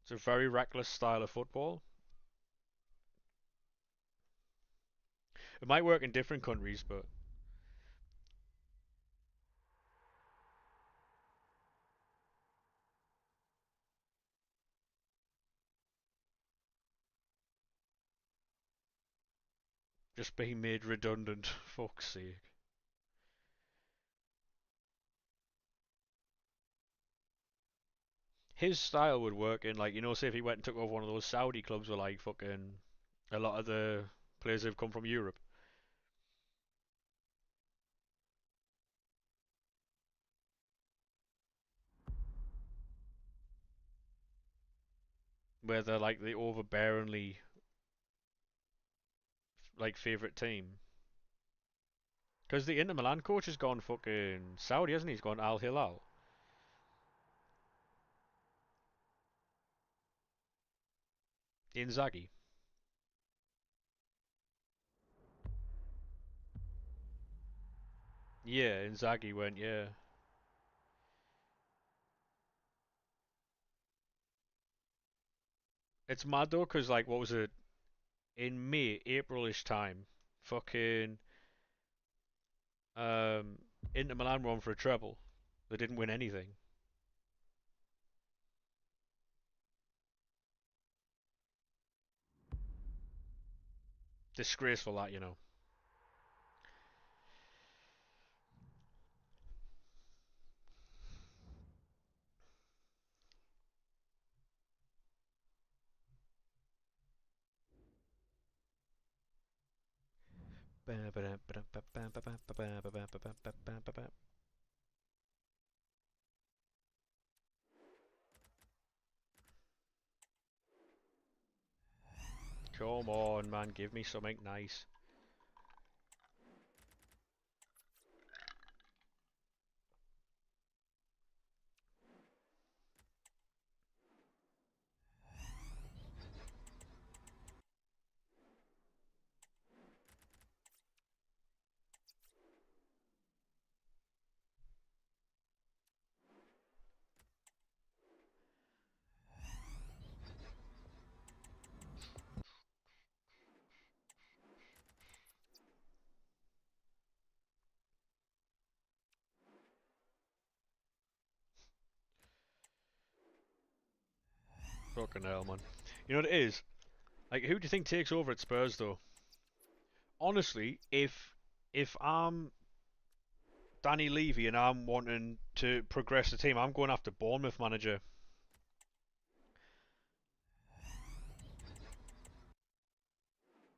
It's a very reckless style of football. It might work in different countries, but just being made redundant. Fuck's sake. His style would work in like say if he went and took over one of those Saudi clubs where like fucking a lot of the players have come from Europe, where they're like the overbearingly like favorite team. Because the Inter Milan coach has gone fucking Saudi, hasn't he? He's gone Al Hilal. Inzaghi. Yeah, Inzaghi went. Yeah, it's mad though, because like what was it in May, Aprilish time? Fucking um, Inter Milan won for a treble. They didn't win anything. Disgraceful that. Come on, man, give me something nice. Fucking hell, man. You know what it is? Like, who do you think takes over at Spurs, though? Honestly, if I'm Danny Levy and I'm wanting to progress the team, I'm going after Bournemouth manager.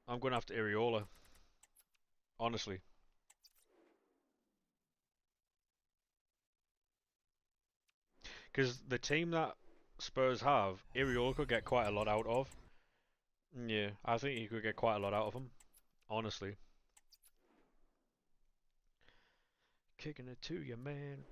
I'm going after Iraola. Honestly. Because the team that Spurs have, Iraola could get quite a lot out of. Yeah, I think he could get quite a lot out of him. Honestly. Kicking it to you, man.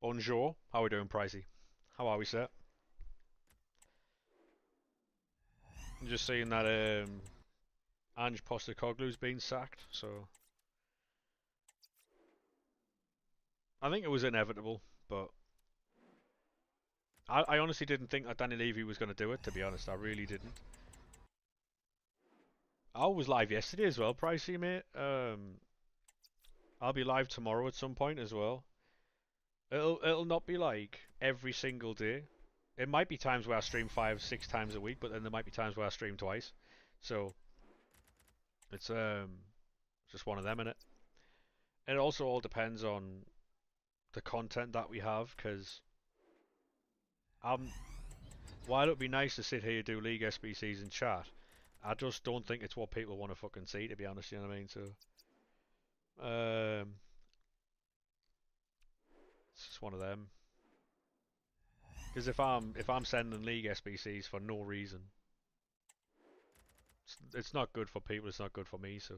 Bonjour. How are we doing, Pricey? How are we, sir? I'm just seeing that Ange Postecoglou's been sacked, so I think it was inevitable, but I honestly didn't think that Danny Levy was going to do it, to be honest. I really didn't. I was live yesterday as well, Pricey, mate. I'll be live tomorrow at some point as well. It'll not be like every single day. It might be times where I stream 5, 6 times a week, but then there might be times where I stream twice. So it's just one of them, innit? And it also all depends on the content that we have, because um, while it would be nice to sit here do League SBCs and chat, I just don't think it's what people want to fucking see, to be honest. You know what I mean? So it's just one of them. Because if I'm sending League SBCs for no reason, it's not good for people. It's not good for me. So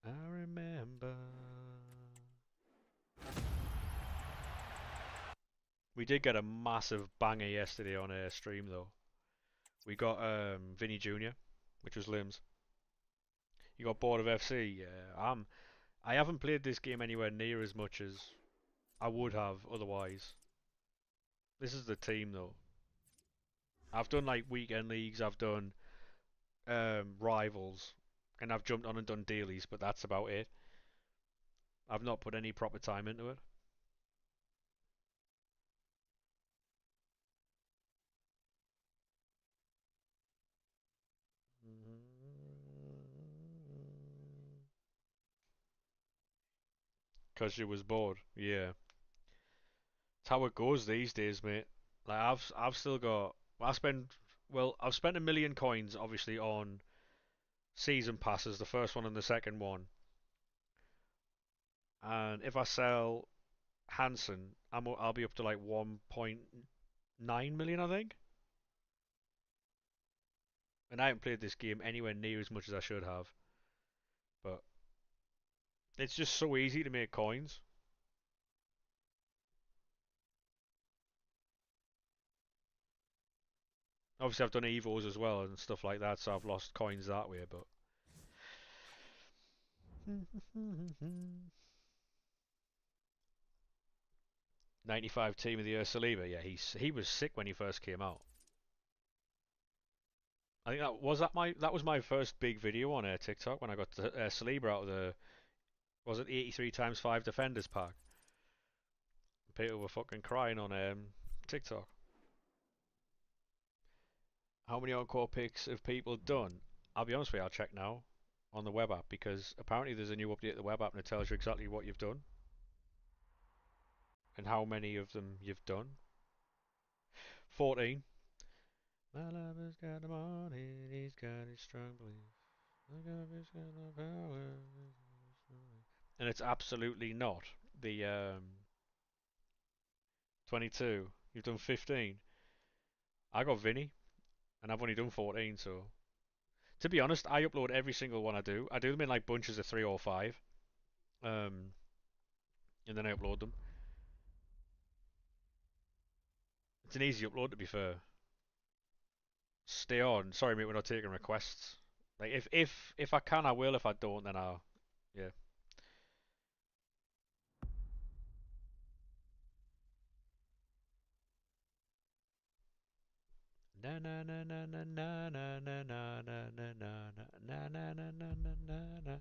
I remember we did get a massive banger yesterday on a stream though. We got Vinny Jr., which was limbs. You got bored of FC? Yeah, I haven't played this game anywhere near as much as I would have otherwise. This is the team though. I've done like weekend leagues. I've done rivals, and I've jumped on and done dailies, but that's about it. I've not put any proper time into it. Because you was bored. Yeah. It's how it goes these days, mate. Like I've still got I spend I've spent 1,000,000 coins obviously on season passes, the first one and the second one. And if I sell Hansen, I'll be up to like 1.9 million, I think. And I haven't played this game anywhere near as much as I should have. But it's just so easy to make coins. Obviously, I've done Evos as well and stuff like that, so I've lost coins that way. But 95 team of the year, Saliba. Yeah, he was sick when he first came out. I think that was my first big video on TikTok when I got Saliba out of the was it 83 times 5 defenders pack. People were fucking crying on TikTok. How many encore picks have people done? I'll be honest with you, I'll check now on the web app because apparently there's a new update to the web app and it tells you exactly what you've done and how many of them you've done. 14. My lover's got the money, he's got his strong belief. He's got the power. And it's absolutely not the 22. You've done 15. I got Vinny, and I've only done 14, so... To be honest, I upload every single one I do. I do them in like bunches of 3 or 5. Um, and then I upload them. It's an easy upload, to be fair. stay on. Sorry, mate, we're not taking requests. Like if I can, I will. If I don't, then I'll. Yeah. Na na na na na na na na na na na na na na na na na na.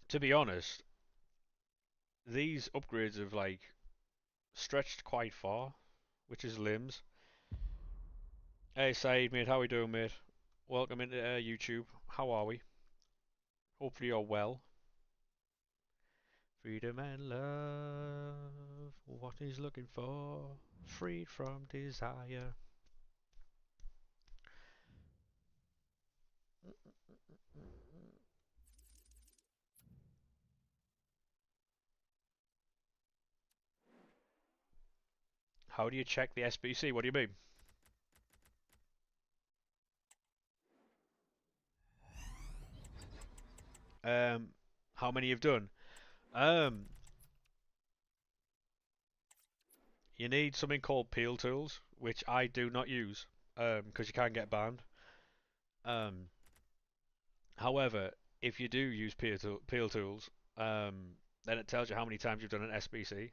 To be honest, these upgrades have like stretched quite far, which is limbs. Hey Said, mate, how we doing, mate? Welcome into YouTube. How are we? Hopefully you're well. Freedom and love, what he's looking for, freed from desire. How do you check the SBC? What do you mean? Um, how many you've done? Um, you need something called Peel Tools, which I do not use, because you can't get banned. Um, However, if you do use Peel Tools, then it tells you how many times you've done an SBC.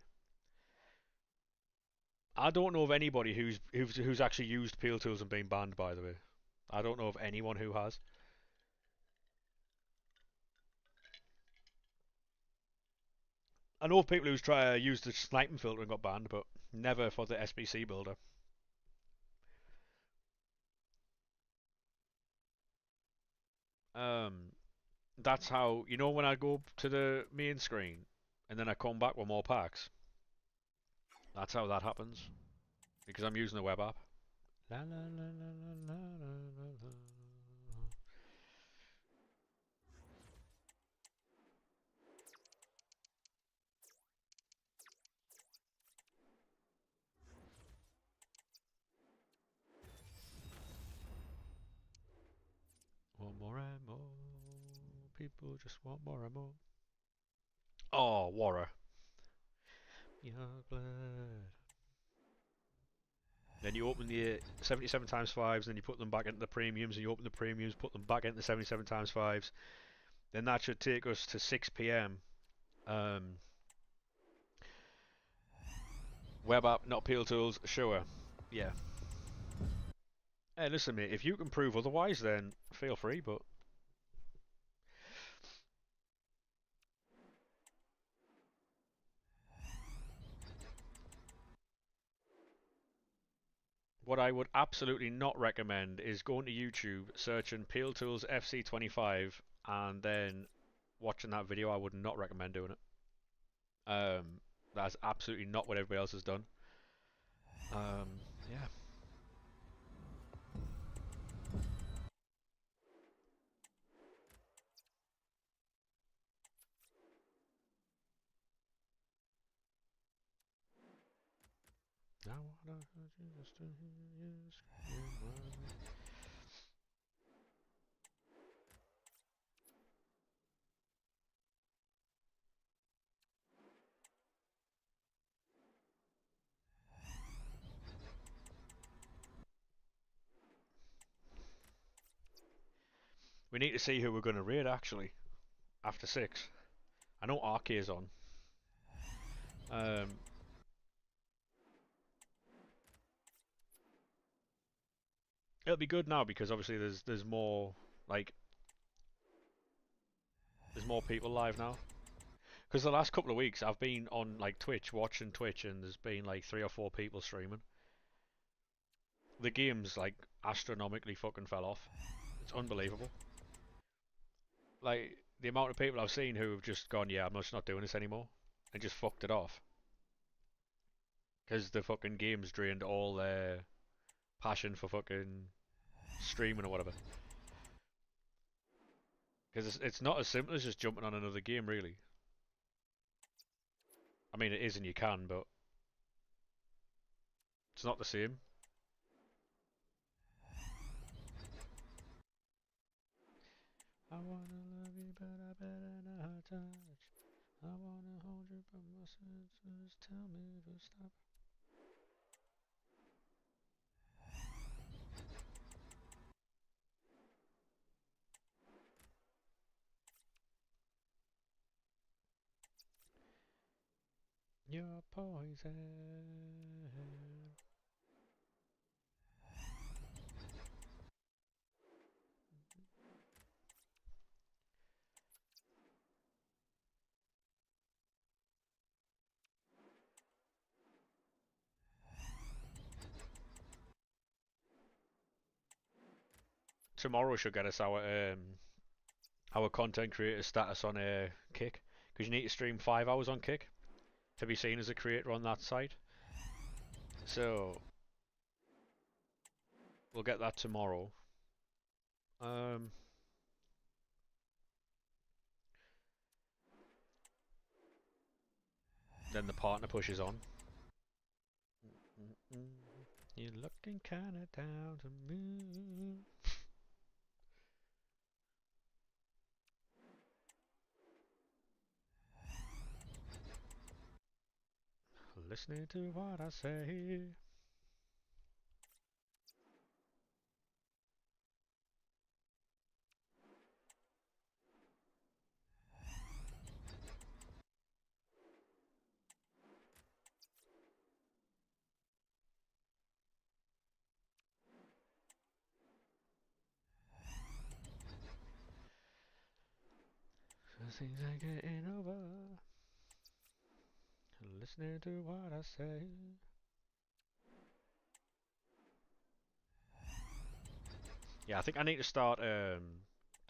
I don't know of anybody who's actually used Peel Tools and been banned. By the way, I don't know of anyone who has. I know of people who's tried used the sniping filter and got banned, but never for the SBC builder. Um, that's how when I go to the main screen and then I come back with more packs. That's how that happens because I'm using the web app. La, la, la, la, la, la, la. Want more and more. People just want more and more. Oh, Warra. Your blood. Then you open the 77 times 5s, then you put them back into the premiums, and you open the premiums, put them back into the 77 times 5s. Then that should take us to 6 p.m. Um, web app, not Peel Tools, sure. Yeah. Hey, listen, mate, if you can prove otherwise, then feel free, but what I would absolutely not recommend is going to YouTube, searching Peel Tools FC25, and then watching that video. I would not recommend doing it. That's absolutely not what everybody else has done. Yeah. I wanna hurt you just to hear you scream. We need to see who we're going to raid actually after 6. I know RK is on. Um, it'll be good now because obviously there's more like there's more people live now. Because the last couple of weeks I've been on like Twitch watching Twitch and there's been like 3 or 4 people streaming. The game's like astronomically fucking fell off. It's unbelievable. Like the amount of people I've seen who have just gone, yeah, I'm just not doing this anymore, and just fucked it off. because the fucking game's drained all their passion for fucking streaming or whatever. Because it's not as simple as just jumping on another game, really. I mean, it is and you can, but it's not the same. I wanna love you, but I better not touch. I wanna hold you, but my senses tell me to stop. You're poison. Tomorrow should get us our content creator status on Kick, because you need to stream 5 hours on Kick to be seen as a creator on that site. So we'll get that tomorrow. Um, then the partner pushes on. You're looking kinda down to me. Listening to what I say. Things ain't getting over. Listening to what I say. Yeah, I think I need to start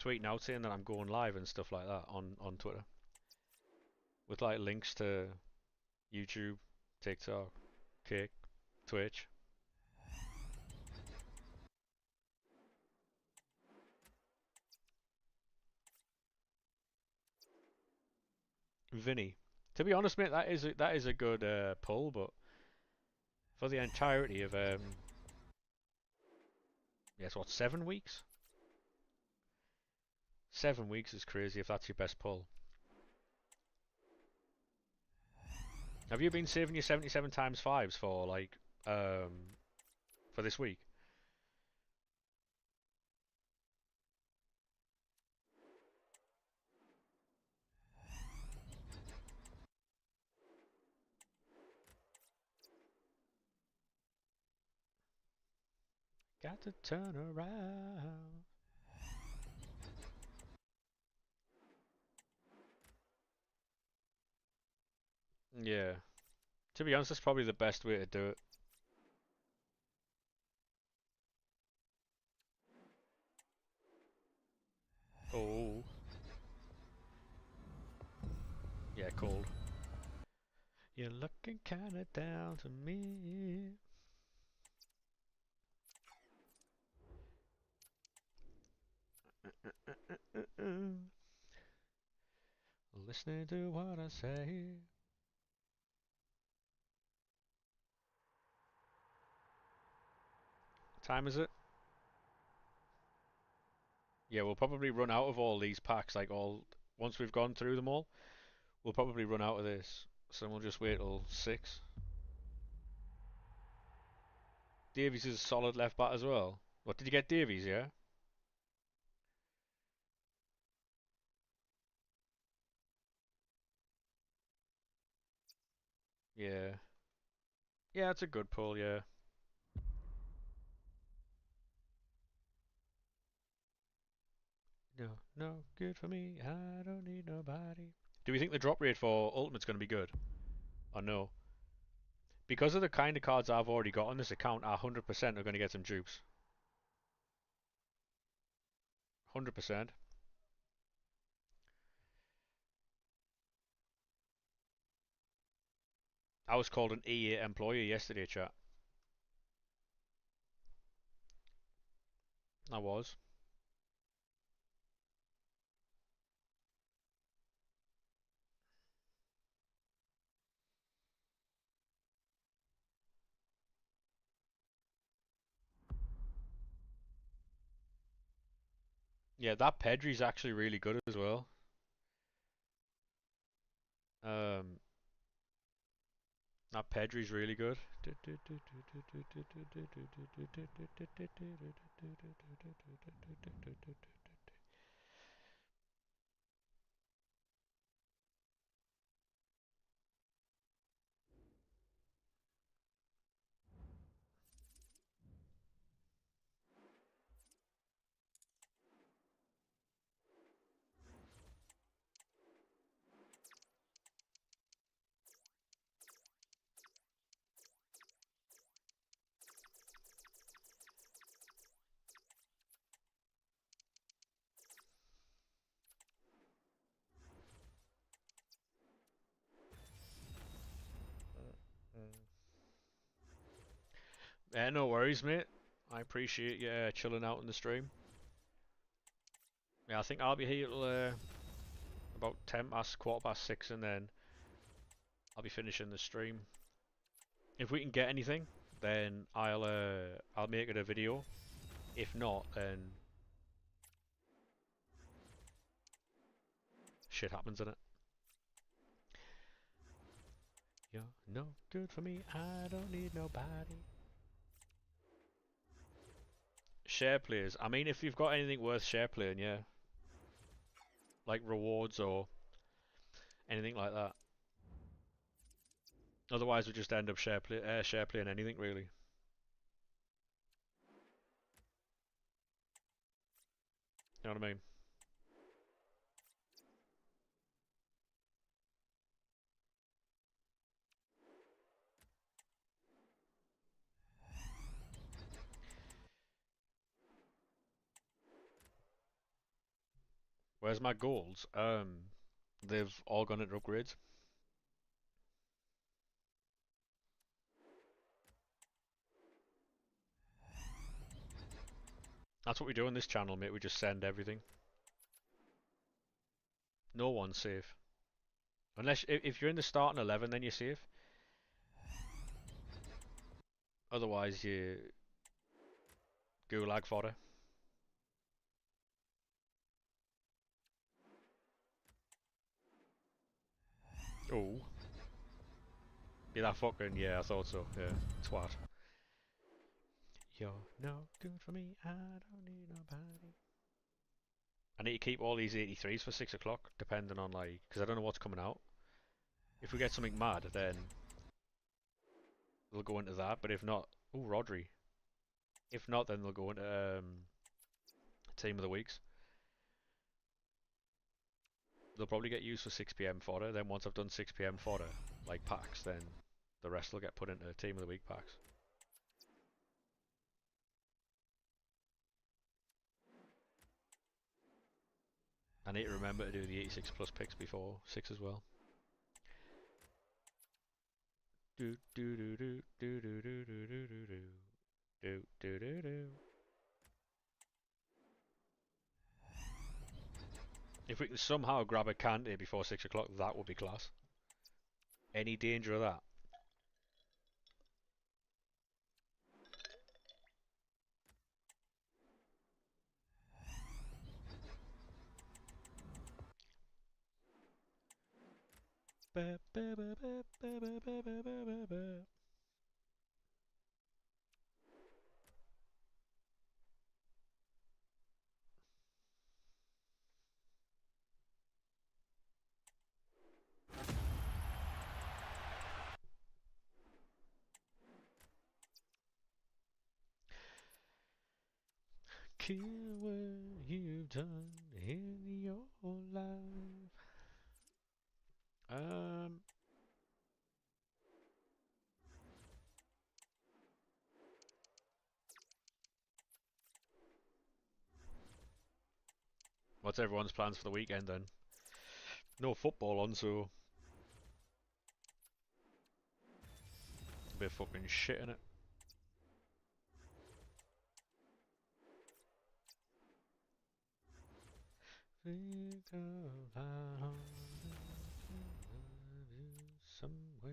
tweeting out saying that I'm going live and stuff like that on Twitter. With like links to YouTube, TikTok, Kick, Twitch. Vinny. To be honest, mate, that is a good pull, but for the entirety of yes, what, 7 weeks? 7 weeks is crazy if that's your best pull. Have you been saving your 77 times fives for like for this week? Got to turn around. Yeah. To be honest, that's probably the best way to do it. Oh. Yeah, cold. You're looking kinda down to me. Listening to what I say. Time is it? Yeah, we'll probably run out of all these packs, like all once we've gone through them all, we'll probably run out of this. So we'll just wait till 6. Davies is a solid left back as well. What did you get, Davies? Yeah. Yeah. Yeah, it's a good pull. Yeah. No, no good for me. I don't need nobody. Do we think the drop rate for Ultimate's going to be good? Or no? Because of the kind of cards I've already got on this account, I 100% are going to get some dupes. 100%. I was called an EA employee yesterday, chat. I was. Yeah, that Pedri's actually really good as well. Um, that Pedri's really good. No worries, mate. I appreciate you chilling out in the stream. Yeah, I think I'll be here till about 10 past, quarter past 6, and then I'll be finishing the stream. If we can get anything, then I'll make it a video. If not, then shit happens in it. You're no good for me. I don't need nobody. Share players. I mean, if you've got anything worth share playing, yeah, like rewards or anything like that. Otherwise, we just end up share playing anything really. You know what I mean? Where's my goals? They've all gone into upgrades. That's what we do on this channel, mate. We just send everything. No one's safe. Unless, if you're in the starting 11, then you're safe. Otherwise, you gulag fodder. Oh. Yeah, that fucking, yeah, I thought so. Yeah, twat. You're no good for me, I don't need nobody. I need to keep all these 83s for 6 o'clock, depending on, like, because I don't know what's coming out. If we get something mad, then they'll go into that, but if not, ooh, Rodri. If not, then they'll go into Team of the Weeks. They'll probably get used for 6 p.m. fodder, then once I've done 6 p.m. fodder, like packs, then the rest will get put into Team of the Week packs. I need to remember to do the 86 plus picks before 6 as well. Do do do do do do do do do do do do do. If we can somehow grab a Kante before 6 o'clock, that would be class. Any danger of that? Ba, ba, ba, ba, ba, ba, ba, ba, ba, ba. Kill what you've done in your life. What's everyone's plans for the weekend then? No football on, so bit fucking shit in it. Some way.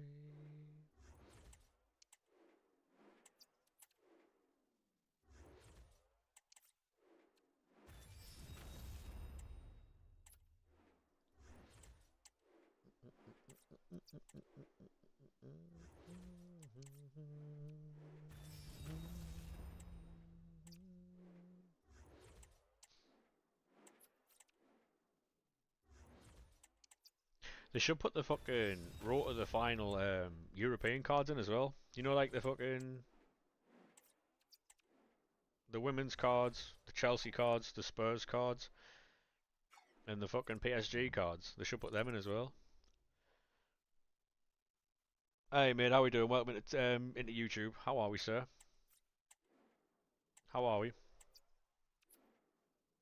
They should put the fucking row of the final European cards in as well. You know, like the fucking the women's cards, the Chelsea cards, the Spurs cards, and the fucking PSG cards. They should put them in as well. Hey mate, how we doing? Welcome into YouTube. How are we, sir? How are we?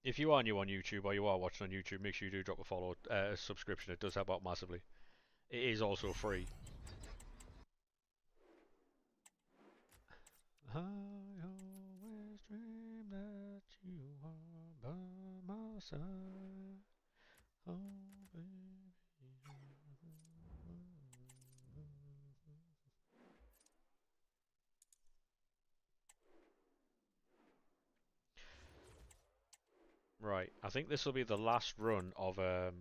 If you are new on YouTube or you are watching on YouTube, make sure you do drop a follow, a subscription. It does help out massively. It is also free. I always dream that you are by my side. Oh, baby. Right, I think this will be the last run of I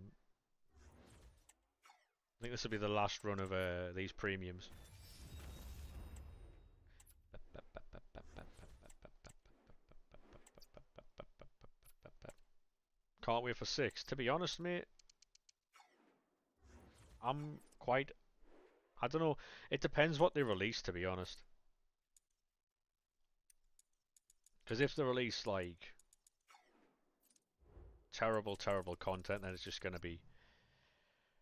think this will be the last run of these premiums. Can't wait for 6. To be honest, mate, I'm quite... I don't know. It depends what they release, to be honest. Because if they release, like, terrible, terrible content, then it's just going to be...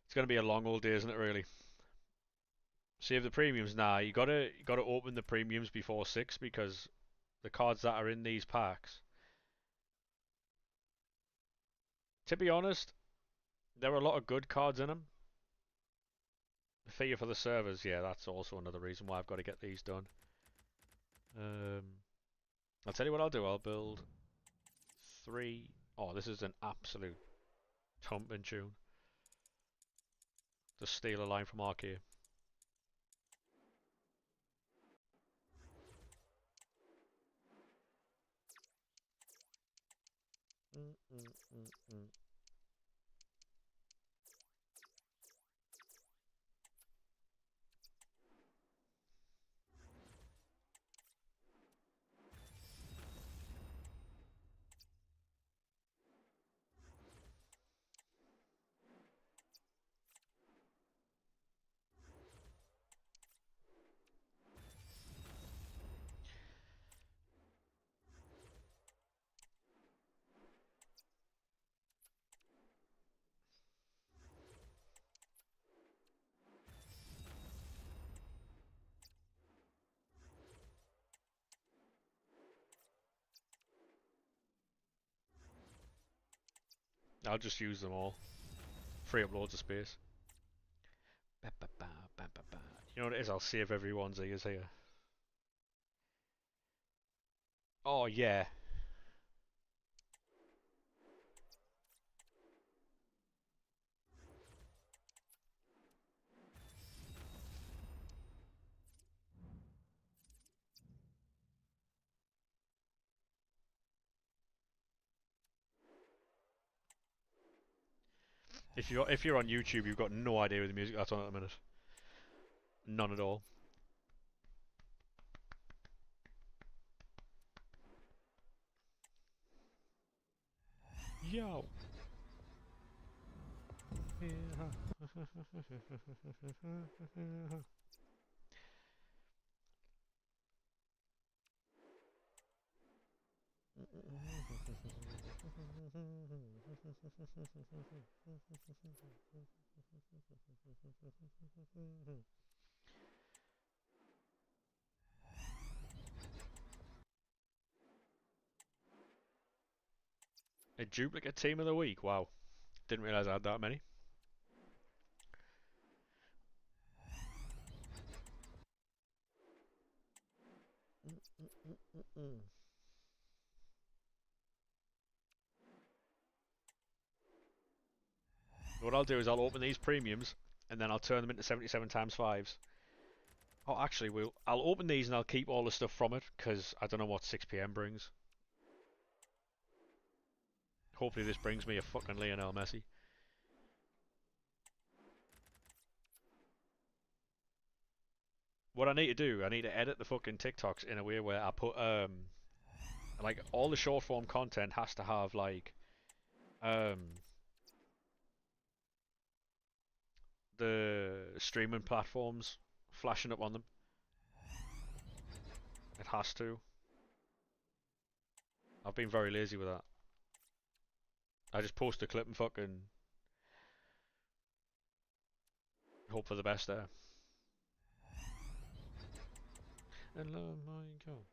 It's going to be a long old day, isn't it, really? Save the premiums. Nah, you gotta open the premiums before 6, because the cards that are in these packs... To be honest, there are a lot of good cards in them. The fee for the servers, yeah, that's also another reason why I've got to get these done. I'll tell you what I'll do. I'll build 3. Oh, this is an absolute thumping tune. Just steal a line from Arcade. I'll just use them all. Free up loads of space. You know what it is? I'll save everyone's ears here. Oh, yeah. If you're on YouTube, you've got no idea with the music that's on at the minute. None at all. Yo. A duplicate team of the week. Wow. Didn't realise I had that many. What I'll do is I'll open these premiums and then I'll turn them into 77 times 5s. Oh, actually, I'll open these and I'll keep all the stuff from it because I don't know what 6 PM brings. Hopefully this brings me a fucking Lionel Messi. What I need to do, I need to edit the fucking TikToks in a way where I put like all the short form content has to have like the streaming platforms flashing up on them. It has to. I've been very lazy with that. I just post a clip and fucking hope for the best there. Hello, my God.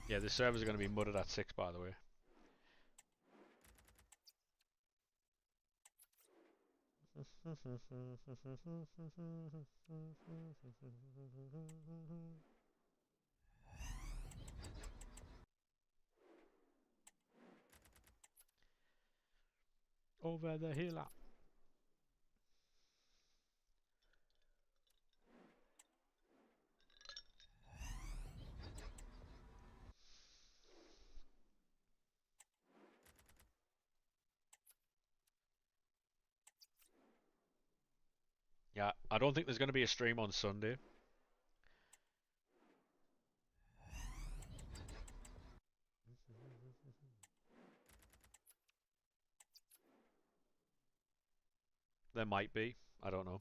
Yeah, the servers are going to be mudded at 6, by the way. Over the hill. Yeah, I don't think there's going to be a stream on Sunday. There might be. I don't know.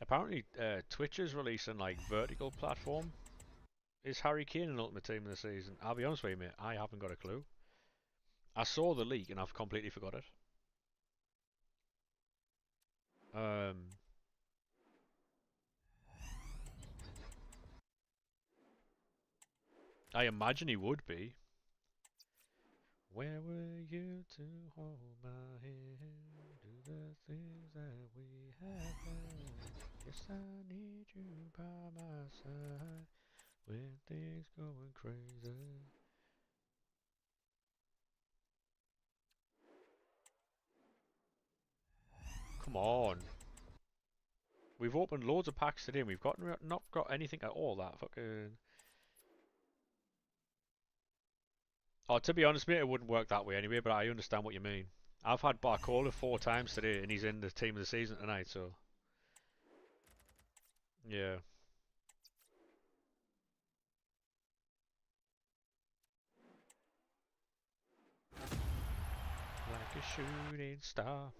Apparently, Twitch is releasing like vertical platform. Is Harry Kane an Ultimate Team this season? I'll be honest with you, mate. I haven't got a clue. I saw the leak and I've completely forgot it. I imagine he would be. Where were you to hold my hand? Do the things that we have had. Yes, I need you by my side when things going crazy. Come on. We've opened loads of packs today and we've not got anything at all that fucking... Oh, to be honest, mate, it wouldn't work that way anyway, but I understand what you mean. I've had Barcola 4 times today and he's in the team of the season tonight, so... Yeah. Like a shooting star.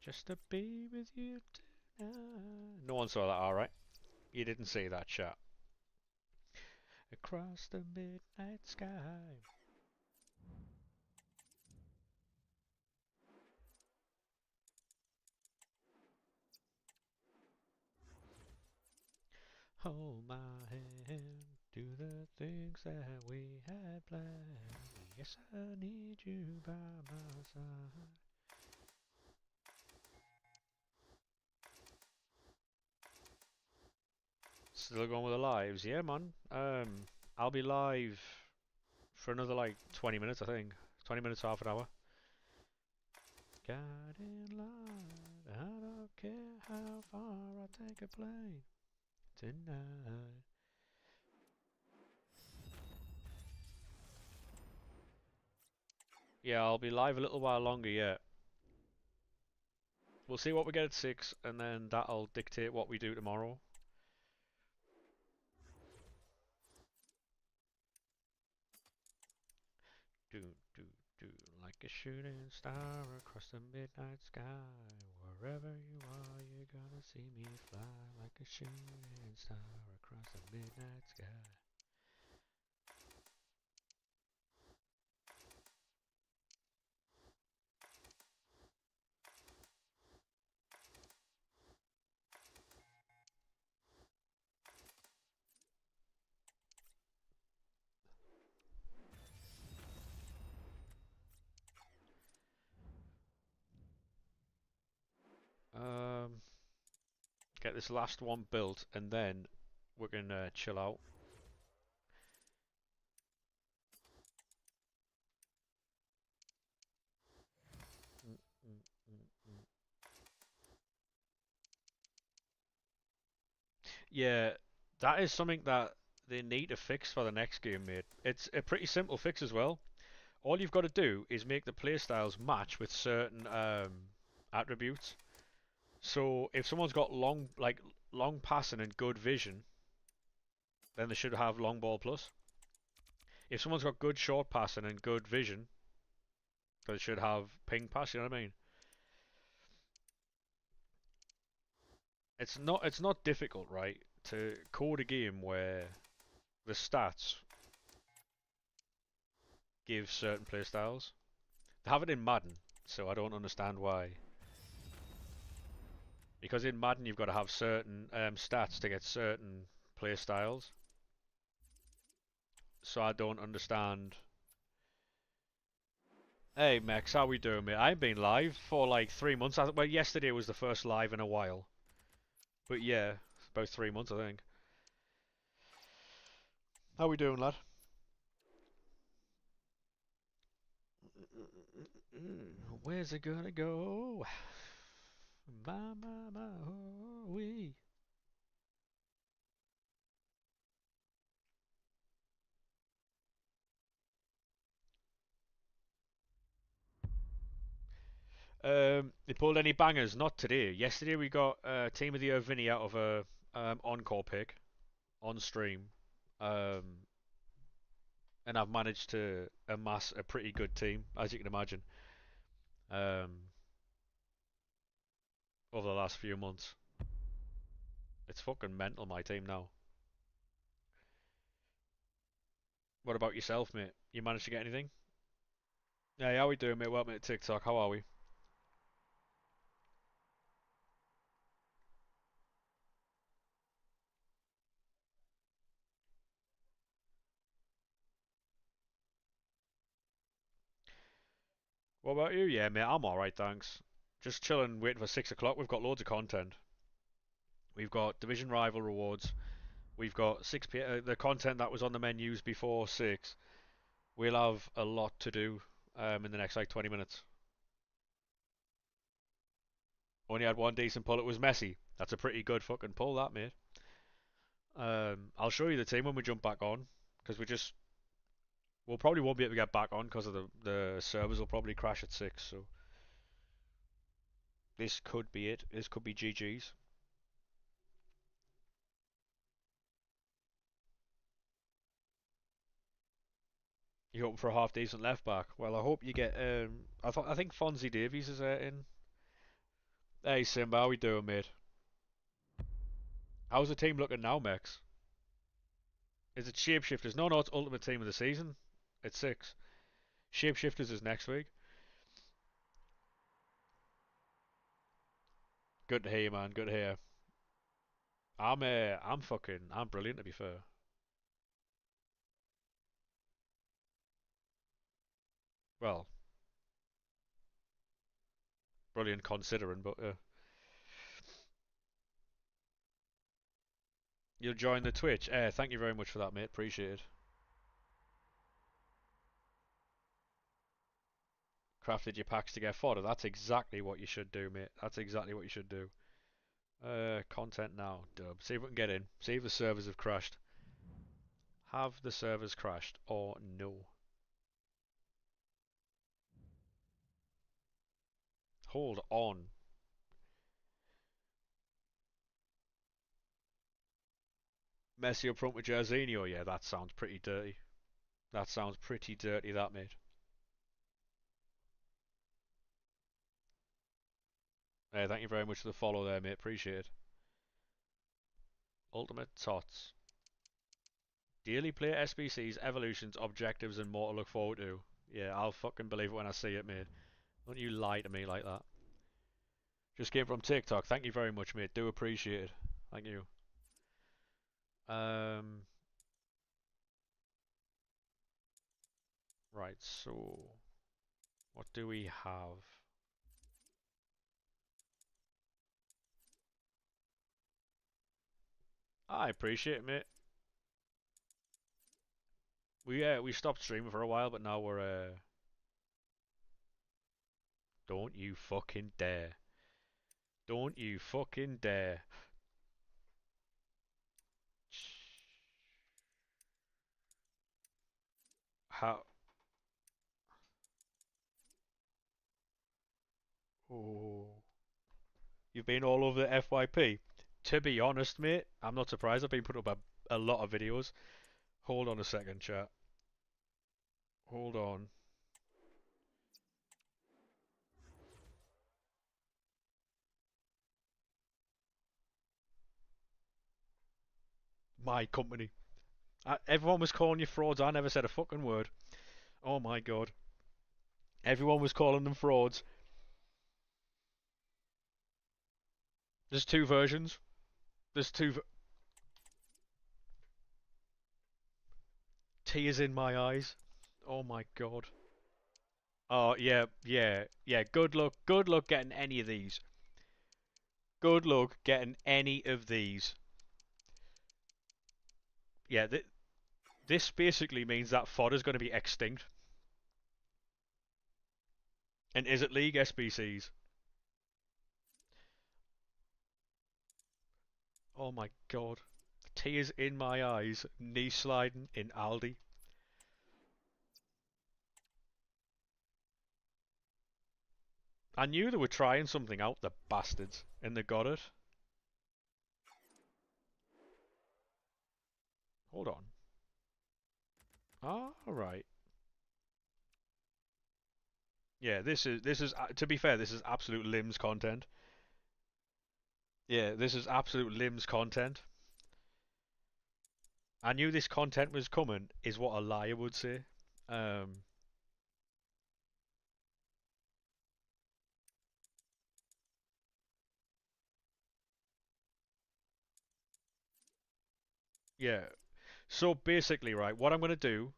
Just to be with you tonight. No one saw that, alright. You didn't see that, chat. Across the midnight sky. Hold my hand, do the things that we had planned. Yes, I need you by my side. Still going with the lives? Yeah, man. I'll be live for another like 20 minutes, I think. 20 minutes, half an hour. God in line, I don't care how far I take a plane tonight. Yeah, I'll be live a little while longer, yeah. We'll see what we get at 6, and then that'll dictate what we do tomorrow. Do, do, do, like a shooting star across the midnight sky. Wherever you are, you're gonna see me fly like a shooting star across the midnight sky. Um, get this last one built, and then we're gonna chill out. Mm, mm, mm, mm. Yeah, that is something that they need to fix for the next game, mate. It's a pretty simple fix as well. All you've got to do is make the playstyles match with certain attributes. So if someone's got long passing and good vision, then they should have long ball plus. If someone's got good short passing and good vision, they should have ping pass. You know what I mean? It's not difficult, right, to code a game where the stats give certain playstyles. They have it in Madden, so I don't understand why. Because in Madden you've got to have certain stats to get certain playstyles. So I don't understand. Hey Max, how we doing, mate? I've been live for like 3 months. Well, yesterday was the first live in a while. But yeah, about 3 months, I think. How we doing, lad? Where's it gonna go? My, oh, we. They pulled any bangers? Not today. Yesterday we got Team of the Year Vinny out of a encore pick on stream. Um, and I've managed to amass a pretty good team, as you can imagine, um, over the last few months. It's fucking mental, my team now. What about yourself, mate? You managed to get anything? Yeah, how we doing, mate? Welcome to TikTok. How are we? What about you? Yeah, mate, I'm alright, thanks. Just chilling, waiting for 6 o'clock. We've got loads of content. We've got Division Rival rewards. We've got 6 p. The content that was on the menus before 6. We'll have a lot to do in the next like 20 minutes. Only had one decent pull. It was Messi. That's a pretty good fucking pull, that, mate. I'll show you the team when we jump back on, because we'll probably won't be able to get back on because of the servers will probably crash at 6. So this could be it. This could be GG's. You hoping for a half decent left back? Well, I hope you get. I think Fonzie Davies is in. Hey Simba, how we doing, mate? How's the team looking now, Max? Is it Shapeshifters? No, it's Ultimate Team of the Season. It's 6. Shapeshifters is next week. Good to hear you, man. Good to hear. I'm brilliant to be fair. Well, brilliant considering, but You'll join the Twitch. Thank you very much for that, mate. Appreciate it. Crafted your packs to get fodder. That's exactly what you should do, mate. That's exactly what you should do. Content now, dub. See if we can get in. See if the servers have crashed. Have the servers crashed or no? Hold on. Messi up front with Jorginho. Yeah, that sounds pretty dirty. That sounds pretty dirty, that, mate. Thank you very much for the follow there, mate. Appreciate it. Ultimate Tots. Daily player SBCs, evolutions, objectives, and more to look forward to. Yeah, I'll fucking believe it when I see it, mate. Don't you lie to me like that. Just came from TikTok. Thank you very much, mate. Do appreciate it. Thank you. Right, so what do we have? I appreciate it, mate. We stopped streaming for a while, but now we're Don't you fucking dare. Don't you fucking dare. How? Oh. You've been all over the FYP. To be honest, mate, I'm not surprised. I've been putting up a lot of videos. Hold on a second, chat. Hold on. My company. Everyone was calling you frauds. I never said a fucking word. Oh my god. Everyone was calling them frauds. There's two versions. There's two. Tears in my eyes. Oh my god. Oh yeah, yeah, yeah. Good luck. Good luck getting any of these. Good luck getting any of these. Yeah, this basically means that fodder's going to be extinct. And is it League SBCs? Oh my god. Tears in my eyes. Knee sliding in Aldi. I knew they were trying something out, the bastards, and they got it. Hold on. Alright. Yeah, this is to be fair, this is absolute limbs content. Yeah, this is absolute limbs content. I knew this content was coming, is what a liar would say. Um, yeah. So basically, right, what I'm gonna do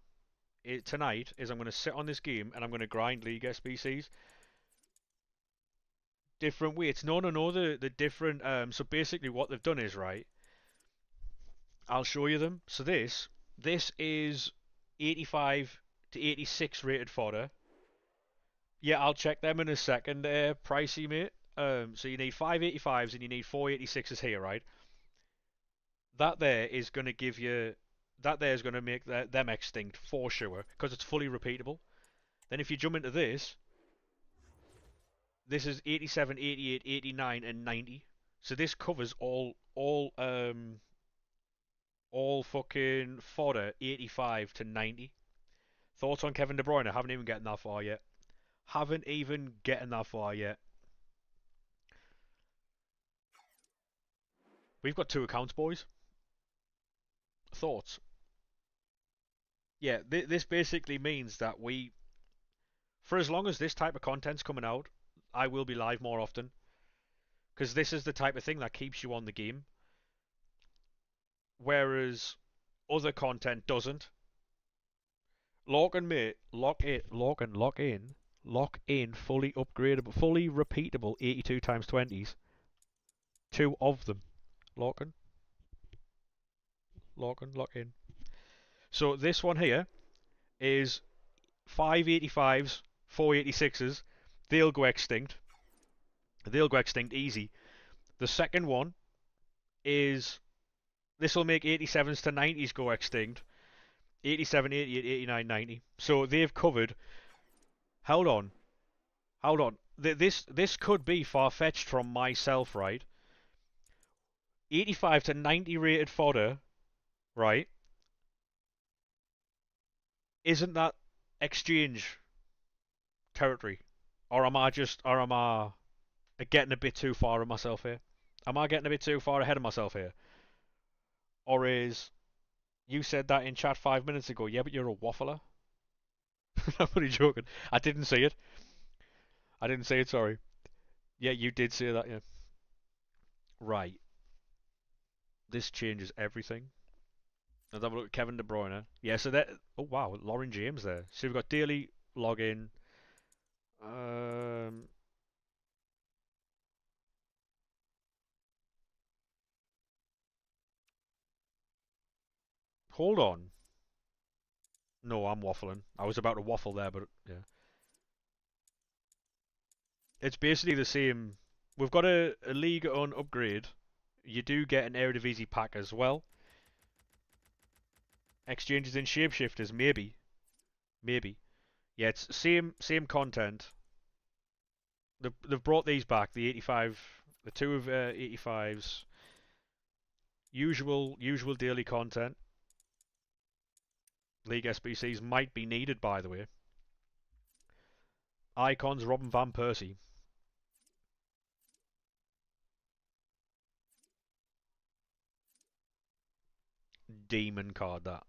tonight is I'm gonna sit on this game and I'm gonna grind League SBCs. Different weights. No, no, no. The different. So basically, what they've done is right. I'll show you them. So this is 85 to 86 rated fodder. Yeah, I'll check them in a second. Pricey, mate. So you need 585s and you need 486s here, right? That there is going to give you. That there is going to make them extinct for sure because it's fully repeatable. Then if you jump into this is 87, 88, 89, and 90. So this covers all fucking fodder 85 to 90. Thoughts on Kevin De Bruyne? Haven't even gotten that far yet. Haven't even gotten that far yet. We've got 2 accounts, boys. Thoughts? Yeah, this basically means that for as long as this type of content's coming out, I will be live more often. Because this is the type of thing that keeps you on the game. Whereas other content doesn't. Lock in, mate. Lock in fully upgradable, fully repeatable 82 times 20s. 2 of them. Lock in. lock in. So this one here is 585s, 486s. They'll go extinct. They'll go extinct easy. The second one is this will make 87s to 90s go extinct. 87, 88, 89, 90. So they've covered. Hold on, hold on. This could be far fetched from myself, right? 85 to 90 rated fodder, right? Isn't that exchange territory? Or am I getting a bit too far of myself here? Am I getting a bit too far ahead of myself here? Or is you said that in chat 5 minutes ago? Yeah, but you're a waffler. I'm only joking. I didn't say it. I didn't say it. Sorry. Yeah, you did say that. Yeah. Right. This changes everything. Let's have a look at Kevin De Bruyne. Yeah. So that. Oh wow, Lauren James there. So we've got daily login. Um. Hold on. No, I'm waffling. I was about to waffle there, but yeah. It's basically the same. We've got a League on upgrade. You do get an Eredivisie pack as well. Exchanges in shapeshifters, maybe, maybe. Yeah, it's same content. They've brought these back. The 85, the two of 85s. Usual daily content. League SBCs might be needed, by the way. Icons, Robin van Persie. Demon card that.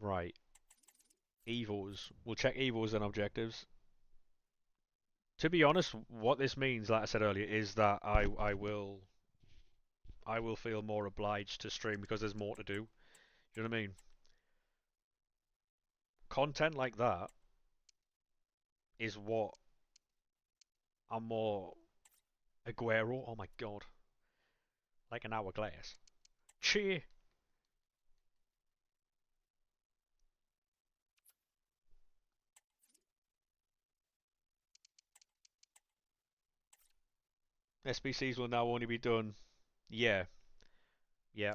Right. Evos. We'll check Evos and objectives. To be honest, what this means, like I said earlier, is that I will feel more obliged to stream because there's more to do. You know what I mean? Content like that is what I'm more Aguero. Oh my god, like an hourglass. Cheer. SBCs will now only be done. Yeah, yeah.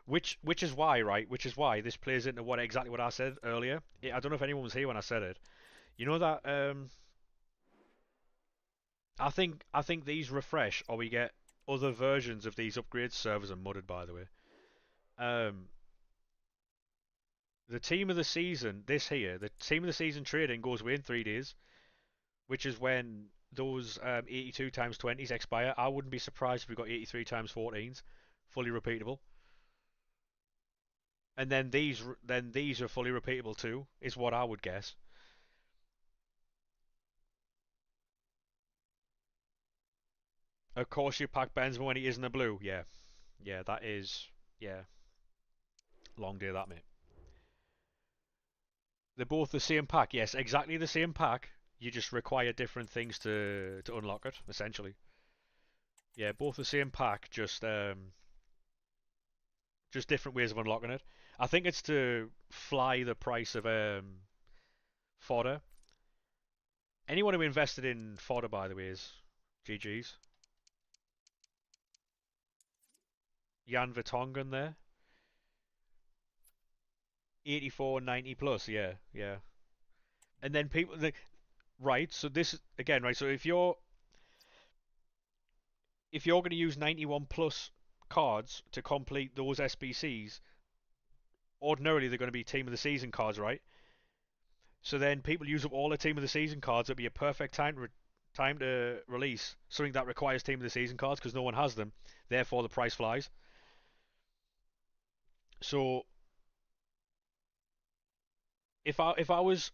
Which is why, right? Which is why this plays into what exactly what I said earlier. I don't know if anyone was here when I said it. You know that I think these refresh or we get other versions of these upgrades. Servers are mudded, by the way. Um, the team of the season, this here, the team of the season trading goes away in 3 days, which is when those 82 times 20s expire. I wouldn't be surprised if we got 83 times 14s, fully repeatable. And then these are fully repeatable too, is what I would guess. Of course, you pack Benzema when he isn't a blue. Yeah, yeah, that is yeah, long day that mate. They're both the same pack. Yes, exactly the same pack. You just require different things to unlock it, essentially. Yeah, both the same pack, just different ways of unlocking it. I think it's to fly the price of fodder. Anyone who invested in fodder, by the way, is GG's. Jan Vertonghen there, 84, 90 plus. Yeah, yeah. And then people, right? So this again, right? So if you're going to use 91 plus cards to complete those SBCs, ordinarily they're going to be team of the season cards, right? So then people use up all the team of the season cards. It'd be a perfect time to release something that requires team of the season cards because no one has them. Therefore, the price flies. So if I was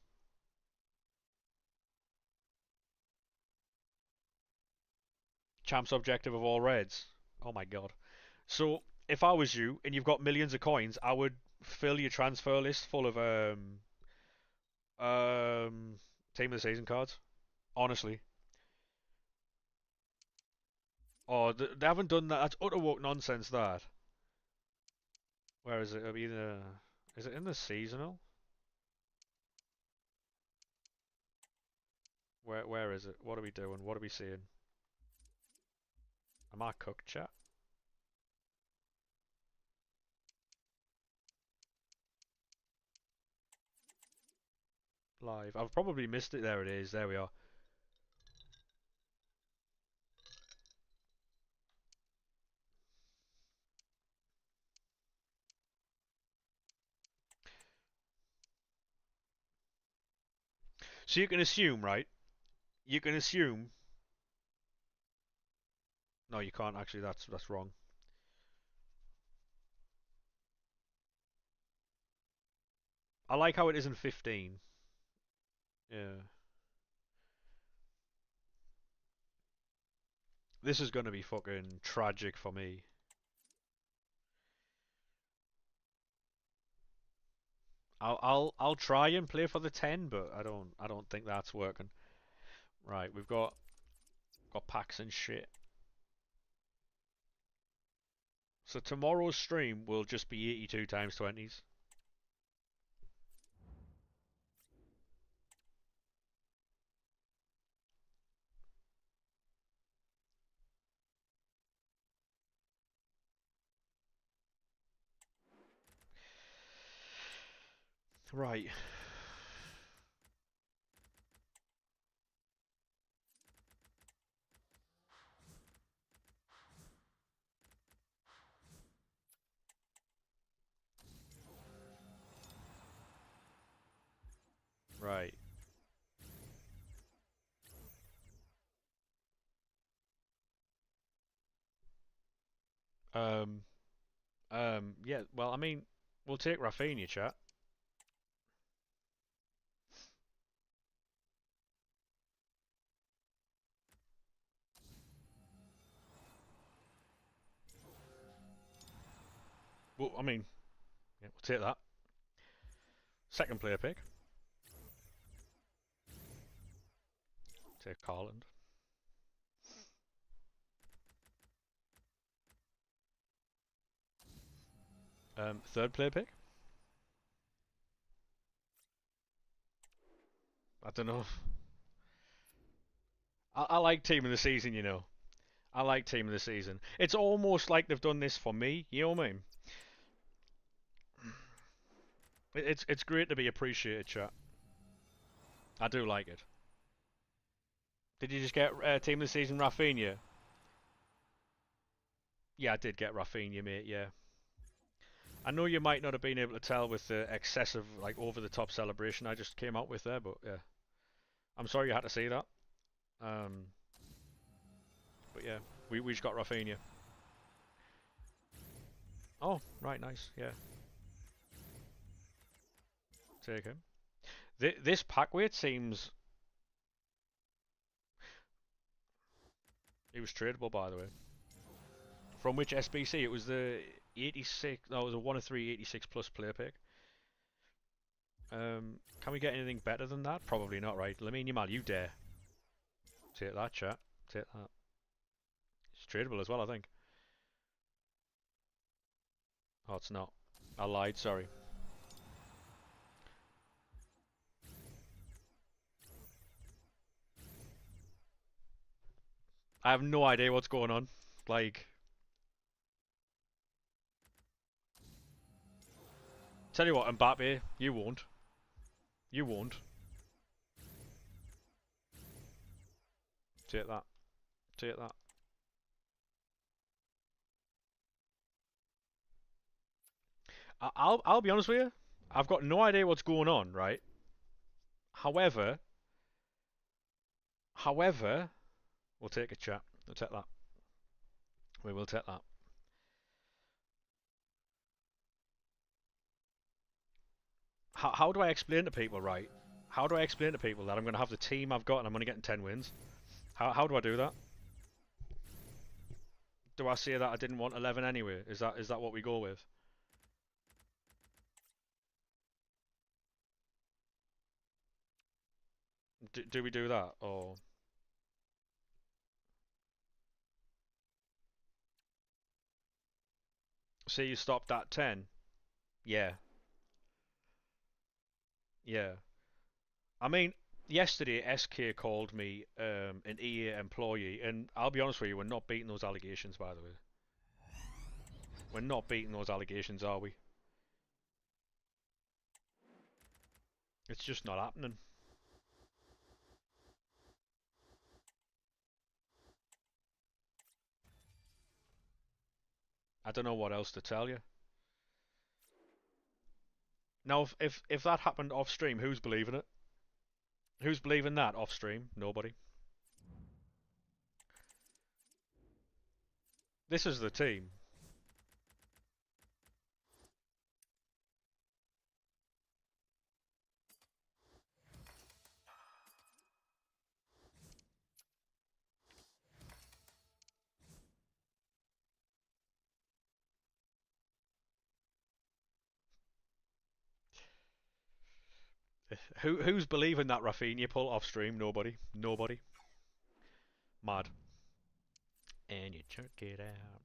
champs objective of all reds, oh my god. So if I was you and you've got millions of coins, I would fill your transfer list full of Team of the season cards. Honestly. Oh, they haven't done that. That's utter woke nonsense. That. Where is it? Is it in the seasonal? Where is it? What are we doing? What are we seeing? Am I cooked, chat? Live. I've probably missed it. There it is. There we are. So you can assume, right? You can assume. No, you can't actually. That's wrong. I like how it isn't 15. Yeah. This is gonna be fucking tragic for me. I'll try and play for the 10, but I don't think that's working. Right, we've got packs and shit. So tomorrow's stream will just be 82 times 20s. Right. Right. Um yeah, well I mean we'll take Rafinha, chat. Well I mean yeah, we'll take that. Second player pick. Take Haaland. Third player pick? I don't know. I like team of the season, you know. I like team of the season. It's almost like they've done this for me, you know what I mean? It's great to be appreciated, chat. I do like it. Did you just get team of the season Rafinha? Yeah, I did get Rafinha, mate, yeah. I know you might not have been able to tell with the excessive, like, over-the-top celebration I just came out with there, but yeah. I'm sorry you had to see that. Um, but yeah, we just got Rafinha. Oh, right, nice, yeah. Take him. This pack weight seems... It was tradable, by the way. From which SBC? It was the 86... No, it was a 1 of 3 86 plus player pick. Can we get anything better than that? Probably not, right? Lamine Yamal, you dare. Take that, chat. Take that. It's tradable as well, I think. Oh, it's not. I lied, sorry. I have no idea what's going on. Like, tell you what, Mbappe, you won't. You won't. Take that. Take that. I'll be honest with you. I've got no idea what's going on, right? However, however, we'll take a chat. We'll take that. We will take that. How do I explain to people, right? How do I explain to people that I'm going to have the team I've got and I'm only getting 10 wins? How do I do that? Do I say that I didn't want 11 anyway? Is that what we go with? Do we do that or? See, you stopped at 10. Yeah, yeah. I mean, yesterday SK called me an EA employee, and I'll be honest with you, we're not beating those allegations. By the way, we're not beating those allegations, are we? It's just not happening. I don't know what else to tell you. Now, if that happened off stream, who's believing it? Who's believing that off stream? Nobody. This is the team. Who's believing that Rafinha pull off stream? Nobody. Nobody. Mad. And you check it out.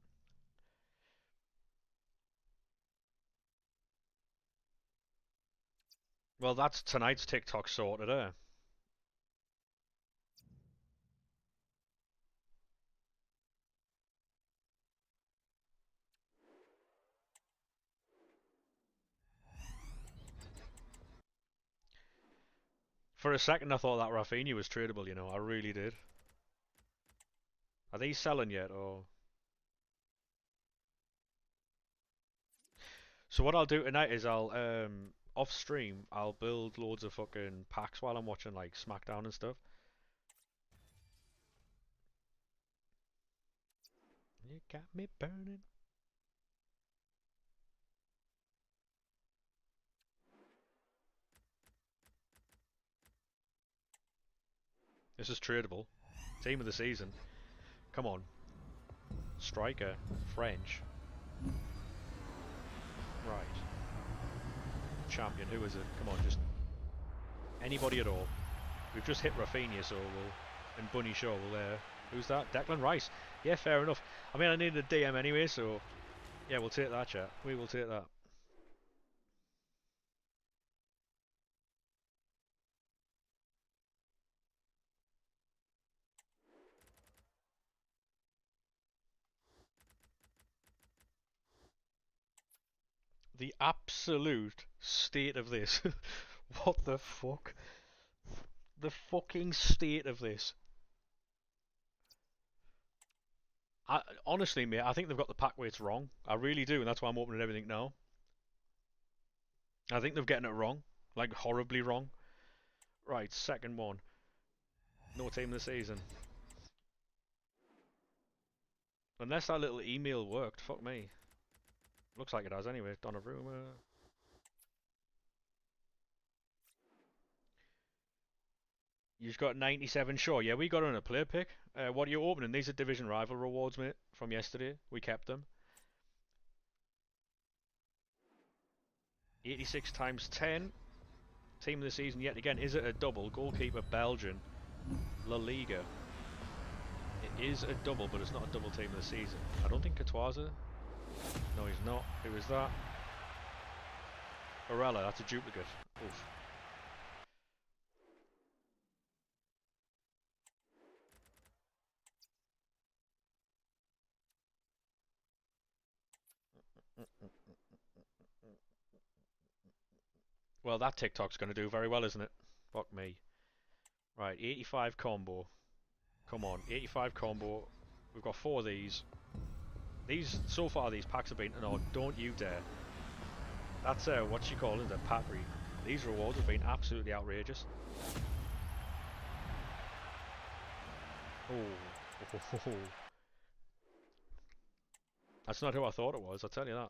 Well, that's tonight's TikTok sorted, eh? For a second, I thought that Rafinha was tradable. You know, I really did. Are they selling yet, or? So what I'll do tonight is I'll off stream I'll build loads of fucking packs while I'm watching like SmackDown and stuff. You got me burning. This is tradable. Team of the season. Come on. Striker. French. Right. Champion. Who is it? Come on, just anybody at all. We've just hit Rafinha, so we'll and Bunny Shaw will. Who's that? Declan Rice. Yeah, fair enough. I mean, I needed a DM anyway, so yeah, we'll take that, chat. We will take that. The absolute state of this. What the fuck? The fucking state of this. Honestly, mate, I think they've got the pack weights wrong. I really do, and that's why I'm opening everything now. I think they're getting it wrong. Like, horribly wrong. Right, second one. No team this season. Unless that little email worked, fuck me. Looks like it has anyway. Donnarumma. You've got 97 Sure, yeah, we got on a player pick. What are you opening? These are division rival rewards, mate, from yesterday. We kept them. 86 times 10. Team of the season yet again. Is it a double? Goalkeeper Belgian. La Liga. It is a double, but it's not a double team of the season. I don't think Courtois. No, he's not. Who is that? Barella, that's a duplicate. Oof. Well, that TikTok's going to do very well, isn't it? Fuck me. Right, 85 combo. Come on, 85 combo. We've got 4 of these. So far, these packs have been... No, don't you dare. That's, what you call it, a Papri. These rewards have been absolutely outrageous. Oh. That's not who I thought it was, I'll tell you that.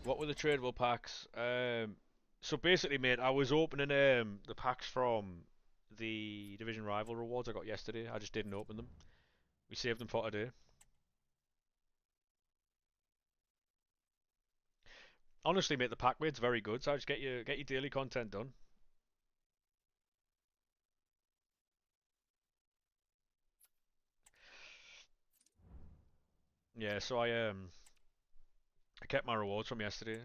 What were the tradable packs? So basically, mate, I was opening the packs from the Division Rival rewards I got yesterday. I just didn't open them. We saved them for today. Honestly, mate, the pack raid's very good. So I just get your daily content done. Yeah, so I kept my rewards from yesterday.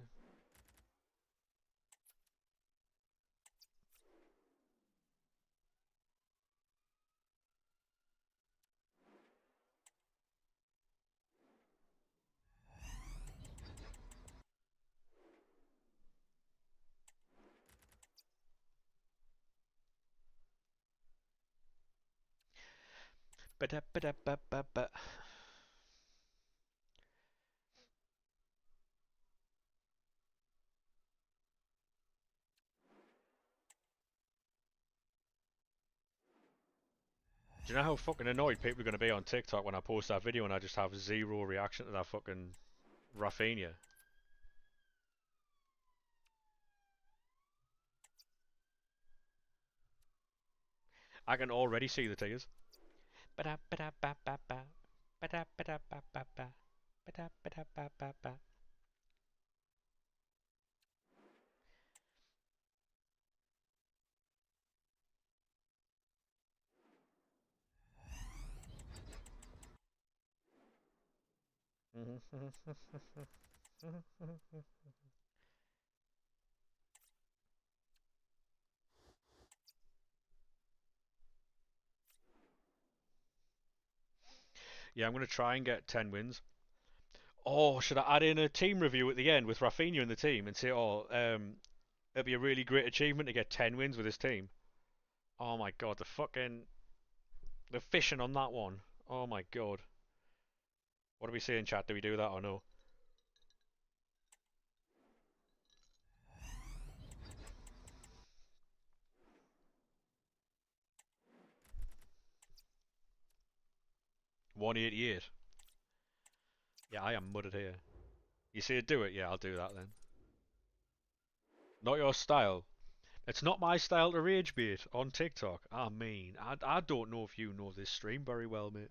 Ba-da-ba-da-ba-ba-ba. Do you know how fucking annoyed people are going to be on TikTok when I post that video and I just have zero reaction to that fucking Rafinha? I can already see the tears. Ba-da-ba-da-ba-ba-ba. Ba-da-ba-da-ba-ba-ba. Ba-da-ba-da-ba-ba-ba. Yeah, I'm going to try and get 10 wins. Oh, should I add in a team review at the end with Rafinha in the team and say, oh, it'd be a really great achievement to get 10 wins with this team? Oh my god, the fishing on that one. Oh my god. What do we say in chat? Do we do that or no? 188. Yeah, I am mudded here. You say do it? Yeah, I'll do that then. Not your style. It's not my style to rage bait on TikTok. I mean, I don't know if you know this stream very well, mate.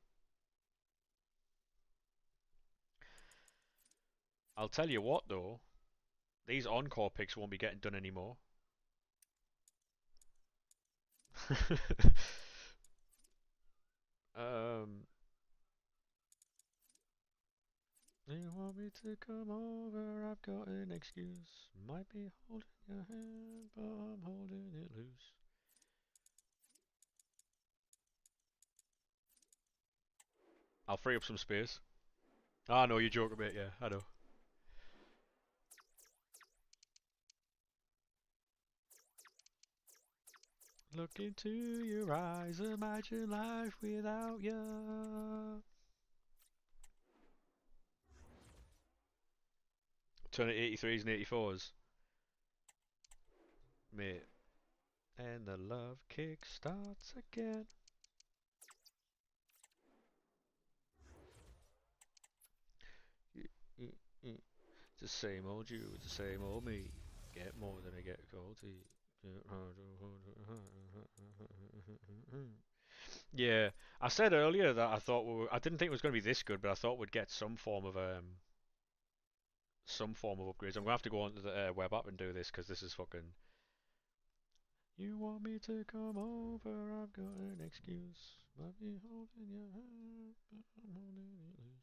I'll tell you what though, these encore picks won't be getting done anymore. um, you want me to come over? I've got an excuse. Might be holding your hand, but I'm holding it loose. I'll free up some space. Ah, no, you joke a bit, yeah, I know. Look into your eyes, imagine life without you. Turn it 83s and 84s. Mate. And the love kick starts again. It's the same old you, it's the same old me. Get more than I get cold tea. Yeah, I said earlier that I didn't think it was going to be this good, but I thought we'd get some form of upgrades. I'm gonna have to go onto the web app and do this because this is fucking. You want me to come over? I've got an excuse. Might be holding your hand, but I'm holding it loose.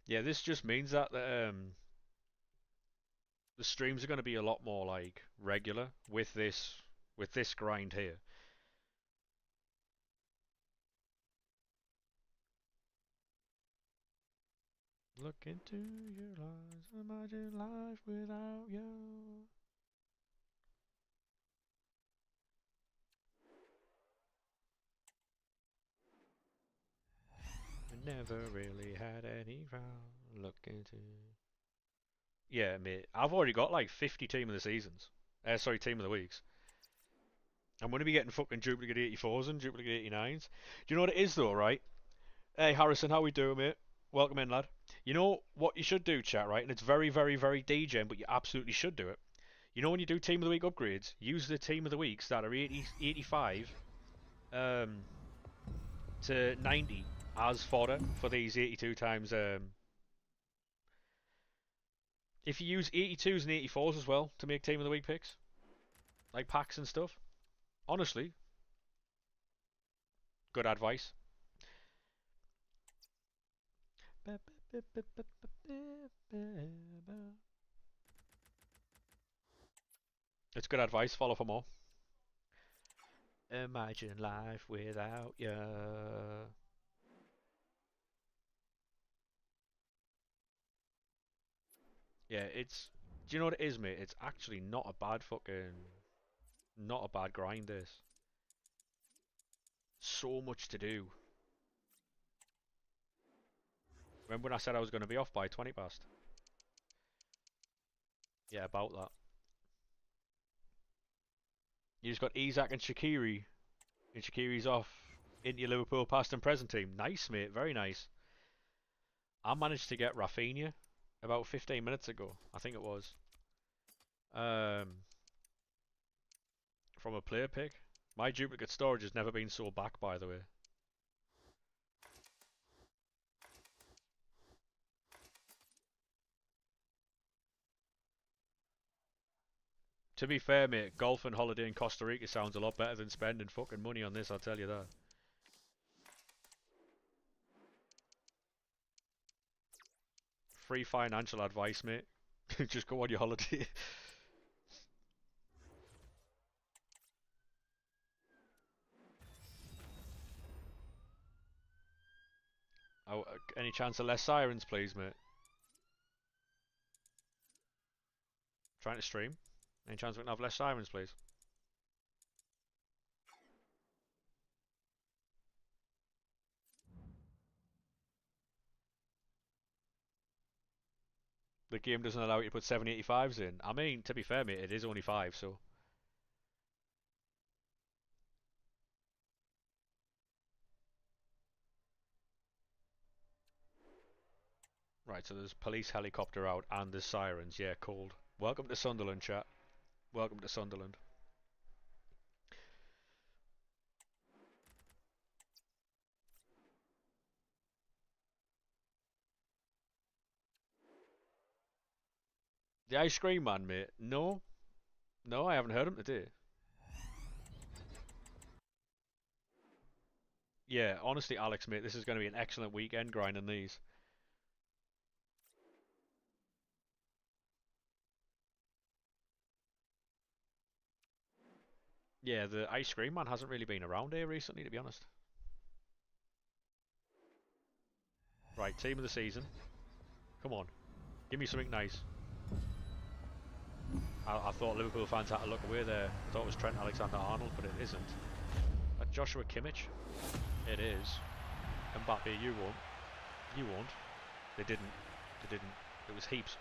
Yeah, this just means that the streams are going to be a lot more like regular with this grind here. Look into your eyes, imagine life without you. I never really had any ground. Look into. Yeah, mate. I've already got like 50 team of the seasons. Sorry, team of the weeks. I'm going to be getting fucking duplicate 84s and duplicate 89s. Do you know what it is though, right? Hey Harrison, how we doing, mate? Welcome in, lad. You know what you should do, chat, right? And it's very, very, very DGen, but you absolutely should do it. You know when you do Team of the Week upgrades, use the Team of the Weeks that are 80, 85 to 90 as fodder for these 82 times. If you use 82s and 84s as well to make Team of the Week picks, like packs and stuff, honestly, good advice. It's good advice. Follow for more. Imagine life without you. Yeah, it's. Do you know what it is, mate? It's actually not a bad fucking. Not a bad grind, this. So much to do. Remember when I said I was going to be off by 20 past? Yeah, about that. You just got Isak and Shaqiri. And Shaqiri's off into your Liverpool past and present team. Nice, mate. Very nice. I managed to get Rafinha about 15 minutes ago. I think it was. Um, from a player pick. My duplicate storage has never been so back, by the way. To be fair, mate, golf and holiday in Costa Rica sounds a lot better than spending fucking money on this, I'll tell you that. Free financial advice, mate. Just go on your holiday. Oh, any chance of less sirens, please, mate? Trying to stream. Any chance we can have less sirens, please? The game doesn't allow you to put 785s in. I mean, to be fair, mate, it is only 5, so... Right, so there's police helicopter out and there's sirens. Yeah, cold. Welcome to Sunderland, chat. Welcome to Sunderland. The ice cream man, mate. No. No, I haven't heard him today. Yeah, honestly, Alex, mate, this is going to be an excellent weekend grinding these. Yeah, the ice cream man hasn't really been around here recently, to be honest. Right, team of the season. Come on. Give me something nice. I thought Liverpool fans had to look away there. I thought it was Trent Alexander-Arnold, but it isn't. Joshua Kimmich. It is. Mbappe, you won't. You won't. They didn't. They didn't. It was heaps.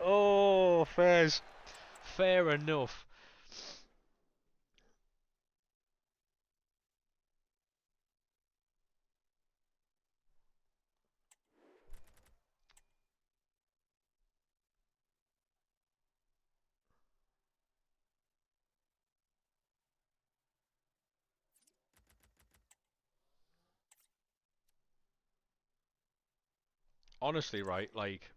Oh, fairs. Fair enough. Honestly, right, like,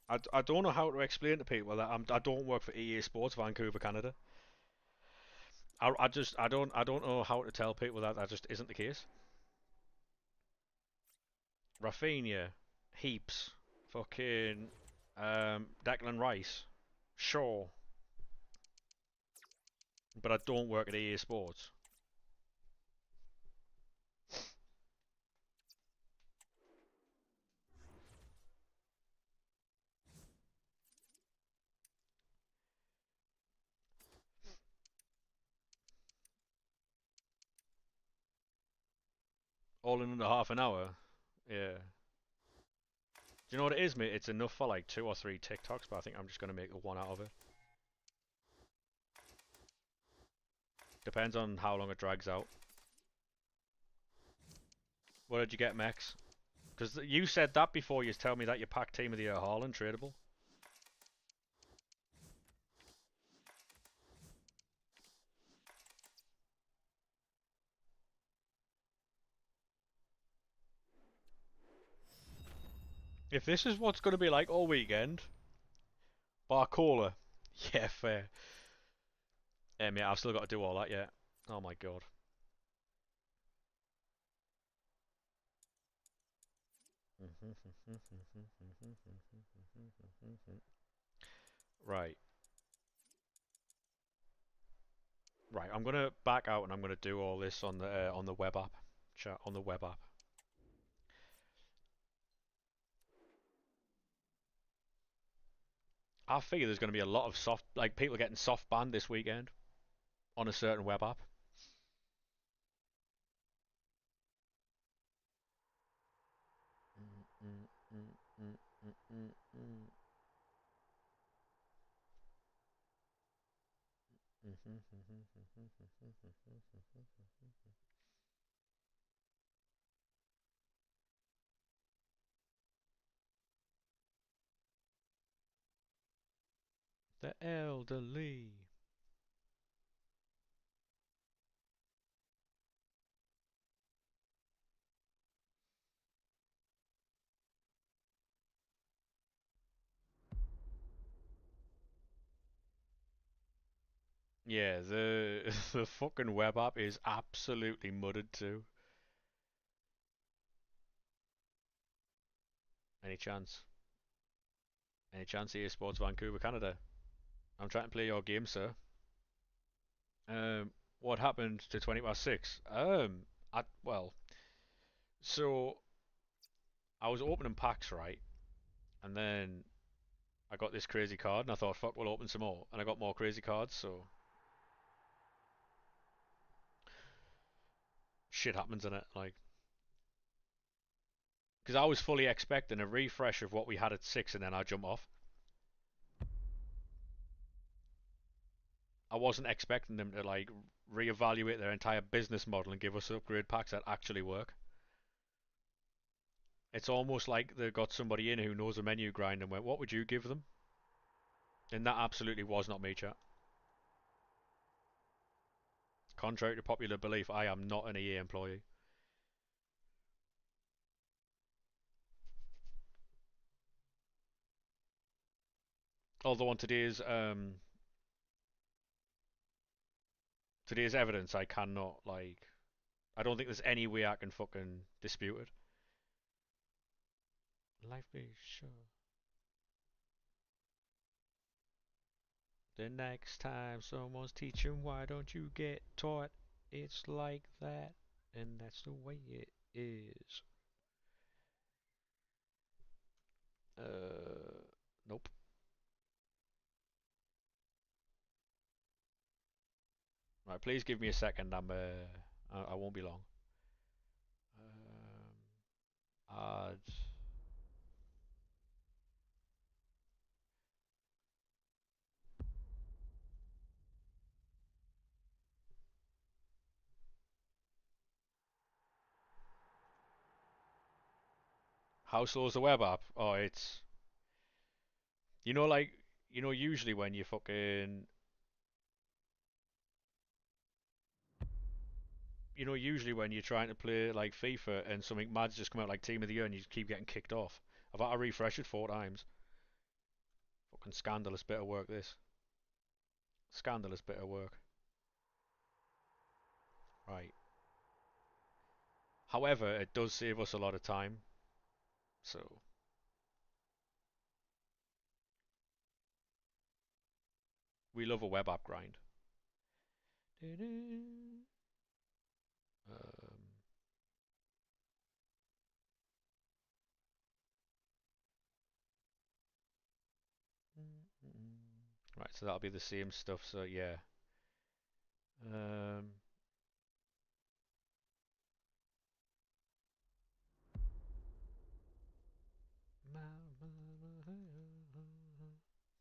I don't know how to explain to people that I don't work for EA Sports Vancouver, Canada. I don't know how to tell people that that just isn't the case. Rafinha, heaps, fucking Declan Rice, sure, but I don't work at EA Sports. All in under half an hour. Yeah. Do you know what it is, mate? It's enough for like 2 or 3 TikToks, but I think I'm just gonna make one out of it. Depends on how long it drags out. What did you get, Max? Because you said that before you tell me that your pack team of the year Haaland tradable. If this is what's going to be like all weekend, Barcola, yeah, fair. Yeah, mate, I've still got to do all that yet. Oh my god. Right. Right, I'm gonna back out and I'm gonna do all this on the web app. Chat on the web app. I figure there's gonna be a lot of like people getting soft banned this weekend on a certain web app. The elderly. Yeah, the the fucking web app is absolutely mudded too. Any chance? Any chance EA Sports Vancouver, Canada? I'm trying to play your game, sir. What happened to 20 past 6? Well, so I was opening packs, right? And then I got this crazy card, and I thought, fuck, we'll open some more. And I got more crazy cards, so shit happens in it. Like, because I was fully expecting a refresh of what we had at 6, and then I jump off. I wasn't expecting them to, like, reevaluate their entire business model and give us upgrade packs that actually work. It's almost like they got somebody in who knows a menu grind and went, what would you give them? And that absolutely was not me, chat. Contrary to popular belief, I am not an EA employee. Although on today's evidence, I cannot, like, I don't think there's any way I can fucking dispute it. Life is sure. The next time someone's teaching, why don't you get taught? It's like that, and that's the way it is. Nope. Right, please give me a second. I won't be long. Add. How slow is the web app? Oh, it's you know, like usually when you fucking usually when you're trying to play like FIFA and something mad's just come out like Team of the Year and you just keep getting kicked off. I've had to refresh it 4 times. Fucking scandalous bit of work, this. Scandalous bit of work. Right. However, it does save us a lot of time. So, we love a web app grind. Um, right, so that'll be the same stuff. So, yeah. Um,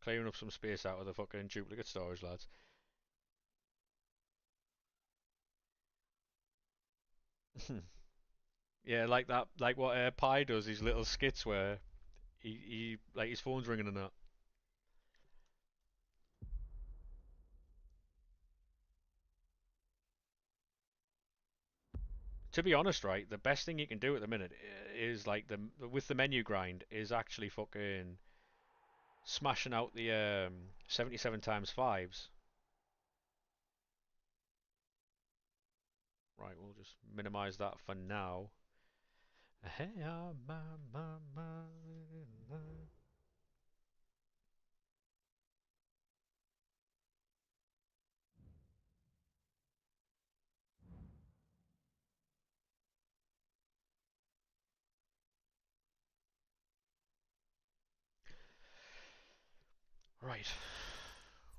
clearing up some space out of the fucking duplicate storage, lads. Yeah, like that, like what Pi does, his little skits where he like his phone's ringing and that. To be honest, right, the best thing you can do at the minute is like the with the menu grind is actually fucking smashing out the 77 times fives. Right, we'll just minimize that for now. Right,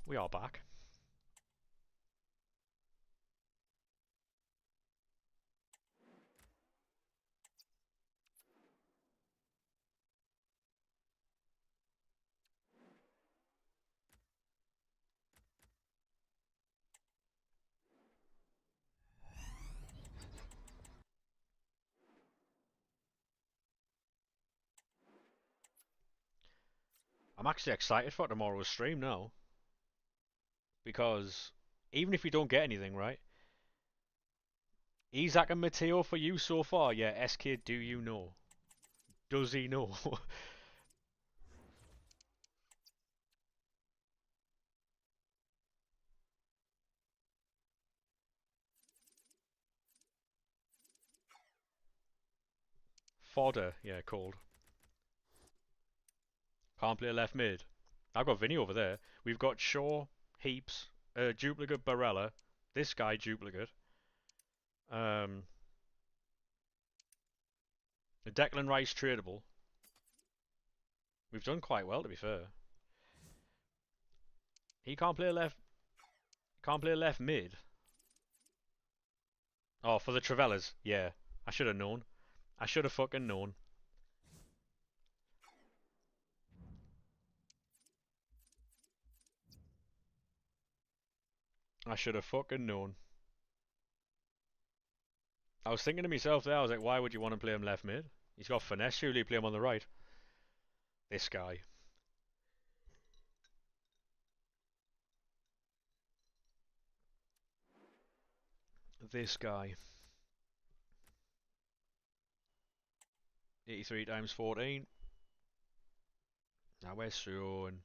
we are back. I'm actually excited for tomorrow's stream now because even if you don't get anything, right? Isaac and Mateo for you so far. Yeah, SK, do you know? Does he know? Fodder, yeah, cold. Can't play left mid. I've got Vinny over there. We've got Shaw, Heaps, Duplicate Barella, this guy Duplicate, um, Declan Rice tradable. We've done quite well to be fair. He can't play left mid. Oh, for the Travellas, yeah. I should have known. I should have fucking known. I should have fucking known. I was thinking to myself there, I was like, why would you want to play him left mid? He's got finesse, surely play him on the right. This guy. This guy. 83 times 14. Now we're showing.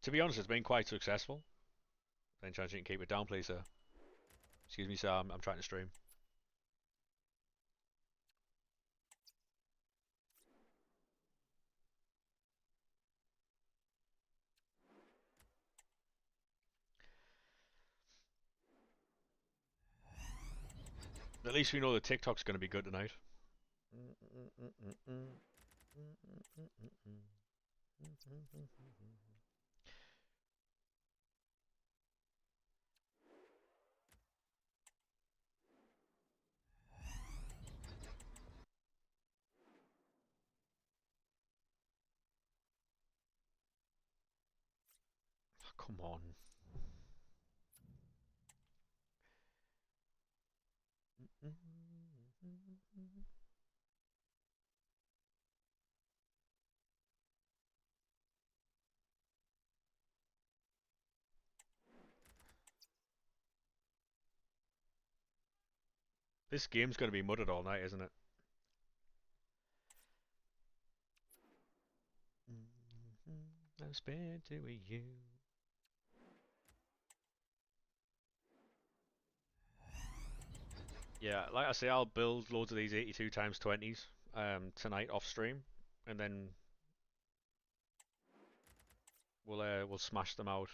To be honest, it's been quite successful. Then chance you can keep it down, please, sir. Excuse me, sir, I'm trying to stream. At least we know the TikTok's going to be good tonight. Oh, come on. This game's going to be mudded all night, isn't it? I've spent it with you. Yeah, like I say, I'll build loads of these 82 times 20s tonight off stream, and then we'll smash them out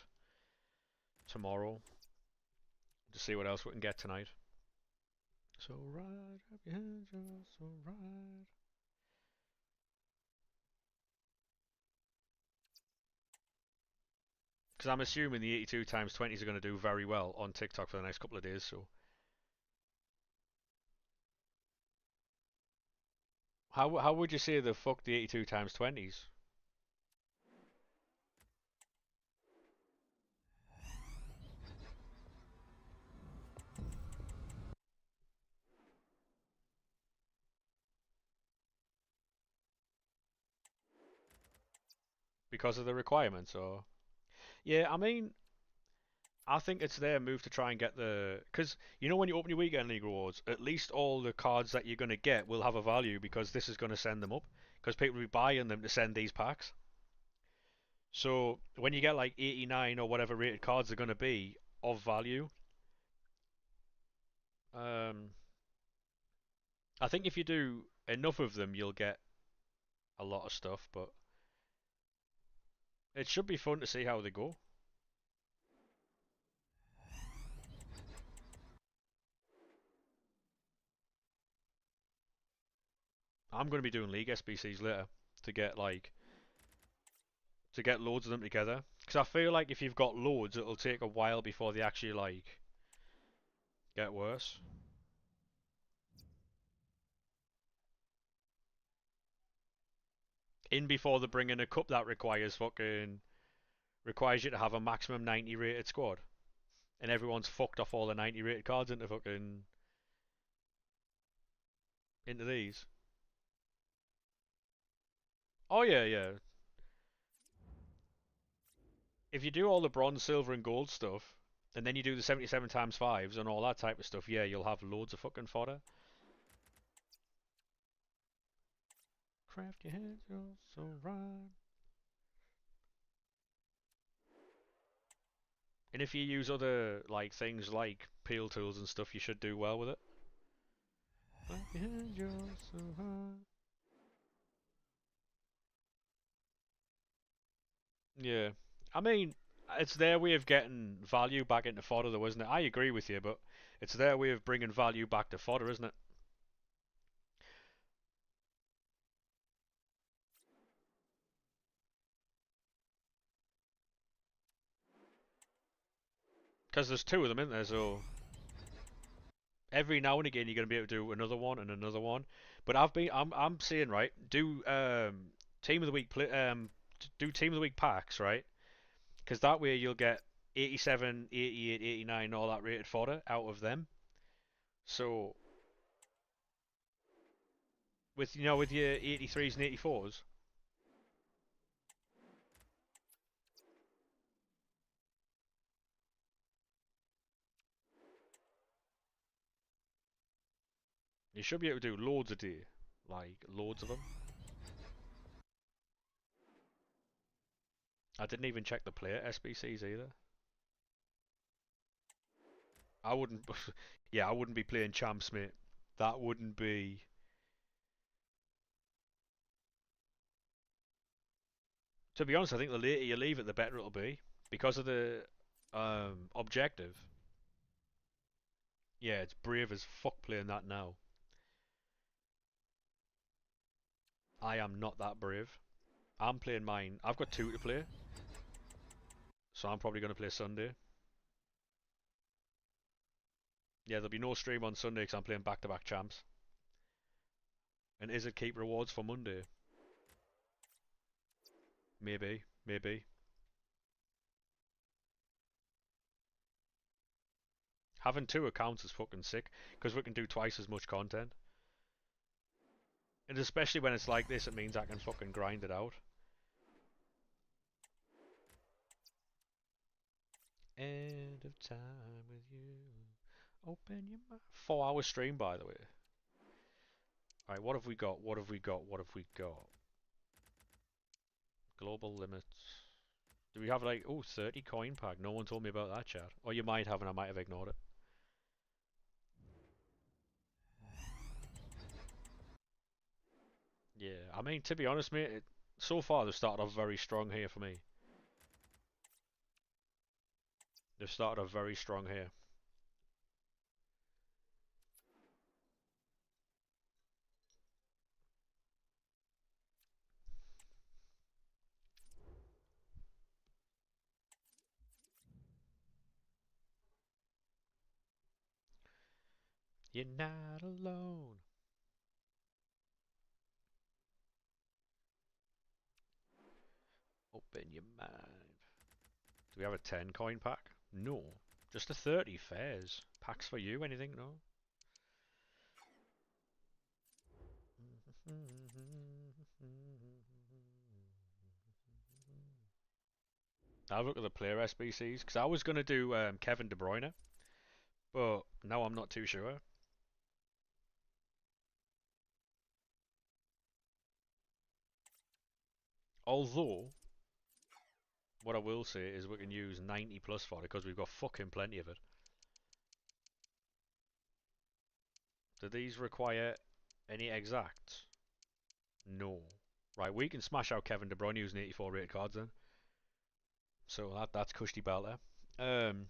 tomorrow to see what else we can get tonight. So right up your hands, you're so right. Because I'm assuming the 82 times 20s are going to do very well on TikTok for the next couple of days. So how would you say the fuck the 82 times 20s? because of the requirements, or yeah, I mean, I think it's their move to try and get the because you know when you open your weekend league rewards, at least all the cards that you're gonna get will have a value because this is gonna send them up because people will be buying them to send these packs. So when you get like 89 or whatever rated cards are gonna be of value, um, I think if you do enough of them, you'll get a lot of stuff. But it should be fun to see how they go. I'm gonna be doing League SBCs later to get loads of them together. Because I feel like if you've got loads, it'll take a while before they actually get worse. In before they bring in a cup that requires you to have a maximum 90 rated squad, and everyone's fucked off all the 90 rated cards into these. Oh yeah, yeah. If you do all the bronze, silver, and gold stuff, and then you do the 77 times fives and all that type of stuff, yeah, you'll have loads of fucking fodder. Craft your head, you're so right. And if you use other things like peel tools and stuff, you should do well with it. Craft your head, you're so right. Yeah. I mean, it's their way of getting value back into fodder, though, isn't it? I agree with you, but it's their way of bringing value back to fodder, isn't it? Because there's two of them in there, so every now and again you're going to be able to do another one and another one. But I'm saying right, team of the week do team of the week packs, right? Because that way you'll get 87, 88, 89, all that rated fodder out of them. So with your 83s and 84s, you should be able to do loads a day, like loads of them. I didn't even check the player SBCs either. I wouldn't, yeah, I wouldn't be playing champs, mate. That wouldn't be. To be honest, I think the later you leave it, the better it'll be because of the objective. Yeah, it's brave as fuck playing that now. I am not that brave. I'm playing mine. I've got two to play, so I'm probably going to play Sunday. Yeah, there'll be no stream on Sunday because I'm playing back-to-back champs. And is it keep rewards for Monday? Maybe, maybe. Having two accounts is fucking sick because we can do twice as much content. And especially when it's like this, it means I can fucking grind it out. End of time with you. Open your mouth. 4 hour stream, by the way. Alright, what have we got? What have we got? What have we got? Global limits. Do we have 30 coin pack? No one told me about that, chat. Or you might have and I might have ignored it. Yeah, I mean, to be honest, mate, so far they've started off very strong here for me. They've started off very strong here. You're not alone. Open your mind. Do we have a 10 coin pack? No. Just a 30 fairs. Packs for you, anything? No? I'll look at the player SBCs because I was gonna do Kevin De Bruyne, but now I'm not too sure. Although, what I will say is we can use 90 plus for it because we've got fucking plenty of it. Do these require any exact? No. Right, we can smash out Kevin De Bruyne using 84 rated cards then. So that's cushy belter. Um,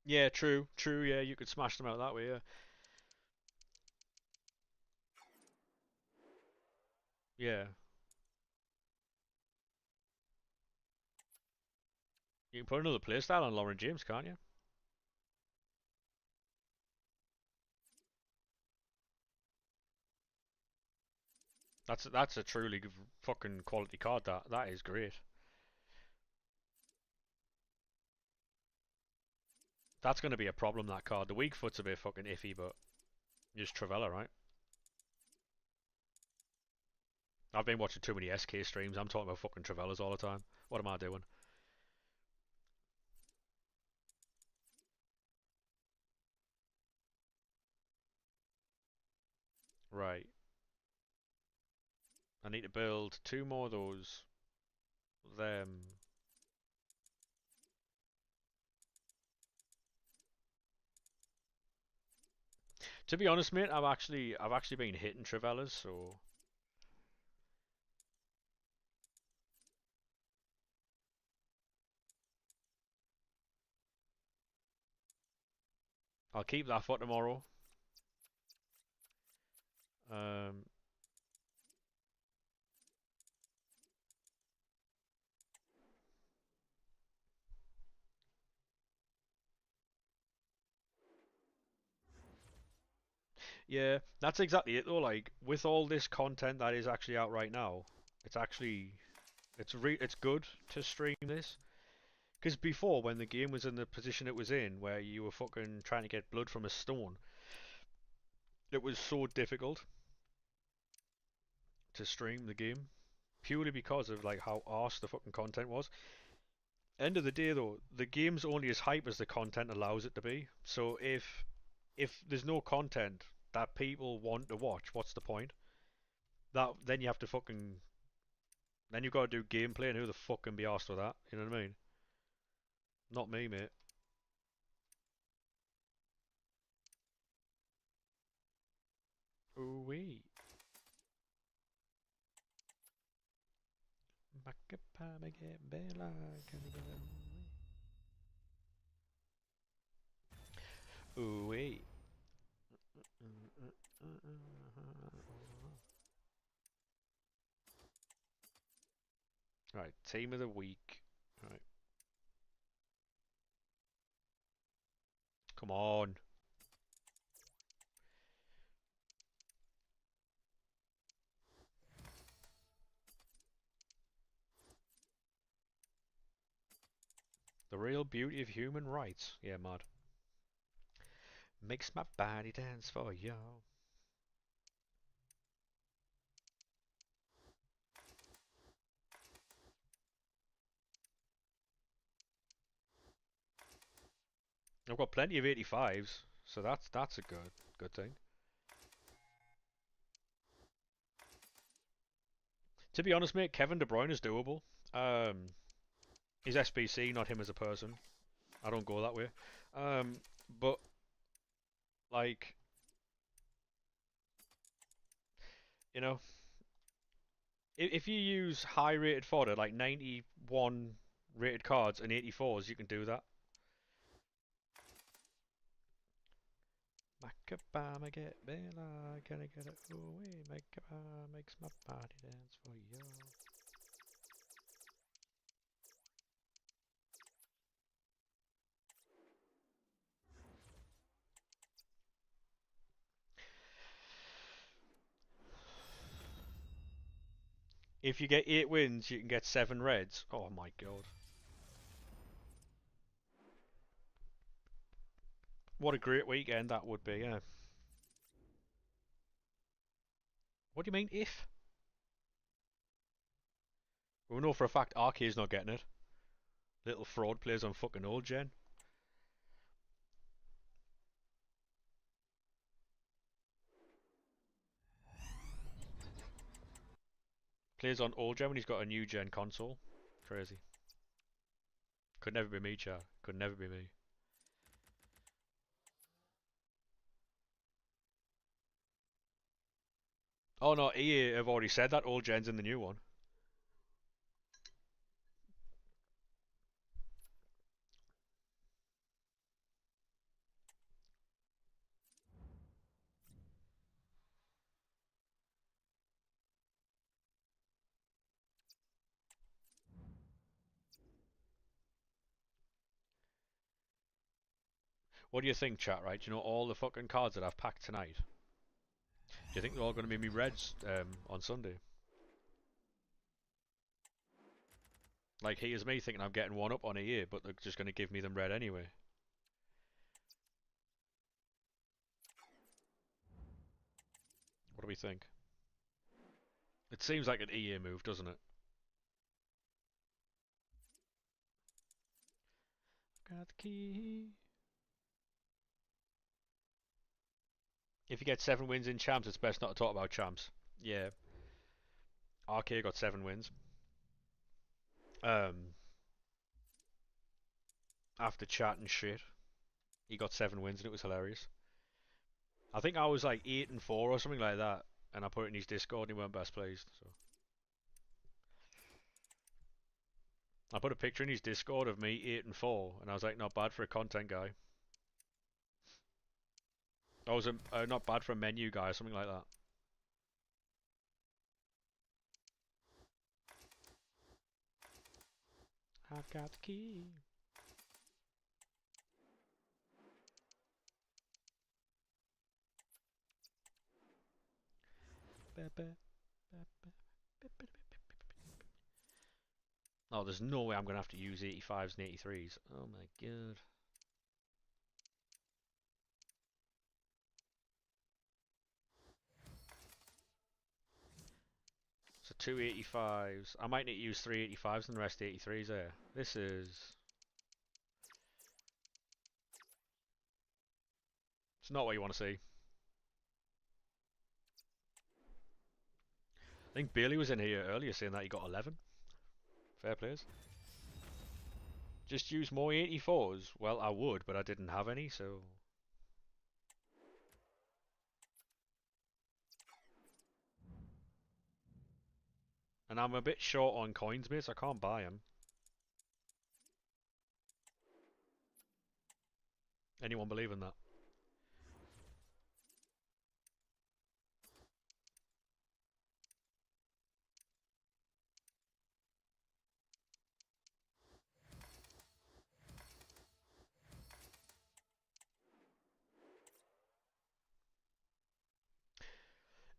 yeah, true, true. Yeah, you could smash them out that way. Yeah, yeah. You can put another playstyle on Lauren James, can't you? That's a truly fucking quality card. That is great. That's going to be a problem. That card. The weak foot's a bit fucking iffy, but just Travella, right? I've been watching too many SK streams. I'm talking about fucking Travellas all the time. What am I doing? Right. I need to build two more of those. Them. To be honest, mate, I've actually been hitting Travellas, so I'll keep that for tomorrow. Um, yeah, that's exactly it though. Like with all this content that is actually out right now, it's actually it's good to stream this. Because before, when the game was in the position it was in, where you were fucking trying to get blood from a stone, it was so difficult to stream the game purely because of like how arse the fucking content was. End of the day though, the game's only as hype as the content allows it to be. So if there's no content that people want to watch, what's the point? That then you have to fucking then you've got to do gameplay, and who the fuck can be asked for that? You know what I mean? Not me, mate. Ooh wee. Ooh wee. Right, team of the week. Right, come on. The real beauty of human rights. Yeah, mad. Makes my body dance for you. I've got plenty of 85s, so that's a good thing. To be honest, mate, Kevin De Bruyne is doable. Um, he's SBC, not him as a person. I don't go that way. But like, you know, if you use high rated fodder like 91 rated cards and 84s, you can do that. Macabama get Bella, can I get it away? Macabama makes my body dance for you. If you get 8 wins, you can get 7 reds. Oh my god. What a great weekend that would be, yeah. What do you mean, if? We know for a fact RK's not getting it. Little fraud plays on fucking old gen. Plays on old gen when he's got a new gen console. Crazy. Could never be me, chat. Could never be me. Oh no, EA have already said that old gen's in the new one. What do you think, chat, right? Do you know all the fucking cards that I've packed tonight? Do you think they're all going to be me reds on Sunday? Like, here's me thinking I'm getting one up on EA, but they're just going to give me them red anyway. What do we think? It seems like an EA move, doesn't it? Got the key. If you get 7 wins in champs, it's best not to talk about champs. Yeah. RK got 7 wins. After chat and shit, he got 7 wins and it was hilarious. I think I was like 8 and 4 or something like that, and I put it in his Discord and he weren't best pleased. So I put a picture in his Discord of me 8 and 4, and I was like, not bad for a content guy. I was not bad for a menu guy or something like that. I've got the key. Oh, there's no way I'm going to have to use 85s and 83s. Oh my god. So 2 85s. I might need to use 3 85s and the rest 83s there. This is... It's not what you want to see. I think Bailey was in here earlier saying that he got 11. Fair plays. Just use more 84s? Well, I would, but I didn't have any, so... And I'm a bit short on coins, mate, so I can't buy them. Anyone believe in that?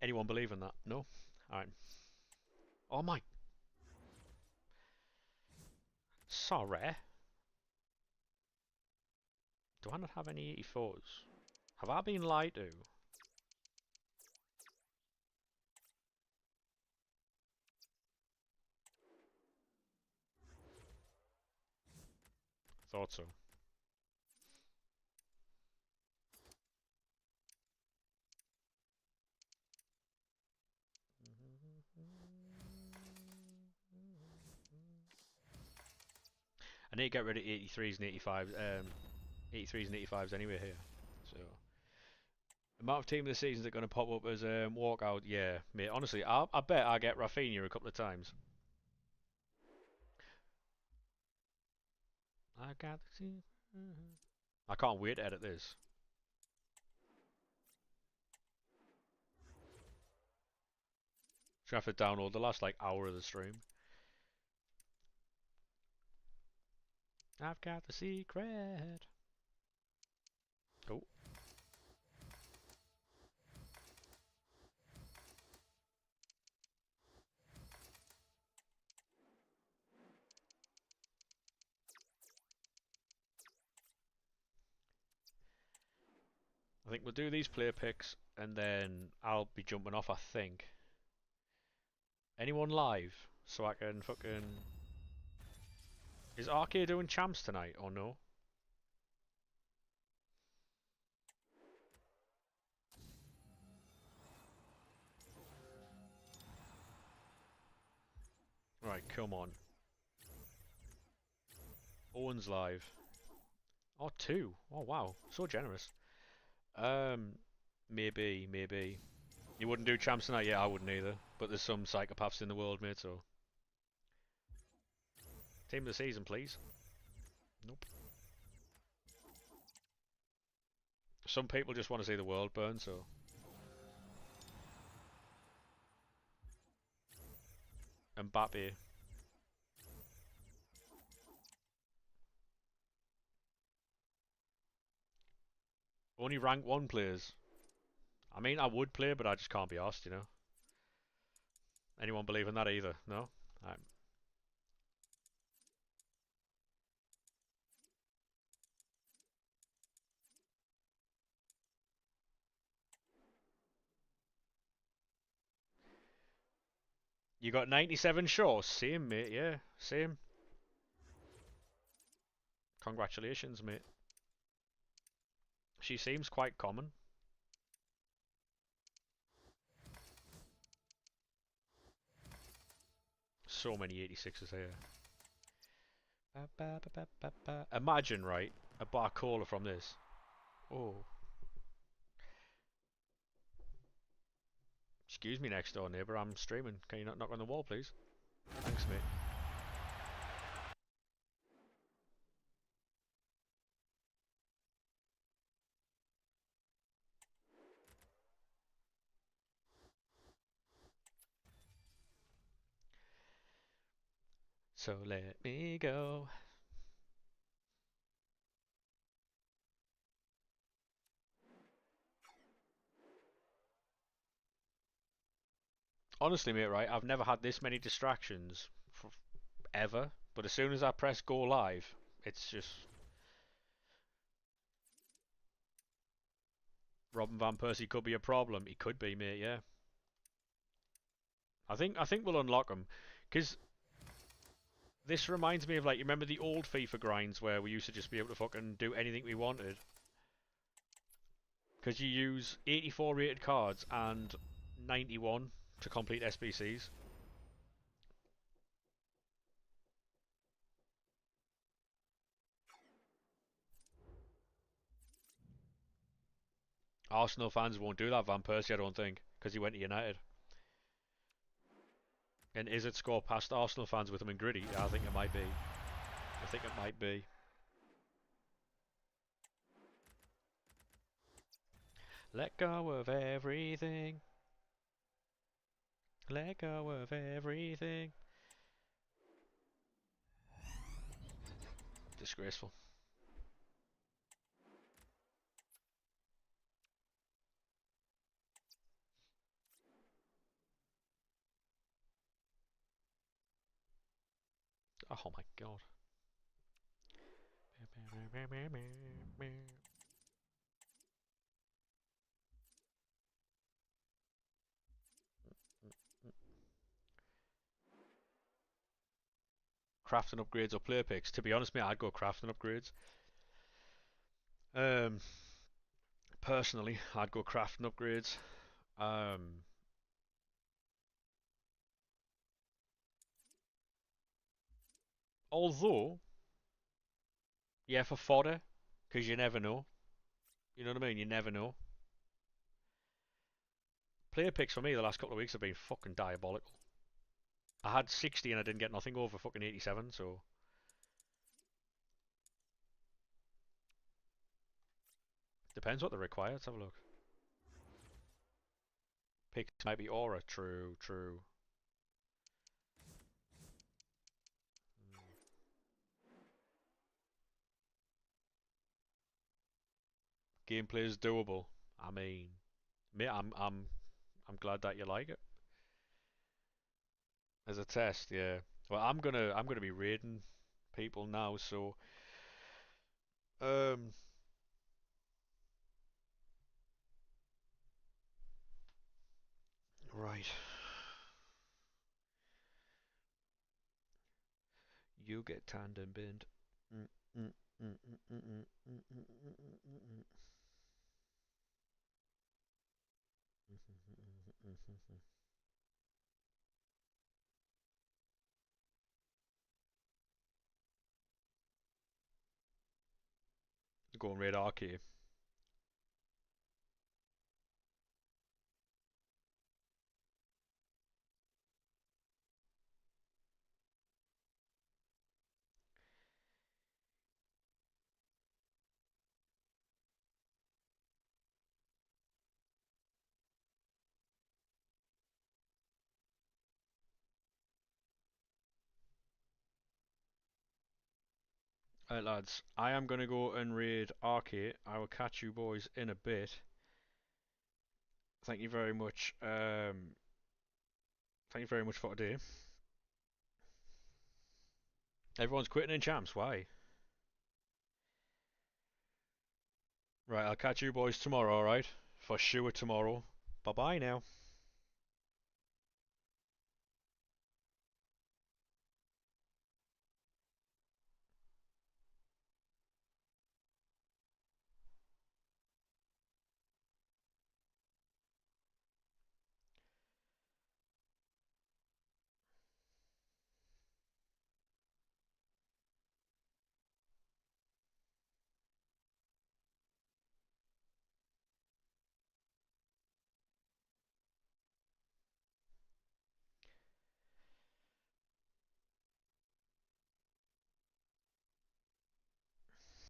Anyone believe in that? No? Alright. Oh my... Sorry. Do I not have any 84s? Have I been lied to? Thought so. I need to get rid of 83s and 85s, 83s and 85s anyway here. So, amount of team of the seasons that are going to pop up as walkout, yeah, mate. Honestly, I bet I get Rafinha a couple of times. I got to see. I can't wait to edit this. Should have to download the last like hour of the stream. I've got the secret. Oh. think we'll do these player picks, and then I'll be jumping off, I think. Anyone live? So I can fucking... Is RK doing champs tonight, or no? Right, come on. Owen's live. Oh, two. Oh, wow. So generous. Maybe, maybe. You wouldn't do champs tonight? Yeah, I wouldn't either. But there's some psychopaths in the world, mate, so... Team of the season, please. Nope. Some people just want to see the world burn, so... Mbappe. Only rank 1 players. I mean, I would play, but I just can't be asked, you know? Anyone believe in that either? No? Right. You got 97 shows? Same, mate, yeah. Same. Congratulations, mate. She seems quite common. So many 86s here. Imagine, right, a bar cola from this. Oh. Excuse me, next door neighbour, I'm streaming. Can you not knock on the wall, please? Thanks, mate. So let me go. Honestly, mate, right, I've never had this many distractions ever, but as soon as I press go live, it's just... Robin Van Persie could be a problem. He could be, mate, yeah. I think we'll unlock him, because this reminds me of, like, you remember the old FIFA grinds where we used to just be able to fucking do anything we wanted? Because you use 84 rated cards and 91 to complete SBCs. Arsenal fans won't do that, Van Persie, I don't think, because he went to United. And is it score past Arsenal fans with him in gritty? Yeah, I think it might be. I think it might be. Let go of everything. Let go of everything. Disgraceful. Oh my god. Crafting upgrades or player picks? To be honest, mate, I'd go crafting upgrades. Um, Personally, I'd go crafting upgrades. Um, Although, yeah, for fodder, because you never know. You know what I mean? You never know. Player picks for me the last couple of weeks have been fucking diabolical. I had 60 and I didn't get nothing over fucking 87, so... Depends what they require. Let's have a look. Picks might be aura. True, true. Gameplay is doable. I mean, mate, I'm glad that you like it. As a test, yeah. Well, I'm gonna be raiding people now, so um Right. You get tanned and binned. Mm, mm, mm, mm, mm, mm, mm, mm, mm, mm, mm. Go and raid Arcade. Right, lads. I am going to go and raid Arcade. I will catch you boys in a bit. Thank you very much. Thank you very much for today. Everyone's quitting in champs. Why? Right, I'll catch you boys tomorrow, alright? For sure tomorrow. Bye bye now.